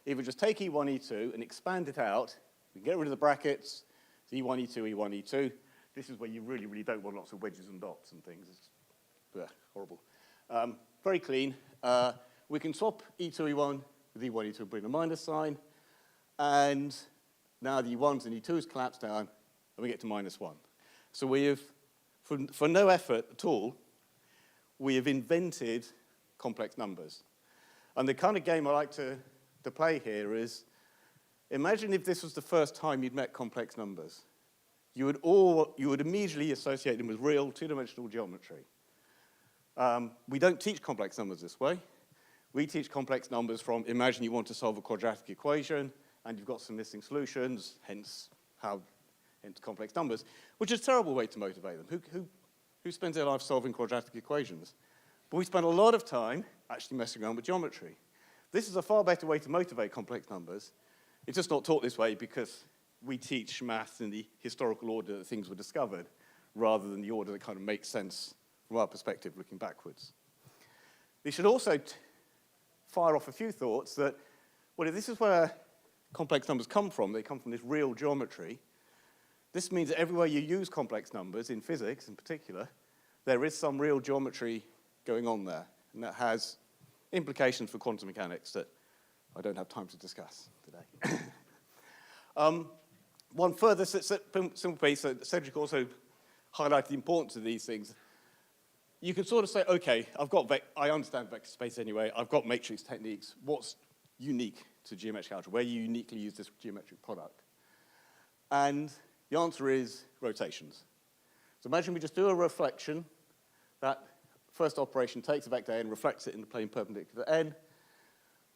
If we just take E1, E2 and expand it out, we can get rid of the brackets, it's E1, E2, E1, E2. This is where you really, really don't want lots of wedges and dots and things. It's horrible. Very clean. We can swap E2, E1 with E1, E2 and bring a minus sign. And now the E1s and E2s collapse down, and we get to -1. So we have, for no effort at all, we have invented complex numbers. And the kind of game I like to play here is, imagine if this was the first time you'd met complex numbers. You would immediately associate them with real two-dimensional geometry. We don't teach complex numbers this way. We teach complex numbers from, imagine you want to solve a quadratic equation, and you've got some missing solutions, hence complex numbers, which is a terrible way to motivate them. Who spends their life solving quadratic equations? But we spend a lot of time actually messing around with geometry. This is a far better way to motivate complex numbers. It's just not taught this way because we teach maths in the historical order that things were discovered, rather than the order that kind of makes sense from our perspective looking backwards. We should also fire off a few thoughts that, well, if this is where complex numbers come from, they come from this real geometry, this means that everywhere you use complex numbers, in physics in particular, there is some real geometry going on there, and that has implications for quantum mechanics that I don't have time to discuss today. One further simple piece, Cedric also highlighted the importance of these things. You can sort of say, okay, I understand vector space anyway, I've got matrix techniques, what's unique to geometric algebra? Where you uniquely use this geometric product? And the answer is rotations. So imagine we just do a reflection. That first operation takes a vector A and reflects it in the plane perpendicular to n.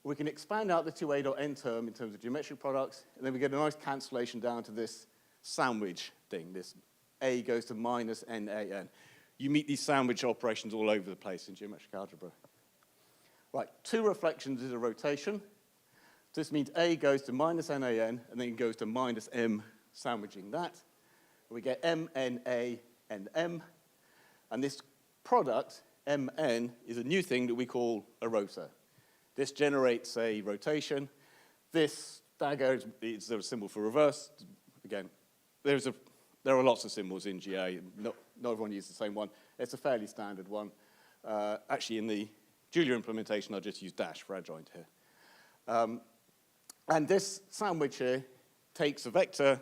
We can expand out the 2a dot n term in terms of geometric products, and then we get a nice cancellation down to this sandwich thing. This A goes to minus NaN. You meet these sandwich operations all over the place in geometric algebra. Right, two reflections is a rotation. This means A goes to minus NaN, and then it goes to minus M, sandwiching that. We get MNA and M, and this product, Mn, is a new thing that we call a rotor. This generates a rotation. This dagger is a symbol for reverse. Again, there are lots of symbols in GA. Not everyone uses the same one. It's a fairly standard one. Actually, in the Julia implementation, I'll just use dash for adjoint here. And this sandwich here takes a vector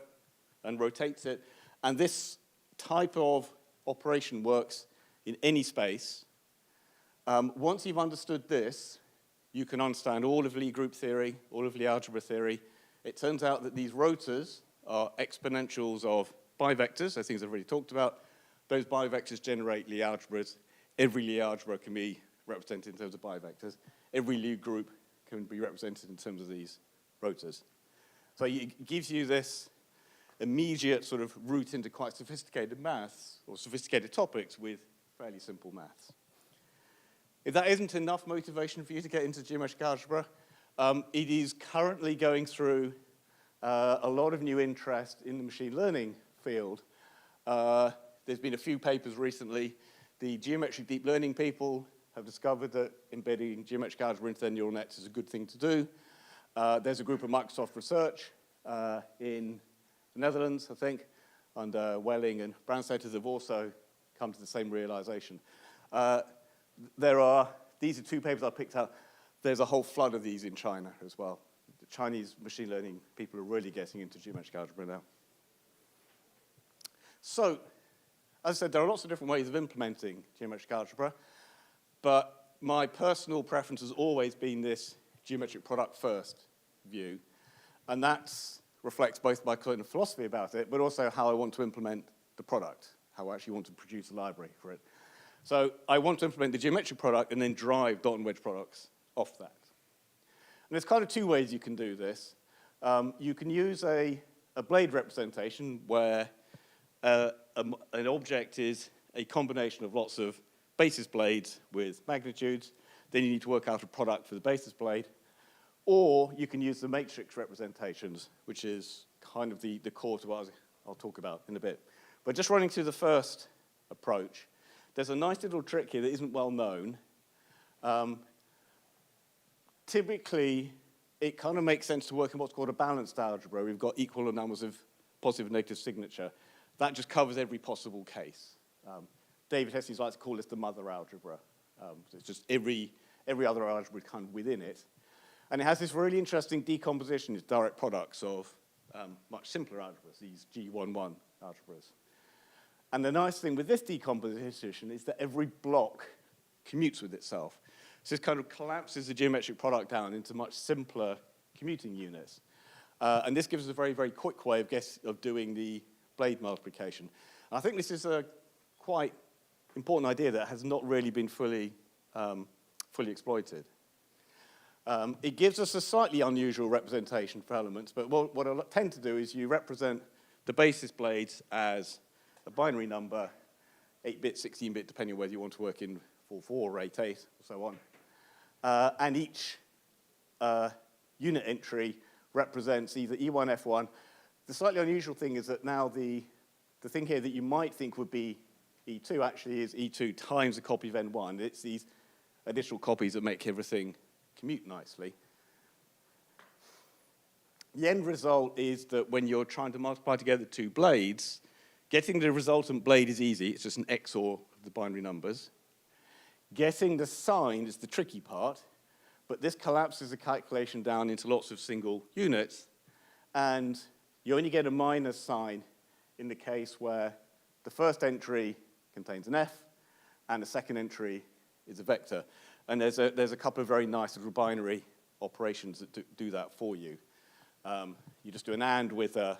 and rotates it. And this type of operation works in any space. Once you've understood this, you can understand all of Lie group theory, all of Lie algebra theory. It turns out that these rotors are exponentials of bivectors, those things I've already talked about. Those bivectors generate Lie algebras. Every Lie algebra can be represented in terms of bivectors. Every Lie group can be represented in terms of these rotors. So it gives you this immediate sort of route into quite sophisticated maths or sophisticated topics with fairly simple maths. If that isn't enough motivation for you to get into geometric algebra, it is currently going through a lot of new interest in the machine learning field. There's been a few papers recently. The geometric deep learning people have discovered that embedding geometric algebra into their neural nets is a good thing to do. There's a group of Microsoft Research in the Netherlands, I think, and Welling and Brandstede have also come to the same realization. These are two papers I picked out. There's a whole flood of these in China as well. The Chinese machine learning people are really getting into geometric algebra now. So, as I said, there are lots of different ways of implementing geometric algebra, but my personal preference has always been this geometric product first view, and that reflects both my kind of philosophy about it, but also how I want to implement the product, how I actually want to produce a library for it. So I want to implement the geometric product and then drive dot and wedge products off that. And there's kind of two ways you can do this. You can use a blade representation where an object is a combination of lots of basis blades with magnitudes. Then you need to work out a product for the basis blade. Or you can use the matrix representations, which is kind of the core to what I'll talk about in a bit. But just running through the first approach, there's a nice little trick here that isn't well known. Typically, it kind of makes sense to work in what's called a balanced algebra. We've got equal numbers of positive and negative signature. That just covers every possible case. David Hesse likes to call this the mother algebra. So it's just every other algebra kind of within it. And it has this really interesting decomposition, it's direct products of much simpler algebras, these G11 algebras. And the nice thing with this decomposition is that every block commutes with itself. So this kind of collapses the geometric product down into much simpler commuting units. And this gives us a very, very quick way of doing the blade multiplication. And I think this is a quite important idea that has not really been fully exploited. It gives us a slightly unusual representation for elements, but what I tend to do is you represent the basis blades as a binary number, 8-bit, 16-bit, depending on whether you want to work in 4-4 or 8-8, or so on. And each unit entry represents either E1, F1. The slightly unusual thing is that now the thing here that you might think would be E2 actually is E2 times a copy of N1. It's these additional copies that make everything commute nicely. The end result is that when you're trying to multiply together two blades, getting the resultant blade is easy. It's just an XOR of the binary numbers. Getting the sign is the tricky part, but this collapses the calculation down into lots of single units, and you only get a minus sign in the case where the first entry contains an F, and the second entry is a vector. And there's a couple of very nice little binary operations that do that for you. You just do an AND with a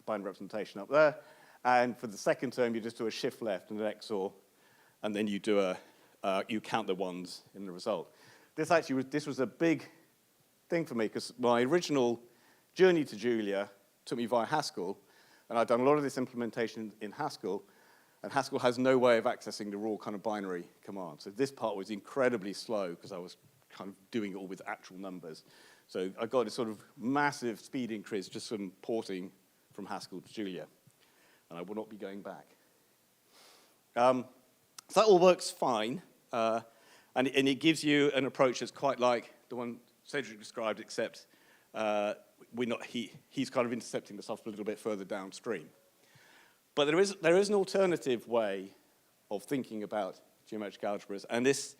binary representation up there, and for the second term, you just do a shift left and an XOR, and then you do you count the ones in the result. This was a big thing for me because my original journey to Julia took me via Haskell, and I'd done a lot of this implementation in Haskell, and Haskell has no way of accessing the raw kind of binary command. So this part was incredibly slow because I was kind of doing it all with actual numbers. So I got a sort of massive speed increase just from porting from Haskell to Julia, and I will not be going back. So that all works fine, and it gives you an approach that's quite like the one Cedric described, except he's kind of intercepting the stuff a little bit further downstream. But there is an alternative way of thinking about geometric algebras, and this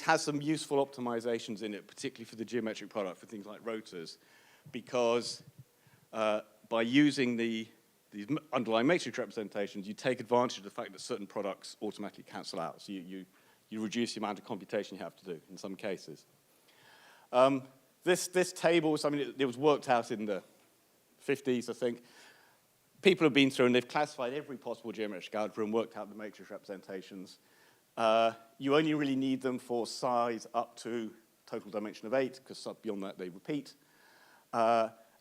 has some useful optimizations in it, particularly for the geometric product for things like rotors, because by using these underlying matrix representations, you take advantage of the fact that certain products automatically cancel out. So you reduce the amount of computation you have to do in some cases. This table is something that was worked out in the 50s, I think. People have been through and they've classified every possible geometric algebra and worked out the matrix representations. You only really need them for size up to total dimension of 8, because beyond that they repeat.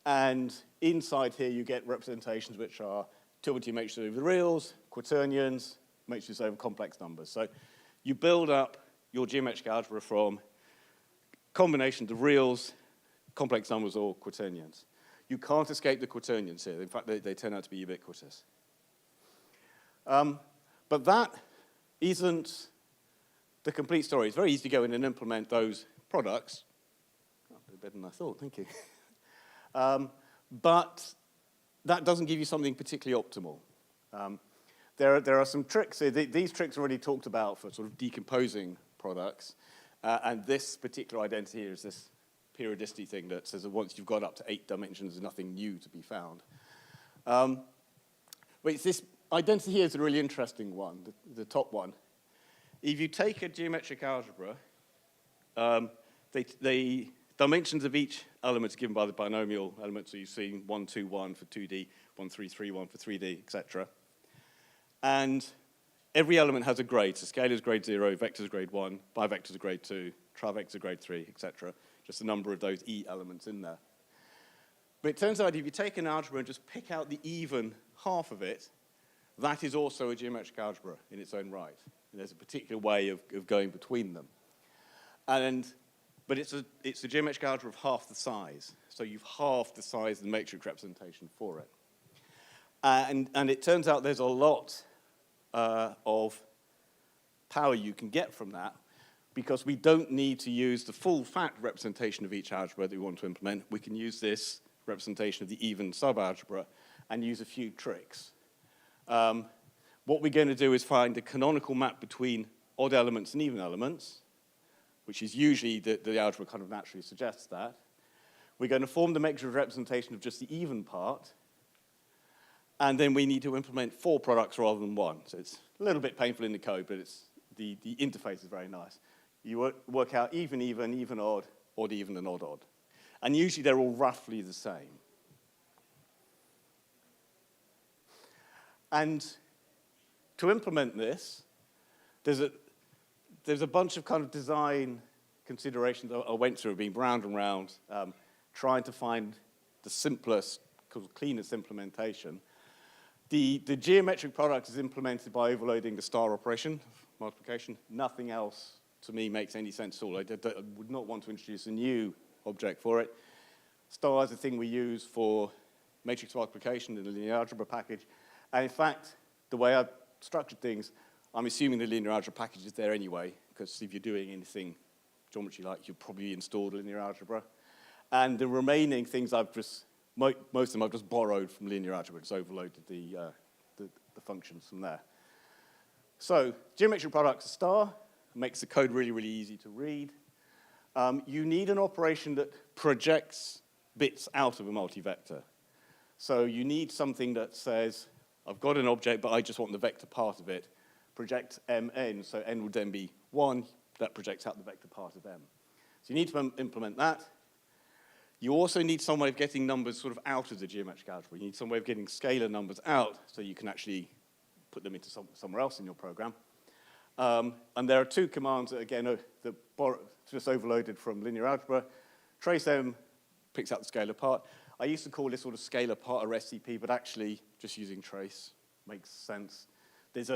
And inside here you get representations which are Tilberty matrices over the reals, quaternions, matrices over complex numbers. So you build up your geometric algebra from combination of the reals, complex numbers or quaternions. You can't escape the quaternions here. In fact, they turn out to be ubiquitous. But that isn't the complete story. It's very easy to go in and implement those products. Oh, a bit better than I thought, thank you. But that doesn't give you something particularly optimal. There are some tricks here. These tricks are already talked about for sort of decomposing products. And this particular identity here is this periodicity thing that says that once you've got up to 8 dimensions, there's nothing new to be found. But it's this identity here is a really interesting one, the top one. If you take a geometric algebra, the dimensions of each element is given by the binomial element. So you've seen 1, 2, 1 for 2D, 1, 3, 3, 1 for 3D, etc. And every element has a grade. So scalar is grade 0, vectors are grade 1, bivectors are grade 2, travectors are grade 3, etc. Just a number of those E elements in there. But it turns out if you take an algebra and just pick out the even half of it, that is also a geometric algebra in its own right. And there's a particular way of going between them. But it's a geometric algebra of half the size. So you've halved the size of the matrix representation for it. And it turns out there's a lot of power you can get from that, because we don't need to use the full fact representation of each algebra that we want to implement. We can use this representation of the even subalgebra and use a few tricks. What we're going to do is find a canonical map between odd elements and even elements, which is usually the algebra kind of naturally suggests that. We're going to form the matrix representation of just the even part, and then we need to implement 4 products rather than 1. So it's a little bit painful in the code, but the interface is very nice. You work out even, odd, odd, even, and odd, odd. And usually they're all roughly the same. And to implement this, there's a bunch of kind of design considerations I went through, being round and round, trying to find the simplest, cleanest implementation. The geometric product is implemented by overloading the star operation, multiplication. Nothing else, to me, makes any sense at all. I would not want to introduce a new object for it. Star is a thing we use for matrix multiplication in the linear algebra package. And in fact, the way I've structured things, I'm assuming the linear algebra package is there anyway, because if you're doing anything geometry-like, you'll probably install linear algebra. And the remaining things most of them I've just borrowed from linear algebra. It's overloaded the functions from there. So geometric product is star, makes the code really, really easy to read. You need an operation that projects bits out of a multivector. So you need something that says, I've got an object, but I just want the vector part of it. Project mn, so n would then be 1. That projects out the vector part of m. So you need to implement that. You also need some way of getting numbers sort of out of the geometric algebra. You need some way of getting scalar numbers out so you can actually put them into somewhere else in your program. And there are 2 commands that, again, that just overloaded from linear algebra. Trace m picks out the scalar part. I used to call this sort of scalar part or SCP, but actually just using trace makes sense. It's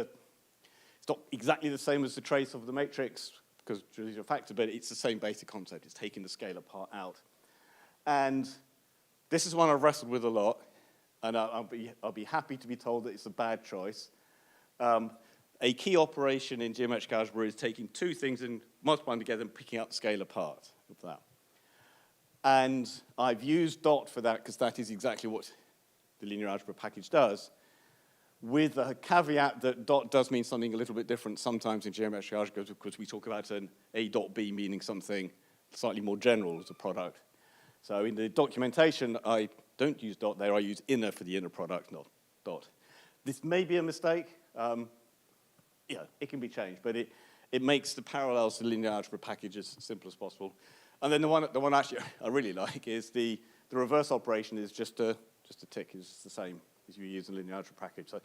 not exactly the same as the trace of the matrix, because it's a factor, but it's the same basic concept. It's taking the scalar part out. And this is one I've wrestled with a lot, and I'll be happy to be told that it's a bad choice. A key operation in geometric algebra is taking 2 things and multiplying together and picking out the scalar part of that. And I've used dot for that because that is exactly what the linear algebra package does, with a caveat that dot does mean something a little bit different sometimes in geometric algebra, because we talk about an A dot B meaning something slightly more general as a product. So in the documentation, I don't use dot there. I use inner for the inner product, not dot. This may be a mistake. Yeah, it can be changed, but it makes the parallels to the linear algebra package as simple as possible. And then the one actually I really like is the reverse operation is just a tick. It's the same as you use in the linear algebra package. So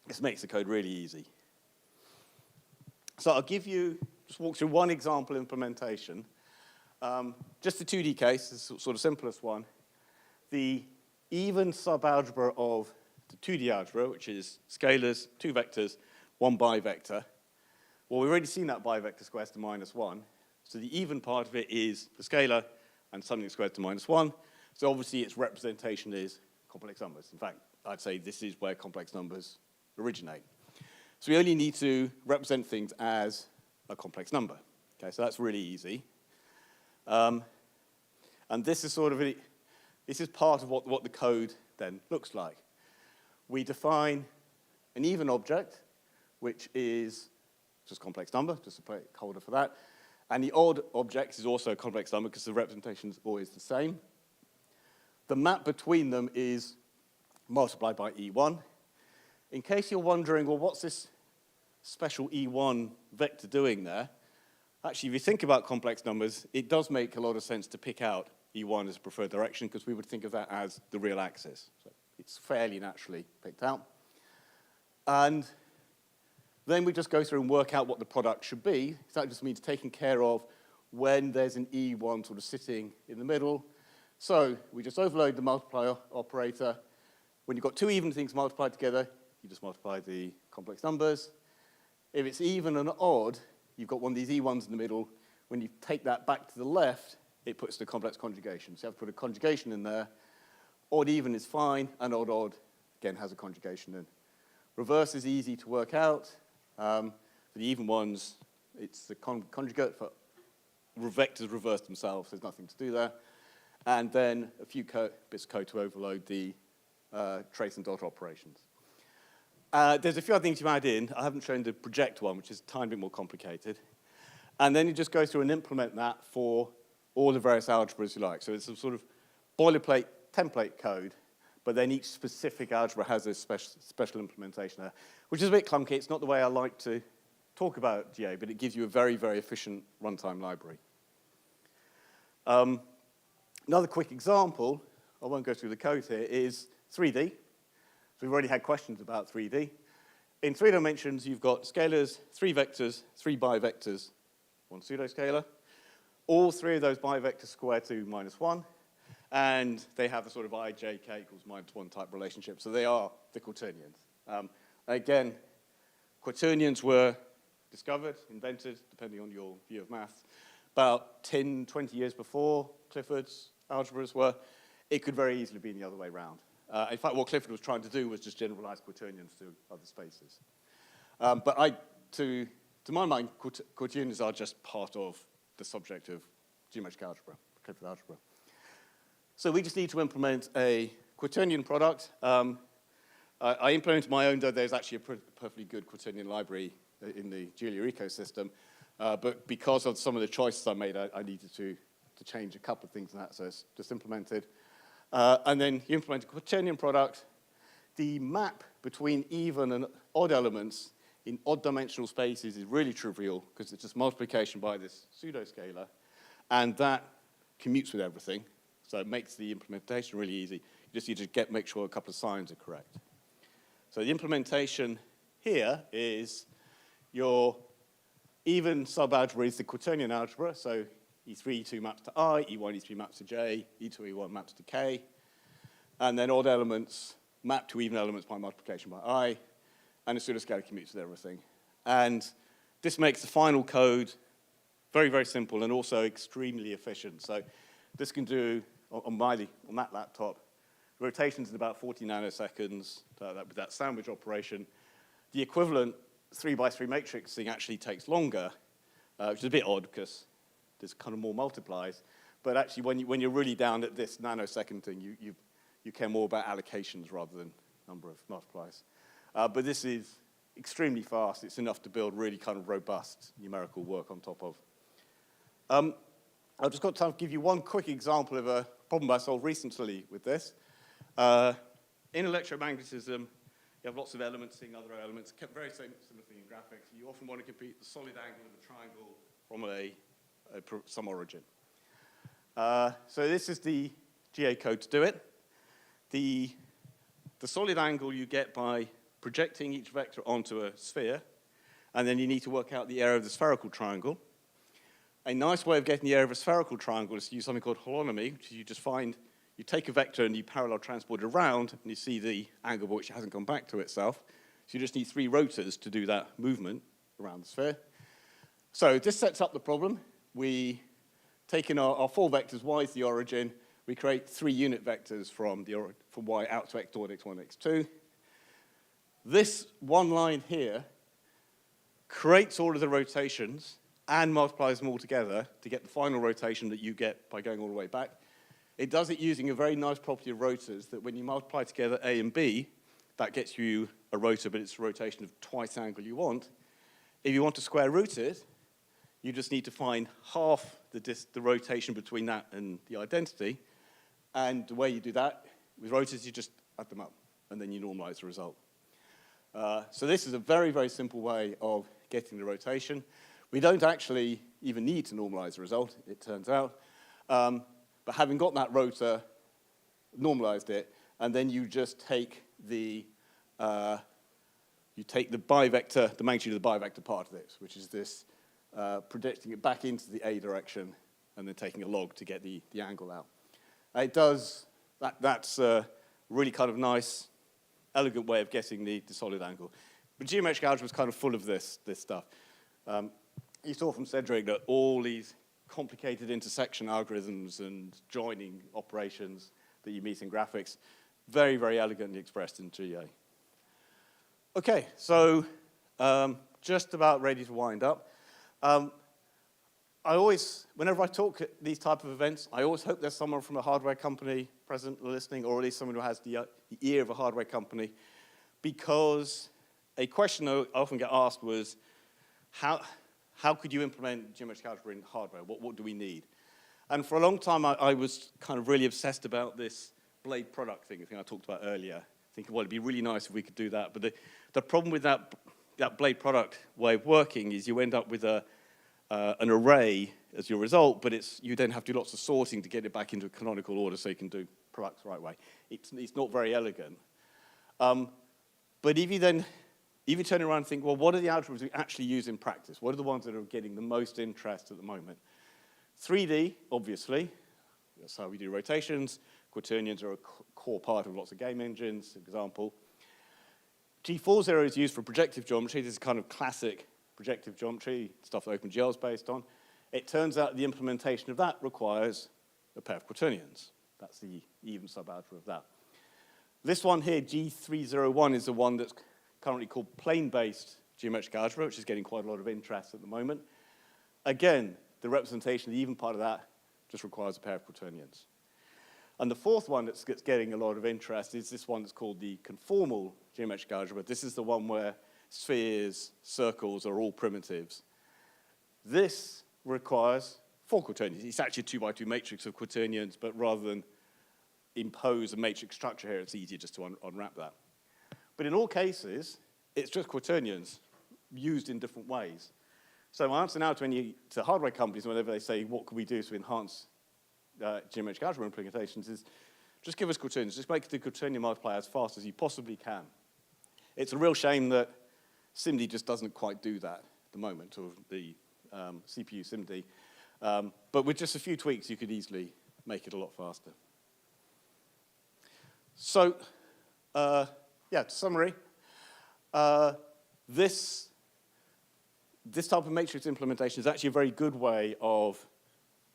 this makes the code really easy. So I'll just walk through one example implementation. Just the 2D case, this is sort of simplest one. The even subalgebra of the 2D algebra, which is scalars, 2 vectors, 1 bivector. Well, we've already seen that bivector squares to -1. So the even part of it is the scalar and something squared to -1. So obviously its representation is complex numbers. In fact, I'd say this is where complex numbers originate. So we only need to represent things as a complex number. Okay, so that's really easy. And this is sort of, this is part of what the code then looks like. We define an even object, which is just complex number, just a placeholder for that. And the odd object is also a complex number because the representation is always the same. The map between them is multiplied by E1. In case you're wondering, well, what's this special E1 vector doing there? Actually, if you think about complex numbers, it does make a lot of sense to pick out E1 as a preferred direction because we would think of that as the real axis. So it's fairly naturally picked out. And then we just go through and work out what the product should be. So that just means taking care of when there's an E1 sort of sitting in the middle. So we just overload the multiply operator. When you've got two even things multiplied together, you just multiply the complex numbers. If it's even and odd, you've got one of these E1s in the middle. When you take that back to the left, it puts the complex conjugation. So you have to put a conjugation in there. Odd even is fine, and odd odd, again, has a conjugation in. Reverse is easy to work out. For the even ones, it's the conjugate. For vectors reverse themselves, there's nothing to do there. And then a few bits of code to overload the trace and dot operations. There's a few other things you add in. I haven't shown the project one, which is a tiny bit more complicated. And then you just go through and implement that for all the various algebras you like. So it's a sort of boilerplate template code, but then each specific algebra has a special implementation there, which is a bit clunky. It's not the way I like to talk about GA, but it gives you a very, very efficient runtime library. Another quick example, I won't go through the code here, is 3D. So we've already had questions about 3D. In 3 dimensions, you've got scalars, 3 vectors, 3 bivectors, 1 pseudoscalar. All 3 of those bivectors square to -1, and they have a sort of ijk equals -1 type relationship. So they are the quaternions. Again, quaternions were discovered, invented, depending on your view of maths, about 10, 20 years before Clifford's algebras were. It could very easily be the other way around. In fact, what Clifford was trying to do was just generalize quaternions to other spaces. But to my mind, quaternions are just part of the subject of geometric algebra, Clifford algebra. So we just need to implement a quaternion product. I implemented my own, though there's actually a perfectly good quaternion library in the Julia ecosystem. But because of some of the choices I made, I needed to change a couple of things in that, so it's just implemented. And then you implement a quaternion product. The map between even and odd elements in odd dimensional spaces is really trivial because it's just multiplication by this pseudoscalar, and that commutes with everything. So it makes the implementation really easy. You just need to make sure a couple of signs are correct. So the implementation here is your even subalgebra is the quaternion algebra. So E3, E2 maps to I, E1, E3 maps to J, E2, E1 maps to K. And then odd elements map to even elements by multiplication by I. And the pseudoscalar commutes with everything. And this makes the final code very, very simple and also extremely efficient. So this can do, on that laptop, rotations in about 40 nanoseconds with that sandwich operation. The equivalent 3x3 matrix thing actually takes longer, which is a bit odd because there's kind of more multiplies. But actually, when you're really down at this nanosecond thing, you care more about allocations rather than number of multiplies. But this is extremely fast. It's enough to build really kind of robust numerical work on top of. I've just got time to give you one quick example of a problem I solved recently with this. In electromagnetism, you have lots of elements seeing other elements. Very similar thing in graphics. You often want to compute the solid angle of a triangle from some origin. So this is the GA code to do it. The solid angle you get by projecting each vector onto a sphere, and then you need to work out the area of the spherical triangle. A nice way of getting the area of a spherical triangle is to use something called holonomy, which is you take a vector and you parallel transport it around, and you see the angle which hasn't gone back to itself. So you just need 3 rotors to do that movement around the sphere. So this sets up the problem. We taking our 4 vectors, y is the origin, we create 3 unit vectors from y out to x0 and x1, x2. This one line here creates all of the rotations and multiplies them all together to get the final rotation that you get by going all the way back. It does it using a very nice property of rotors that when you multiply together A and B, that gets you a rotor, but it's a rotation of twice the angle you want. If you want to square root it, you just need to find half the rotation between that and the identity. And the way you do that with rotors, you just add them up, and then you normalize the result. So this is a very, very simple way of getting the rotation. We don't actually even need to normalize the result, it turns out. But having got that rotor, normalized it, and then you just take the bivector, the magnitude of the bivector part of this, which is this projecting it back into the A direction and then taking a log to get the angle out. It does, that's a really kind of nice, elegant way of getting the solid angle. But geometric algebra is kind of full of this stuff. You saw from Cedric that all these complicated intersection algorithms and joining operations that you meet in graphics, very, very elegantly expressed in GA. Okay, so just about ready to wind up. Whenever I talk at these type of events, I always hope there's someone from a hardware company present or listening, or at least someone who has the ear of a hardware company, because a question I often get asked was, how could you implement geometric algebra in hardware? What do we need? And for a long time, I was kind of really obsessed about this blade product thing I talked about earlier. Thinking, well, it'd be really nice if we could do that. But the problem with that blade product way of working is you end up with an array as your result, but you then have to do lots of sorting to get it back into a canonical order so you can do products the right way. It's not very elegant. But if you turn around and think, well, what are the algorithms we actually use in practice? What are the ones that are getting the most interest at the moment? 3D, obviously. That's how we do rotations. Quaternions are a core part of lots of game engines, for example. G40 is used for projective geometry. This is kind of classic projective geometry, stuff that OpenGL is based on. It turns out the implementation of that requires a pair of quaternions. That's the even subalgebra of that. This one here, G301, is the one that's currently called plane-based geometric algebra, which is getting quite a lot of interest at the moment. Again, the representation, the even part of that, just requires a pair of quaternions. And the fourth one that's getting a lot of interest is this one that's called the conformal geometric algebra. This is the one where spheres, circles are all primitives. This requires 4 quaternions. It's actually a 2x2 matrix of quaternions, but rather than impose a matrix structure here, it's easier just to unwrap that. But in all cases, it's just quaternions used in different ways. So my answer now to hardware companies, whenever they say, what can we do to enhance geometric algebra implementations, is just give us quaternions. Just make the quaternion multiplier as fast as you possibly can. It's a real shame that SIMD just doesn't quite do that at the moment, or the CPU SIMD. But with just a few tweaks, you could easily make it a lot faster. So, summary. This type of matrix implementation is actually a very good way of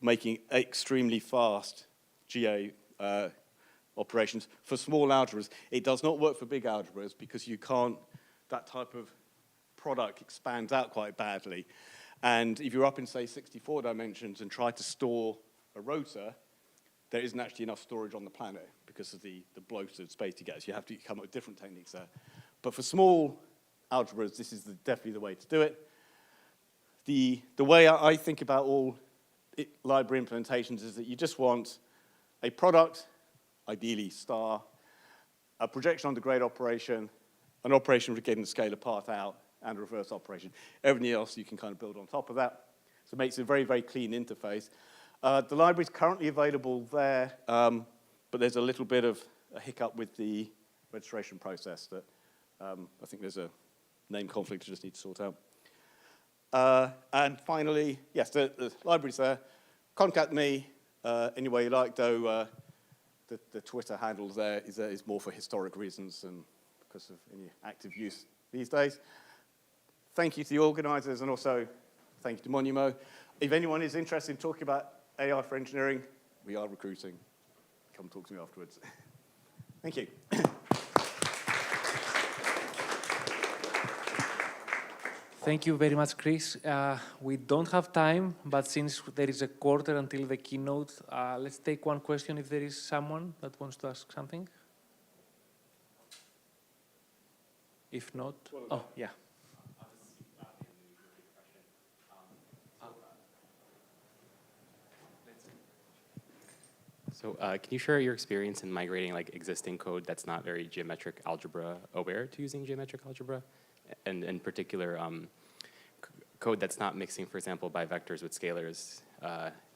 making extremely fast GA operations for small algebras. It does not work for big algebras because that type of product expands out quite badly. And if you're up in, say, 64 dimensions and try to store a rotor, there isn't actually enough storage on the planet because of the bloated space you get. So you have to come up with different techniques there. But for small algebras, this is definitely the way to do it. The way I think about all library implementations is that you just want a product, ideally star, a projection on the grade operation, an operation for getting the scalar part out, and a reverse operation. Everything else you can kind of build on top of that. So it makes a very, very clean interface. The library is currently available there, but there's a little bit of a hiccup with the registration process that I think there's a name conflict you just need to sort out. And finally, yes, the library's there. Contact me any way you like, though the Twitter handle there is more for historic reasons than because of any active use these days. Thank you to the organizers, and also thank you to Monumo. If anyone is interested in talking about AI for engineering, we are recruiting. Come talk to me afterwards. Thank you. Thank you very much, Chris. We don't have time, but since there is a quarter until the keynote, let's take one question if there is someone that wants to ask something. If not, oh, yeah. So can you share your experience in migrating like existing code that's not very geometric algebra aware to using geometric algebra? And in particular, code that's not mixing, for example, by vectors with scalars,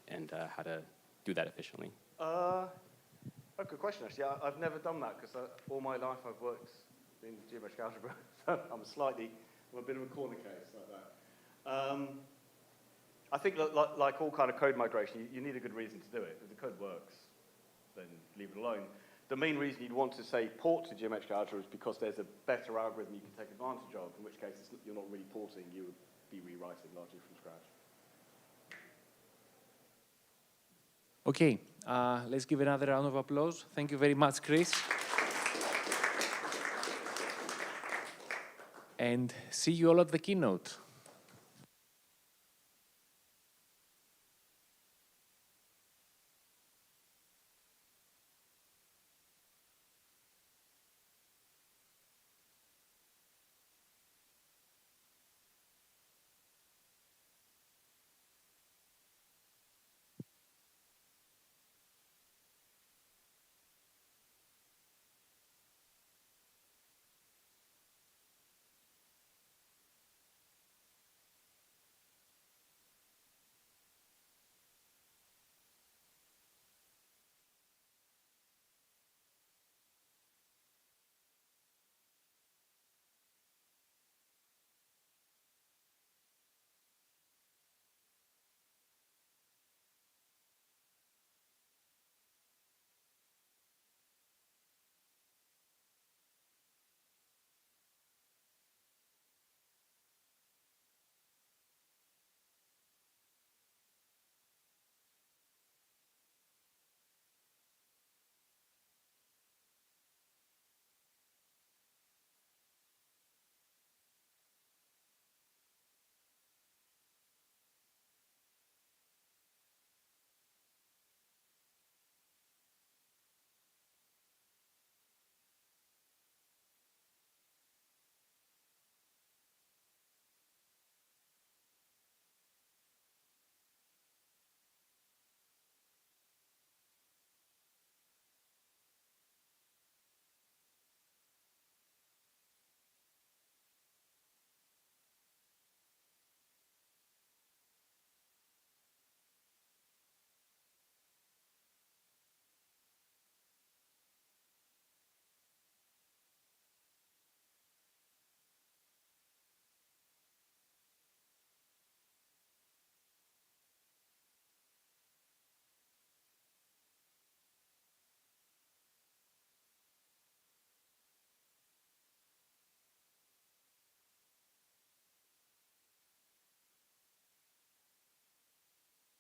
and how to do that efficiently? Good question, actually. I've never done that because all my life I've worked in geometric algebra. I'm a bit of a corner case like that. I think like all kind of code migration, you need a good reason to do it. If the code works, then leave it alone. The main reason you'd want to, say, port to geometric algebra is because there's a better algorithm you can take advantage of, in which case you're not really porting, you would be rewriting largely from scratch. Okay, let's give another round of applause. Thank you very much, Chris. And see you all at the keynote.